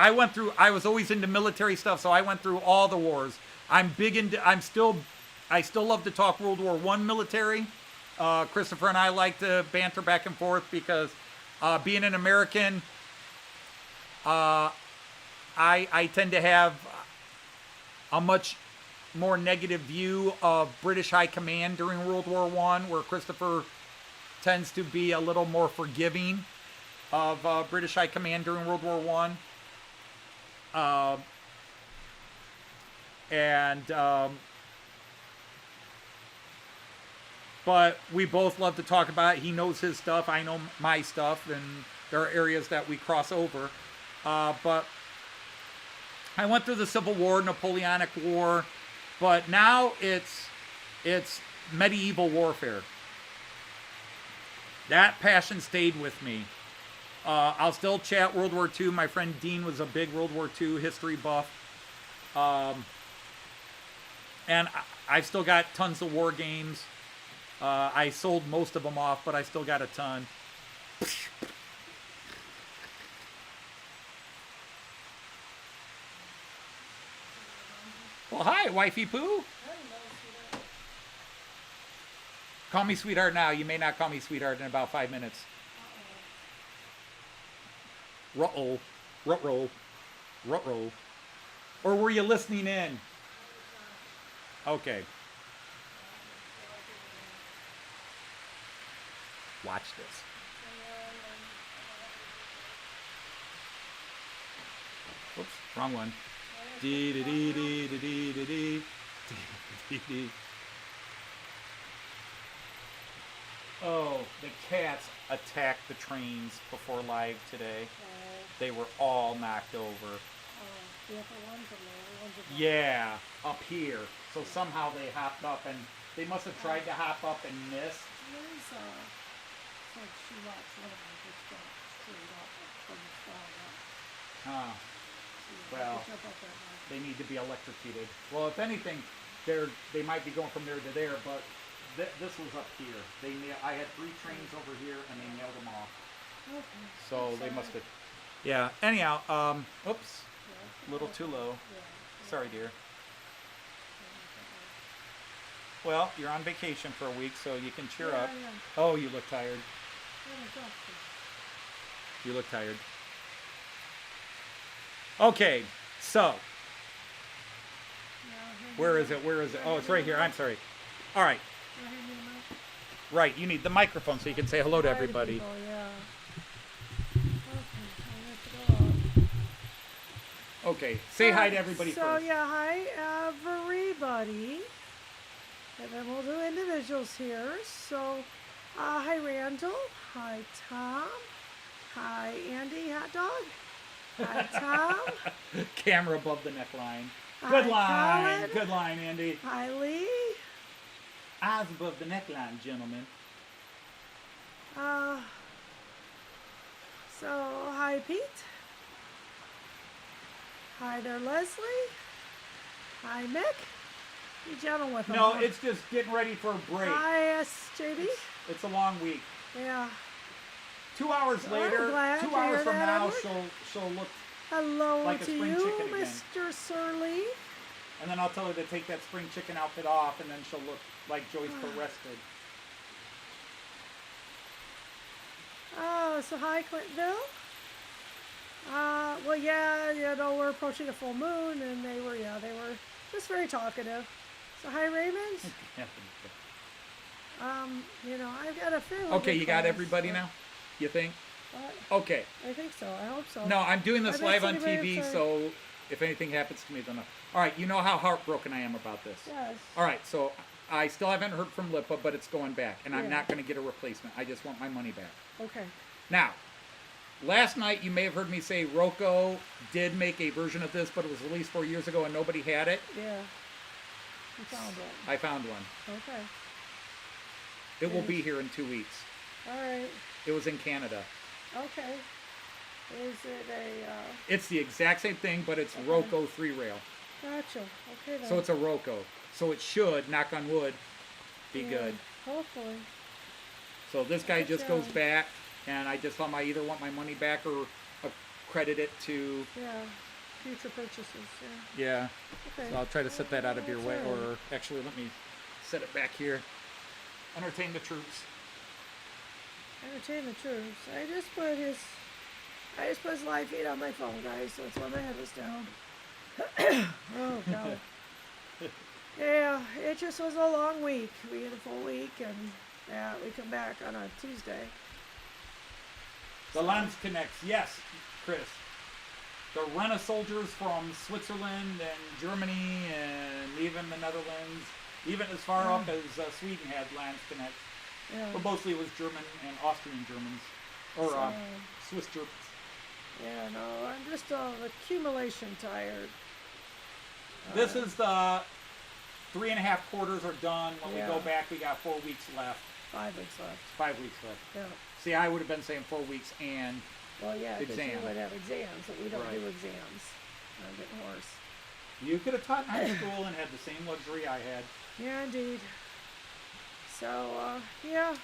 was always into military stuff, so I went through all the wars. I still love to talk World War I military. Christopher and I like to banter back and forth because being an American, I tend to have a much more negative view of British High Command during World War I, where Christopher tends to be a little more forgiving of British High Command during World War I. But we both love to talk about it. He knows his stuff, I know my stuff, and there are areas that we cross over. But I went through the Civil War, Napoleonic War, but now it's medieval warfare. That passion stayed with me. I'll still chat World War II. My friend Dean was a big World War II history buff. And I've still got tons of war games. I sold most of them off, but I still got a ton. Well, hi, wifey poo. Call me sweetheart now. You may not call me sweetheart in about 5 minutes. Ruh-oh. Ruh-roh. Ruh-roh. Or were you listening in? Okay. Watch this. Oops, wrong one. Dee-dee-dee-dee-dee-dee-dee. Dee-dee-dee. Oh, the cats attacked the trains before live today. They were all knocked over. The upper ones or lower ones? Yeah, up here. So somehow they hopped up and they must have tried to hop up and missed. There's it's like she watched one of them just got straight up from the sky up. Huh. So Well, they jump up that high. they need to be electrocuted. Well, if anything, they might be going from there to there, but this was up here. I had 3 trains over here, and they nailed them off. Okay. So they Sorry. must have. Yeah. Anyhow, oops, Yeah. a little too low. Yeah. Sorry, dear. Well, you're on vacation for a week, so you can cheer up. Yeah. Oh, you look tired. Yeah, exactly. You look tired. Okay, so where is it? Where is it? Oh, it's right here. I'm sorry. All right. Right, you need the microphone so you can say hello to everybody. People, yeah. Okay, I'll lift it up. Okay, say hi to everybody so, first. yeah, hi everybody. And then we'll do individuals here. So, hi Randall. Hi Tom. Hi Andy, hot dog. Hi Tom. Camera above the neckline. Hi, Good line. Colin. Good line, Andy. Hi Lee. Eyes above the neckline, gentlemen. So, hi Pete. Hi there, Leslie. Hi Mick. You gentle with them. No, huh? it's just getting ready for a break. Hi JD. It's a long week. Yeah. 2 hours Well, I'm later, glad 2 to hours hear from that, now, Edward. she'll look, Hello Like a to spring you, chicken again. Mr. Surly. and then I'll tell her to take that spring chicken outfit off, and then she'll look like Joyce Rested. Oh, so hi Clintonville. Well, yeah, you know, we're approaching a full moon, and they were just very talkative. So hi Raymond. You know, I've got a fairly Okay, good you got class, everybody so- now? You think? Uh, Okay. I think so. I hope so. No, I'm doing this I bet live on somebody TV, upset. so if anything happens to me, then... All right, you know how heartbroken I am about this. Yes. All right, so I still haven't heard from Lipa, but it's going back, and I'm Yeah. not going to get a replacement. I just want my money back. Okay. Now, last night you may have heard me say Roco did make a version of this, but it was released 4 years ago and nobody had it. Yeah. You found it. I found one. Okay. It will be here in 2 weeks. All right. It was in Canada. Okay. Is it a? It's the exact same thing, but it's Okay. Roco 3-rail. Gotcha. Okay then. So it's a Roco. So it should, knock on wood, be Yeah, good. Hopefully. So this guy just goes Yeah. back, and I just tell him I either want my money back or credit it to... Yeah. Future purchases. Yeah. Yeah. Okay. So I'll try to set that out of your That's way, all right. or actually let me set it back here. Entertain the troops. Entertain the troops. I just put his live feed on my phone, guys, so it's when my head was down. Oh God. Yeah, it just was a long week. We had a full week, and yeah, we come back on a Tuesday. The Lens connects, yes, Chris. The Rena soldiers from Switzerland and Germany and even the Netherlands, even as far up as Sweden had Lens connects. Yeah. But mostly it was German and Austrian Germans, or So, Swiss Germans. yeah, no, I'm just accumulation tired. This is the 3.5 quarters are done. When Yeah. we go back, we got 4 weeks left. 5 weeks left. 5 weeks left. Yeah. See, I would have been saying 4 weeks and Well, yeah, because you Exam. would have exams, but we don't Right. do exams. I'm getting hoarse. you could have taught in high school and had the same luxury I had. Yeah, indeed. So, yeah,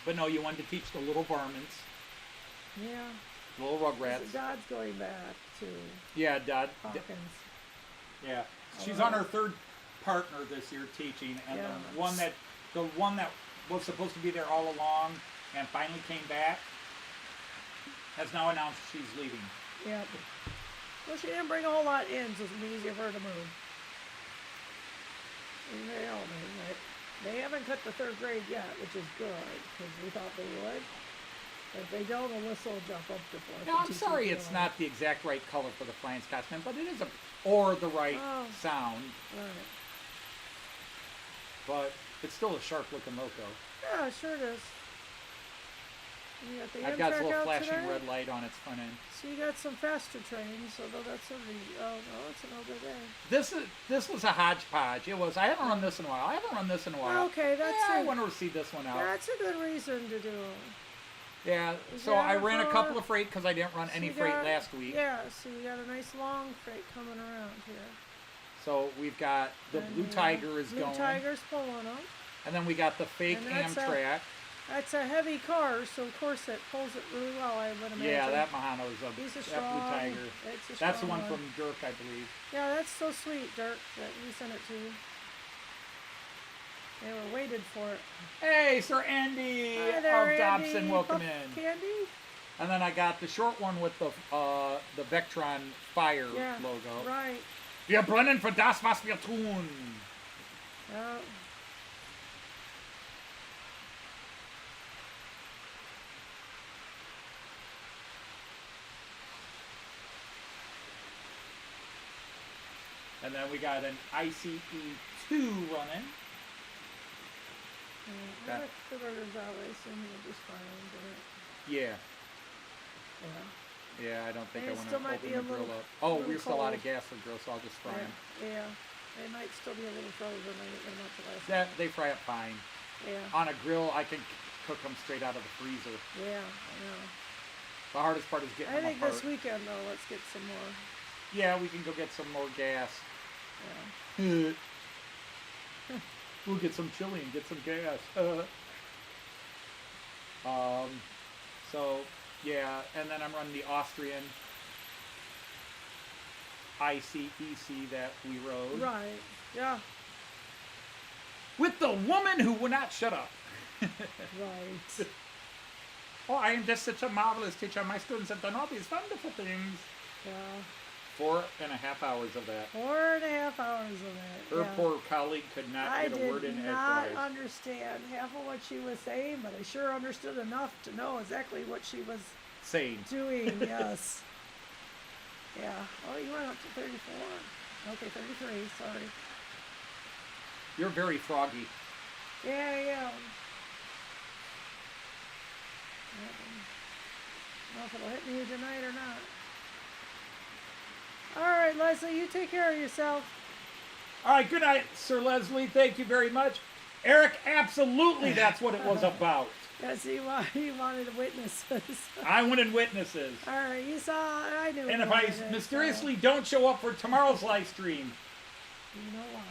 But no, you wanted to teach the little varmints, yeah. little So rugrats. God's going back to Yeah, Dad. Hawkins. Yeah. She's on her third partner this year teaching, and Yeah. the one that was supposed to be there all along and finally came back has now announced she's leaving. Yep. Well, she didn't bring a whole lot in, so it's gonna be easier for her to move. And they haven't cut the third grade yet, which is good, because we thought they would. But if they don't, Alyssa will jump up to fourth. Now, I'm sorry it's not the exact right color for the Flying Scotsman, but it is or the right sound. Right. But it's still a sharp-looking Loco. Yeah, it sure it is. You got the I've got a Amtrak little out flashing today? red light on its front end. So you got some faster trains, although that's already, oh no, it's another day. This was a hodgepodge. It was. I haven't run this in a while. Okay, that's I it. want to see this one out. That's a good reason to do. Yeah. Is So that I a ran a four? couple of freight because I didn't run So any you freight got- last week. Yeah, so you got a nice long freight coming around here. So we've got the And Blue Tiger is Blue going, Tiger's pulling them. and then we got the fake And that's Amtrak. That's a heavy car, so of course it pulls it really well, I would imagine. Yeah, that Mehano is He's a that strong, Blue Tiger. it's a That's the strong one from Dirk, I believe. Yeah, that's so sweet, Dirk, that we sent it to you. They were waited for it. Hey, Sir Andy Hi there, of Dobson, Andy. welcome Puff in. Candy? And then I got the short one with the Vectron fire Yeah, logo. right. Wir brennen für das, was wir tun. Yeah. And then we got an ICE-2 running. I like the burgers out, I assume you'll just fine, but Yeah. yeah. Yeah, I don't think They I want to still might open be the a grill little- up. Oh, little we're still out of cold. gas for grill, so I'll just fry them. Yeah. They might still be a little frozen, they're not the last That they fry up fine. Yeah. On a grill, I can cook them straight out of the freezer. Yeah, I know. The hardest part is getting I them think apart. this weekend though, let's get some more. Yeah, we can go get some more gas. Yeah. We'll get some chili and get some gas. So yeah, and then I'm running the Austrian ICEC that we rode Right. Yeah. with the woman who will not shut up. Right. Oh, I am just such a marvelous teacher. My students have done all these wonderful things. Yeah. 4.5 hours of that. 4.5 hours of it. Her yeah. poor colleague could not I get a word in did not edgewise. understand half of what she was saying, but I sure understood enough to know exactly what she was Sane. doing. Yes. Yeah. Oh, you went up to 34. Okay, 33. Sorry. You're very froggy. Yeah, yeah. I don't know if it'll hit me tonight or not. All right, Leslie, you take care of yourself. All right, good night, Sir Leslie. Thank you very much. Eric, absolutely that's what it was about. Yes, he wanted witnesses. I wanted witnesses. All right, you saw, I knew. And you if I wanted it, mysteriously don't show up for tomorrow's live stream, so you know why.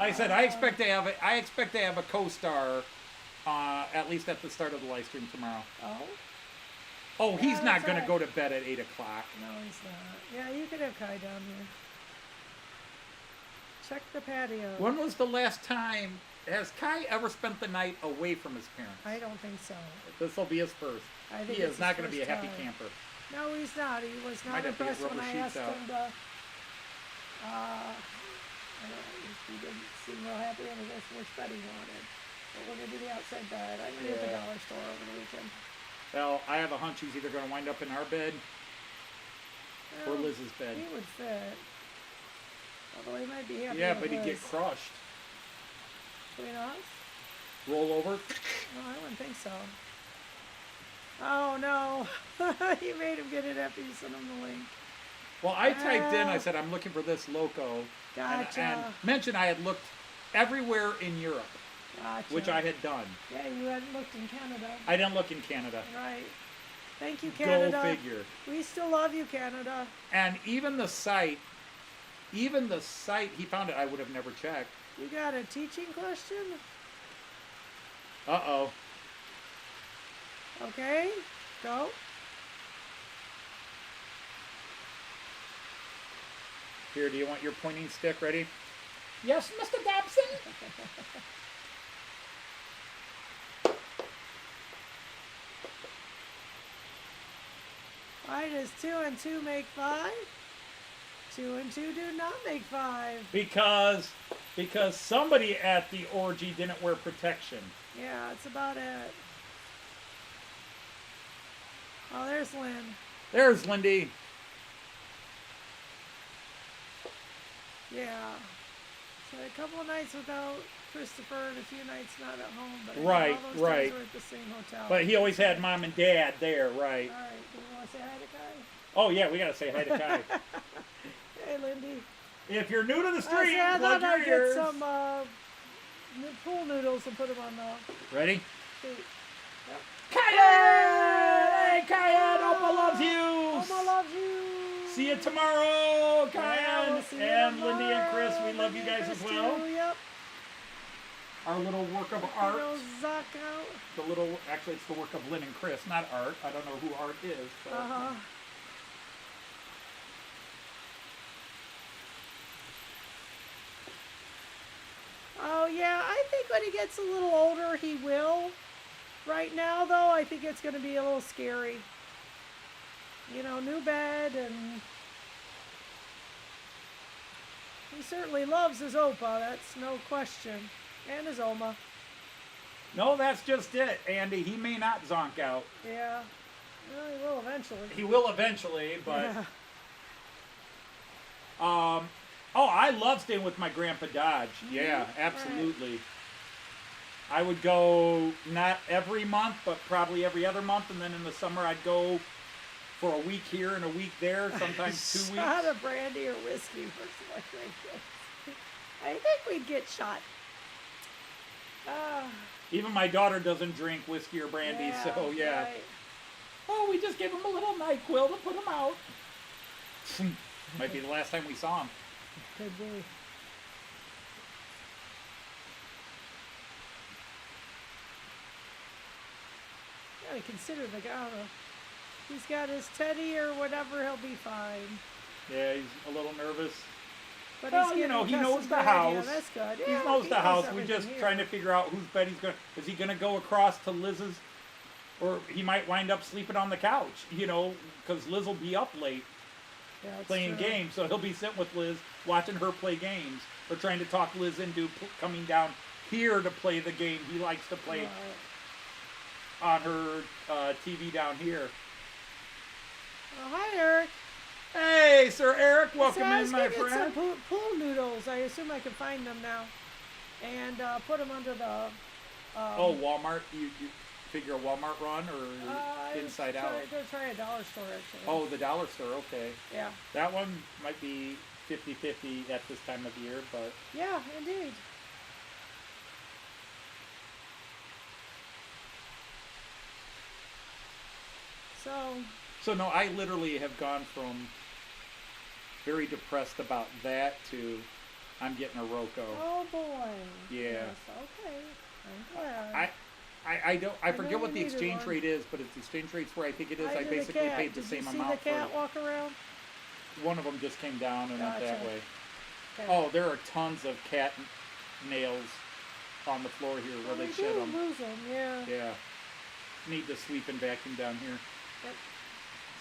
like I said, I expect to have a co-star, at least at the start of the live stream tomorrow. Oh? Oh, he's Yeah, not that's going to right. go to bed at 8 o'clock. No, he's not. Yeah, you could have Kai down here. Check the patio. When was the last time, has Kai ever spent the night away from his parents? I don't think so. This will be his first. I think He it's is not his going to be a first happy time. camper. No, he's not. He was not Might have to get impressed when rubber I sheets asked out. him to. I don't know, he didn't seem real happy when he asked how much bed he wanted. But we're gonna do the outside bed. I'm gonna hit the Yeah. dollar store over the weekend. Well, I have a hunch he's either going to wind up in our bed or Well, Liz's bed. He would fit. Although he might be happy. Yeah, with but he'd get Liz. crushed. Between us? Roll over. No, I wouldn't think so. Oh no! He made him get it after you sent him the link. Well, I typed in, I said, I'm looking for this Loco. Gotcha. And mentioned I had looked everywhere in Europe, Gotcha. which I had done. Yeah, you hadn't looked in Canada. I didn't look in Canada. Right. Thank you, Canada. Go figure. We still love you, Canada. And even the site, he found it, I would have never checked. You got a teaching question? Uh-oh. Okay, go. Here, do you want your pointing stick ready? Yes, Mr. Dobson. Why does 2 and 2 make 5? 2 and 2 do not make 5. Because somebody at the orgy didn't wear protection. Yeah, that's about it. Oh, there's Lynn. There's Lindy. Yeah. So a couple of nights without Christopher and a few nights not at home. But Right, all those right. times we're at the same hotel. But he always had mom and dad there, right? All right. Do you want to say hi to Kai? Oh, yeah, we got to say hi to Kai. Hey, Lindy. If you're new to the I stream, thought plug I'd your get ears. some pool noodles and put them on the Ready? feet. Kaya! Hey, Kaya! Opa loves you! Mama loves you. See you tomorrow, Kaya! Yeah, we'll see you and Lindy and Chris, tomorrow. we love you Lindy and guys as Chris well. too, yep. Our little work of art. Zuck out. The little, actually, it's the work of Lynn and Chris, not Art. I don't know who Art is. But Uh-huh. Oh, yeah, I think when he gets a little older, he will. Right now, though, I think it's going to be a little scary. You know, new bed, and he certainly loves his Opa, that's no question. And his Oma. No, that's just it, Andy. He may not zonk out. Yeah. Well, he will eventually. He will eventually, but... Yeah. Oh, I love staying with my Grandpa Dodge. Yeah, absolutely. I would go not every month, but probably every other month, and then in the summer I'd go for a week here and a week there, sometimes 2 weeks. Shot of brandy or whiskey for my grandkids. I think we'd get shot. Even my daughter doesn't drink whiskey or brandy, so yeah. Right. Oh, we just gave him a little NyQuil to put him out. Might be the last time we saw him. Could be. Gotta consider the guy. He's got his teddy or whatever, he'll be fine. Yeah, he's a little nervous. But Well, he's you know, getting he knows accustomed the to it. Yeah, house. that's good. He Yeah, knows the house. We're everything just here. trying to figure out whose bed he's going to... Is he going to go across to Liz's? Or he might wind up sleeping on the couch, you know, because Liz will be up late Yeah, that's playing true. games. So he'll be sitting with Liz, watching her play games, or trying to talk Liz into coming down here to play the game he likes to play Right. on her TV down here. Oh, hi, Eric. Hey, Sir Eric, welcome So I in, was my gonna get friend. some pool noodles. I assume I can find them now. And put them under the... Oh, Walmart? You figure a Walmart run or Inside Out? I'm going to try a dollar store, actually. Oh, the dollar store, okay. Yeah. That one might be 50-50 at this time of year, but... Yeah, indeed. So no, I literally have gone from very depressed about that to I'm getting a Roco. Oh, boy. Yeah. Yes, okay. I'm glad. I don't I I forget know what you the needed exchange one. rate is, but it's the exchange rate's where I think it is. I did a basically cat. paid the Did same you amount see the cat for walk around? one of them just came down and went that Gotcha. way. Okay. Oh, there are tons of cat nails on the floor here where Well, they we shed do them. lose them, yeah. Yeah. Need to sweep and vacuum down here. Yep.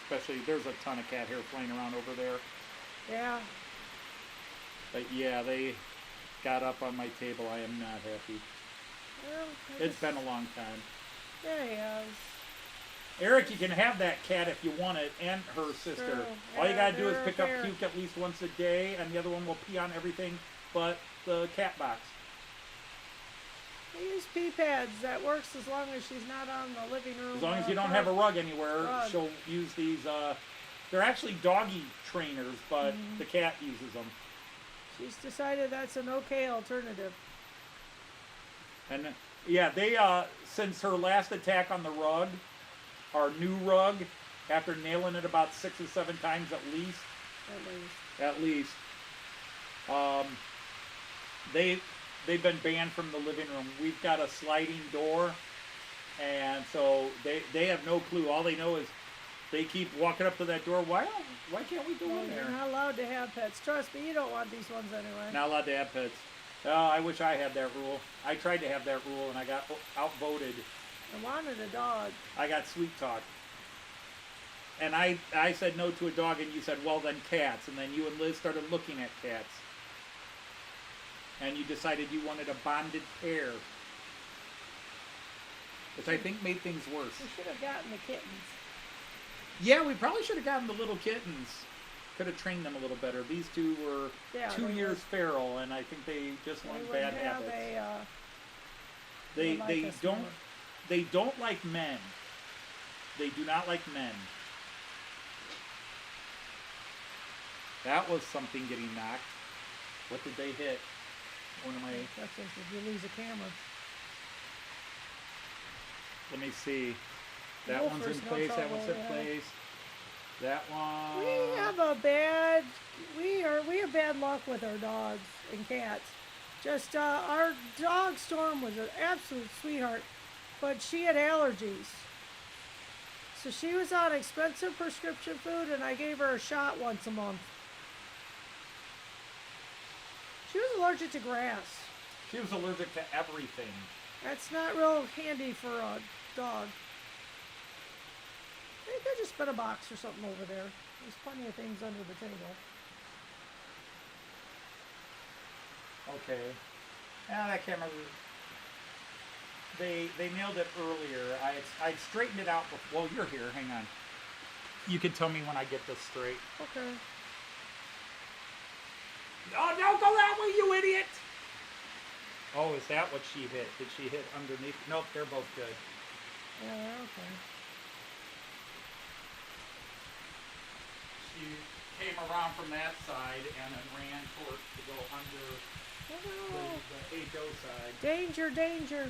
Especially, there's a ton of cat hair flying around over there. Yeah. But yeah, they got up on my table. I am not happy. Well, It's been a long time. There he is. Eric, you can have that cat if you want it, and her sister. True. All you Yeah, gotta do is they're pick up fair. puke at least once a day, and the other one will pee on everything but the cat box. I use pee pads. That works as long as she's not on the living room. As long as you don't have a rug anywhere, Rug. she'll use these. They're actually doggy trainers, but the cat uses them. She's decided that's an okay alternative. And yeah, they since her last attack on the rug, our new rug, after nailing it about 6 or 7 times at least, they've been banned from the living room. We've got a sliding door, and so they have no clue. All they know is They keep walking up to that door. Why can't we go Well, in you're there? not allowed to have pets. Trust me, you don't want these ones anyway. Not allowed to have pets. Oh, I wish I had that rule. I tried to have that rule and I got outvoted. I wanted a dog. I got sweet talk. And I said no to a dog and you said, well then cats. And then you and Liz started looking at cats. And you decided you wanted a bonded pair. Which I think made things worse. We should have gotten the kittens. Yeah, we probably should have gotten the little kittens. Could have trained them a little better. These two were Yeah, 2 they years would- feral, and I think they just They learned wouldn't bad have habits. they like They us don't more. they don't like men. They do not like men. That was something getting knocked. What did they hit? One of my. That's just if you lose a camera. Let me see. That Wolfers, one's in no place. That trouble, one's in yeah. place. That one. We have bad luck with our dogs and cats. Just our dog Storm was an absolute sweetheart, but she had allergies. So she was on expensive prescription food, and I gave her a shot once a month. She was allergic to grass. She was allergic to everything. That's not real handy for a dog. They could just put a box or something over there. There's plenty of things under the table. Okay. Yeah, that camera. They nailed it earlier. I'd straightened it out before. Well, you're here. Hang on. You can tell me when I get this straight. Okay. Oh, don't go that way, you idiot! Oh, is that what she hit? Did she hit underneath? Nope, they're both good. Yeah, okay. She came around from that side and then ran toward to go under Oh, the HO side. danger, danger.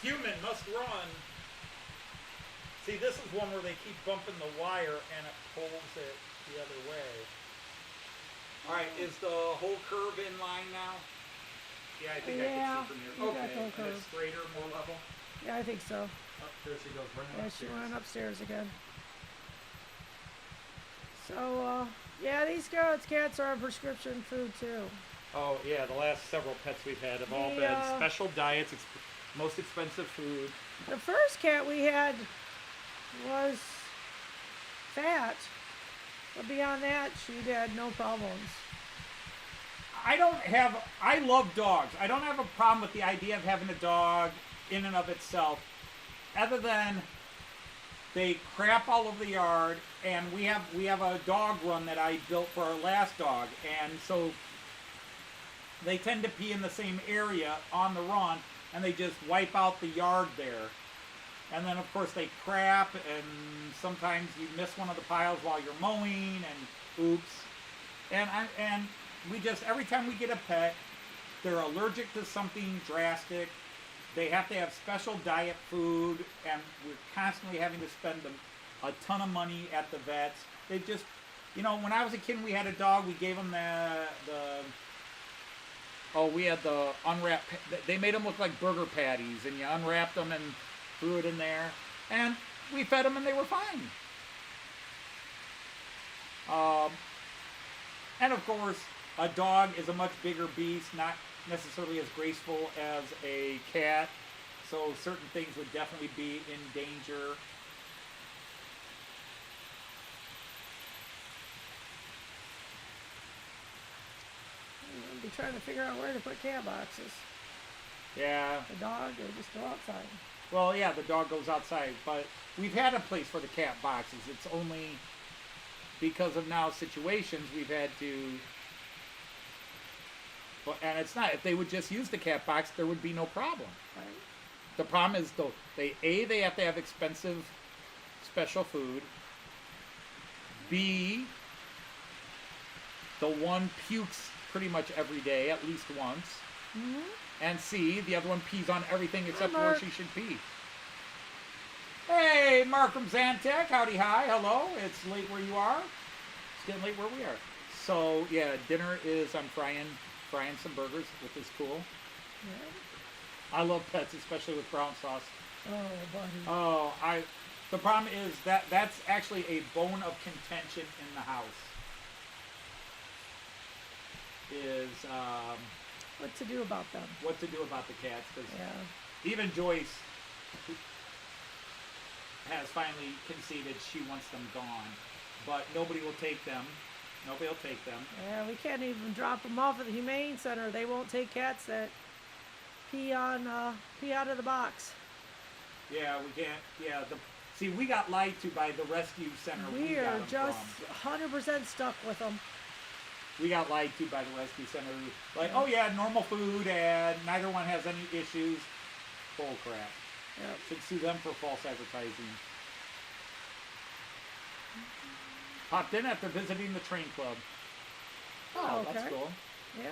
Human must run. See, this is one where they keep bumping the wire and it pulls it the other way. All right, is the whole curve in line now? Yeah, I think I Yeah, can see from you here. got the Okay, whole and curve. it's straighter, more level. Yeah, I think so. Oh, there she goes, running Yeah, upstairs. she went upstairs again. So, yeah, these cats are on prescription food too. Oh yeah, the last several pets we've had have all The, been special diets, most expensive food. The first cat we had was fat, but beyond that, she had no problems. I love dogs. I don't have a problem with the idea of having a dog in and of itself, other than they crap all over the yard, and we have a dog run that I built for our last dog, and so they tend to pee in the same area on the run, and they just wipe out the yard there. And then of course they crap, and sometimes you miss one of the piles while you're mowing, and oops. And we just, every time we get a pet, they're allergic to something drastic. They have to have special diet food, and we're constantly having to spend a ton of money at the vets. They just, when I was a kid and we had a dog, we gave them we had the unwrapped, they made them look like burger patties, and you unwrapped them and threw it in there, and we fed them and they were fine. And of course, a dog is a much bigger beast, not necessarily as graceful as a cat, so certain things would definitely be in danger. I'd be trying to figure out where to put cat boxes. Yeah. The dog, they just go outside. Well, yeah, the dog goes outside, but we've had a place for the cat boxes. It's only because of now situations we've had to. And it's not. If they would just use the cat box, there would be no problem. Right? The problem is, though, they have to have expensive, special food. B, the one pukes pretty much every day, at least once. Mm-hmm. And C, the other one pees on everything except Hi, where Mark. she should pee. Hey, Mark from Zantec. Howdy, hi. Hello. It's late where you are. It's getting late where we are. So, yeah, dinner is I'm frying some burgers, which is cool. Yeah. I love pets, especially with brown sauce. Oh, buddy. Oh, The problem is that that's actually a bone of contention in the house. Is What to do about them? what to do about the cats? Because Yeah. even Joyce has finally conceded she wants them gone, but nobody will take them. Nobody will take them. Yeah, we can't even drop them off at the Humane Center. They won't take cats that pee out of the box. Yeah, we can't. Yeah, see, we got lied to by the rescue center. We got are them just from. 100% stuck with them. We got lied to by the rescue center. Like, oh yeah, normal food, and neither one has any issues. Bull crap. Yep. Should sue them for false advertising. Popped in after visiting the train club. Oh, okay. that's cool. Yeah,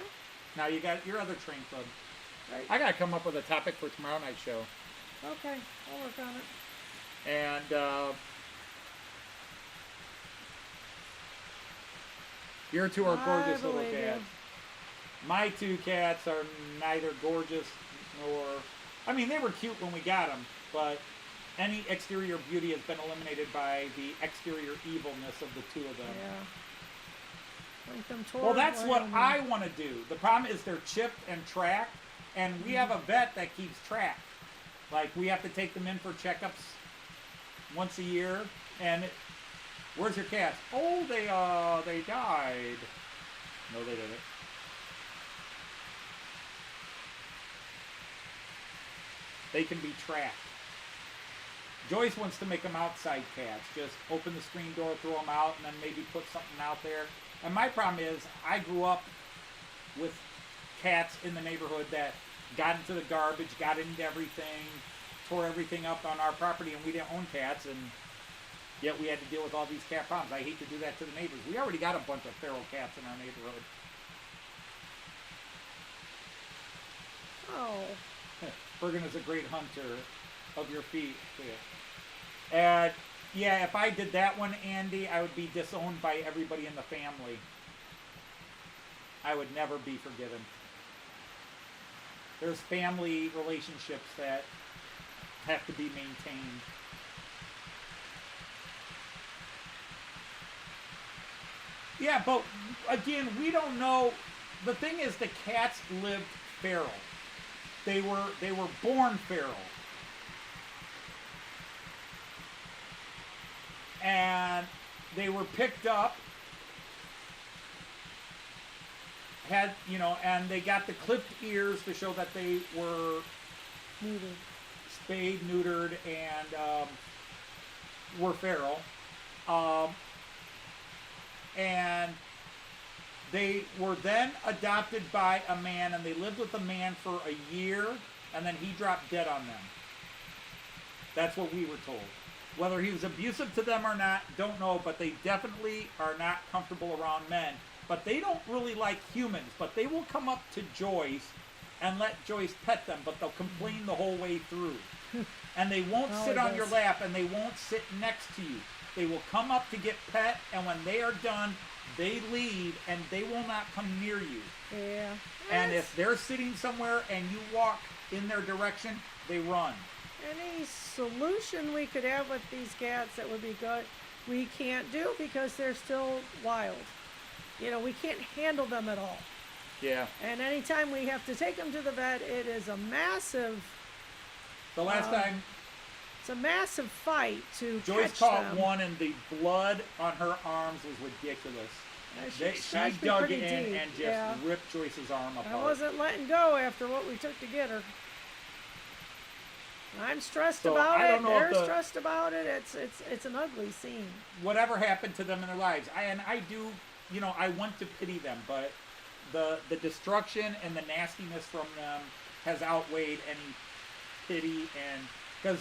Now you got your other train club. right. I gotta come up with a topic for tomorrow night's show. Okay, I'll work on it. And your two are gorgeous little believe you. cats. My two cats are neither gorgeous nor... I mean, they were cute when we got them, but any exterior beauty has been eliminated by the exterior evilness of the two of them. Yeah. Link them toward Well, that's what Wyoming. I want to do. The problem is they're chipped and tracked, and we have a vet that keeps track. Like, we have to take them in for checkups once a year, and where's your cats? Oh, they died. No, they didn't. They can be tracked. Joyce wants to make them outside cats. Just open the screen door, throw them out, and then maybe put something out there. And my problem is, I grew up with cats in the neighborhood that got into the garbage, got into everything, tore everything up on our property, and we didn't own cats, and yet we had to deal with all these cat problems. I hate to do that to the neighbors. We already got a bunch of feral cats in our neighborhood. Oh. Bergen is a great hunter of your feet. And yeah, if I did that one, Andy, I would be disowned by everybody in the family. I would never be forgiven. There's family relationships that have to be maintained. Yeah, but again, we don't know. The thing is, the cats lived feral. They were born feral. And they were picked up, had, and they got the clipped ears to show that they were Neutered. spayed, neutered, and were feral. And they were then adopted by a man, and they lived with a man for a year, and then he dropped dead on them. That's what we were told. Whether he was abusive to them or not, don't know, but they definitely are not comfortable around men. But they don't really like humans, but they will come up to Joyce and let Joyce pet them, but they'll complain the whole way through. And they won't sit on your lap, and they won't sit next to you. They will come up to get pet, and when they are done, they leave, and they will not come near you. Yeah. And if they're sitting somewhere and you walk in their direction, they run. Any solution we could have with these cats that would be good, we can't do because they're still wild. We can't handle them at all. Yeah. And anytime we have to take them to the vet, it is a massive... The last time... It's a massive fight to Joyce catch caught them. one, and the blood on her arms was ridiculous. She scratched me dug pretty in deep, and just yeah. ripped Joyce's arm apart. I wasn't letting go after what we took to get her. I'm stressed So, about I it. don't know if They're stressed about it. It's an ugly scene. Whatever happened to them in their lives, I do, I want to pity them, but the destruction and the nastiness from them has outweighed any pity, and because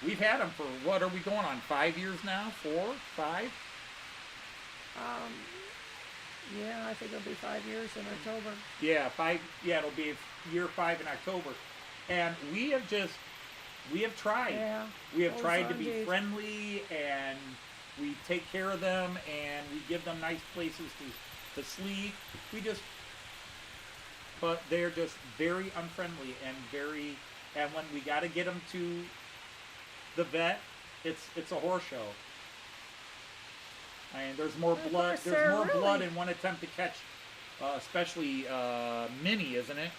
we've had them for, what are we going on, 5 years now? 4, 5? Yeah, I think it'll be 5 years in October. Yeah, 5. Yeah, it'll be year 5 in October, and we have tried. Yeah. We have those tried to be engaged. friendly, and we take care of them, and we give them nice places to sleep. But they're just very unfriendly and when we got to get them to the vet, it's a horror show. I mean, there's more Of blood. course, There's Sarah, more blood really. in one attempt to catch, especially Minnie, isn't it?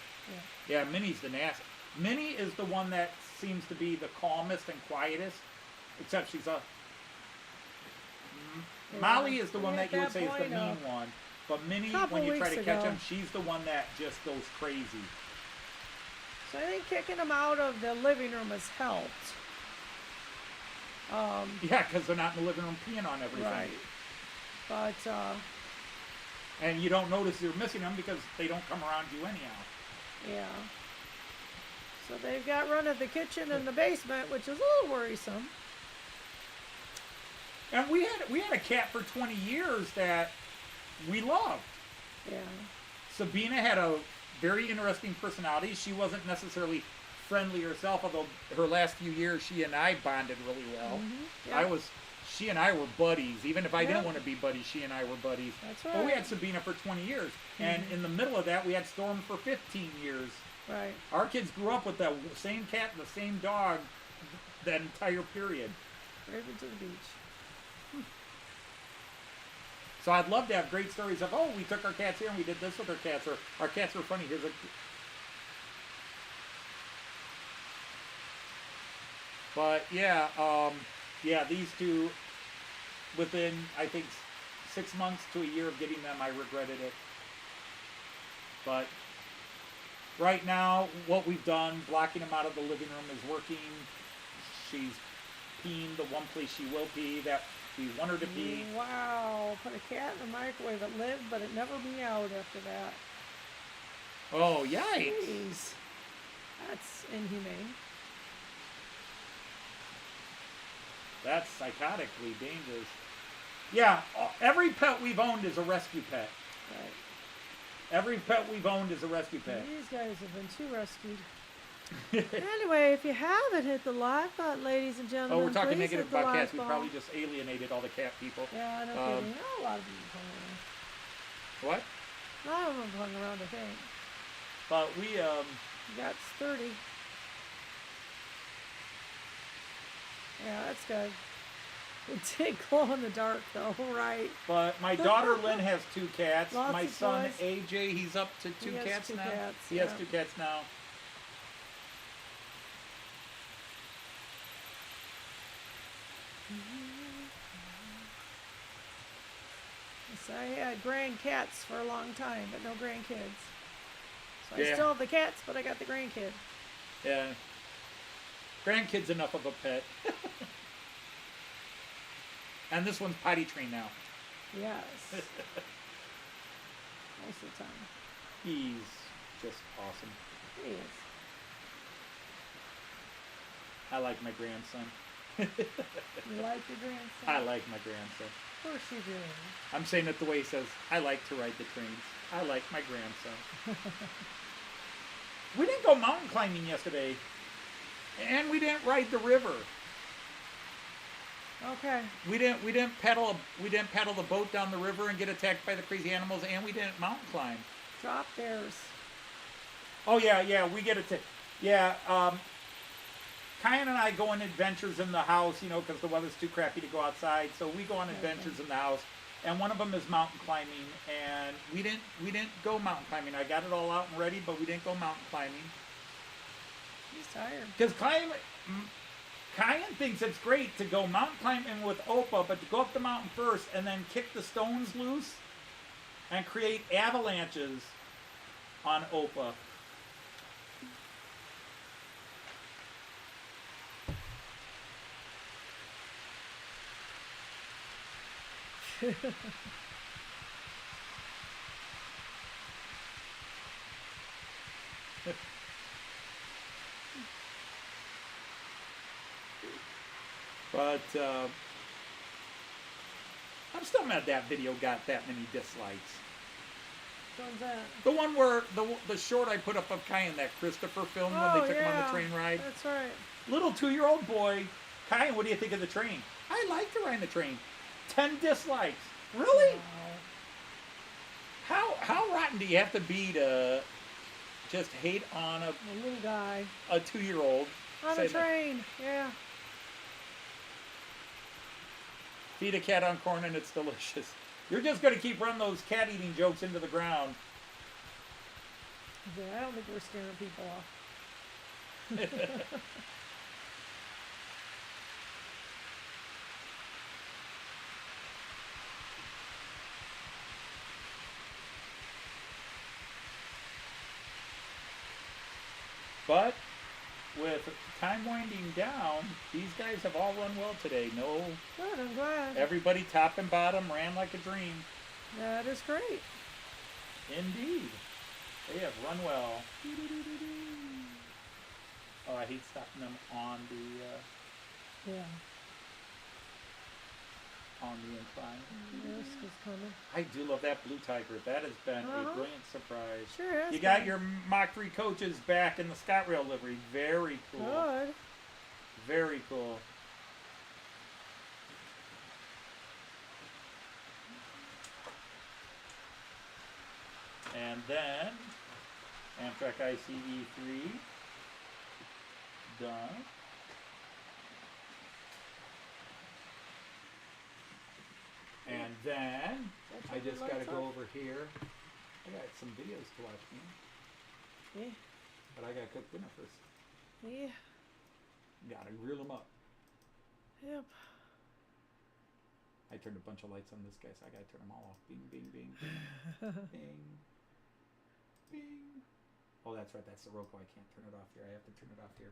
Yeah. Yeah, Minnie's the nasty. Minnie is the one that seems to be the calmest and quietest, except she's a. Yeah. Molly is the one At that you would that say is the point, mean one, but Minnie, couple when you try weeks to catch ago. him, she's the one that just goes crazy. So I think kicking them out of the living room has helped. Yeah, because they're not in the living room peeing on everything. Right. But, And you don't notice you're missing them because they don't come around you anyhow. yeah. So they've got run of the kitchen and the basement, which is a little worrisome. And we had a cat for 20 years that we loved. Yeah. Sabina had a very interesting personality. She wasn't necessarily friendly herself, although her last few years she and I bonded really well. Yeah. She and I were buddies. Even if I didn't Yeah. want to be buddies, she and I were buddies. That's But we right. had Sabina for 20 years. And in the middle of that, we had Storm for 15 years. Right. Our kids grew up with the same cat and the same dog that entire period. Raven to the beach. So I'd love to have great stories of, oh, we took our cats here and we did this with our cats, or our cats were funny. Here's a... But yeah, these two, within, I think, 6 months to a year of getting them, I regretted it. But right now, what we've done, blocking them out of the living room is working. She's peeing the one place she will pee, that we want her to pee. Wow. Put a cat in the microwave. It lived, but it never meowed after that. Oh, yikes. Jeez. That's inhumane. That's psychotically dangerous. Yeah, every pet we've owned is a rescue pet. Right. Every pet we've owned is a rescue pet. These guys have been too rescued. Anyway, if you haven't hit the like button, ladies and gentlemen, Oh, we're talking please negative hit the about like cats. We button. probably just alienated all the cat people. Yeah, no kidding. A lot of people hung around. What? A lot of them hung around, I think. But we, Got 30. Yeah, that's good. It did glow in the dark, though, right? but my daughter Lynn has 2 cats. Lots My of son toys. AJ, he's up to 2 He has cats 2 now. cats, He has yeah. 2 cats now. So I had grandcats for a long time, but no grandkids. So I Yeah. still have the cats, but I got the grandkid. Yeah. Grandkids enough of a pet. And this one's potty trained now. Yes. Most of the time. He's just awesome. He is. I like my grandson. You like your grandson? I like my grandson. Of course you do. I'm saying it the way he says, I like to ride the trains. I like my grandson. We didn't go mountain climbing yesterday. And we didn't ride the river. Okay. We didn't paddle the boat down the river and get attacked by the crazy animals, and we didn't mountain climb. Drop theirs. Oh yeah, we get it. Yeah, Kyan and I go on adventures in the house, because the weather's too crappy to go outside. So we go on adventures in the house, and one of them is mountain climbing. And we didn't go mountain climbing. I got it all out and ready, but we didn't go mountain climbing He's tired. because Kyan thinks it's great to go mountain climbing with Opa, but to go up the mountain first and then kick the stones loose and create avalanches on Opa. But I'm still mad that video got that many dislikes. Which one's that? The one where the short I put up of Kyan, that Christopher film when they took him on the train ride. That's right. Little 2-year-old boy, Kyan, what do you think of the train? I like to ride the train. 10 dislikes. Really? Wow. How rotten do you have to be to just hate on The little guy. a 2-year-old? On Say a that. train. Yeah. Feed a cat on corn and it's delicious. You're just going to keep running those cat eating jokes into the ground. Yeah, I don't think we're scaring people off. But with time winding down, these guys have all run well today. No, Good, I'm glad. everybody top and bottom ran like a dream. That is great. Indeed. They have run well. Oh, I hate stopping them on the Yeah. incline. Risk is coming. I do love that blue tiger. That has been a Uh-huh. brilliant surprise. Sure is. You got your Mach 3 coaches back in the ScotRail livery. Very cool. Good. Very cool. And then Amtrak ICE3 done. And then I just got to go over here. I got some videos to watch, man. Yeah. But I got to cook dinner first. Yeah. Got to grill them up. Yep. I turned a bunch of lights on this guy, so I got to turn them all off. Bing, bing, bing, bing, bing, bing. Oh, that's right. That's the Roco. I can't turn it off here. I have to turn it off here.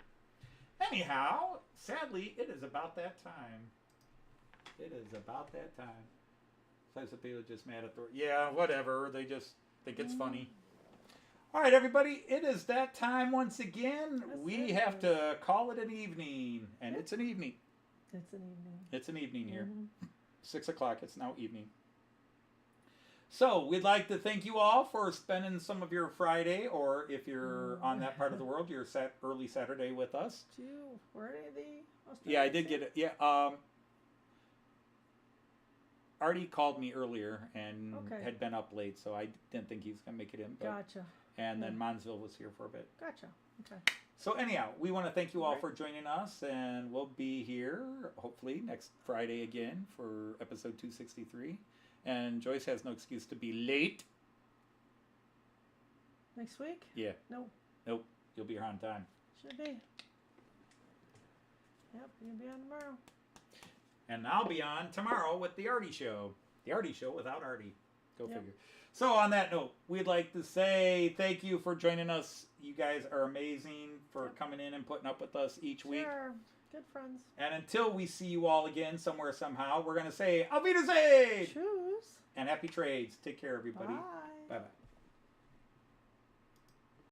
Anyhow, sadly, it is about that time. It is about that time. Sometimes the people are just mad at the... Yeah, whatever. They just think it's funny. All right, everybody. It is that time once again. Yes, We it have is. to call it an evening. And it's an evening. It's an evening. It's an evening here. Mhm. 6 o'clock. It's now evening. So we'd like to thank you all for spending some of your Friday, or if you're on that part of the world, your early Saturday with us. Did you were any of the Australians Yeah, I did here? get it. Yeah. Artie called me earlier and Okay. had been up late, so I didn't think he was going to make it in. But, Gotcha. and then Monsville was here for a bit. Gotcha. Okay. So anyhow, we want to thank you all Right. for joining us, and we'll be here hopefully next Friday again for episode 263. And Joyce has no excuse to be late. Next week? Yeah. No. Nope. You'll be here on time. Should be. Yep, you'll be on tomorrow. And I'll be on tomorrow with the Artie Show. The Artie Show without Artie. Go Yep. figure. So on that note, we'd like to say thank you for joining us. You guys are amazing for Yep. coming in and putting up with us each week. Sure. Good friends. And until we see you all again somewhere somehow, we're going to say Auf Wiedersehen! Choose. And happy trades. Take care, everybody. Bye. Bye-bye.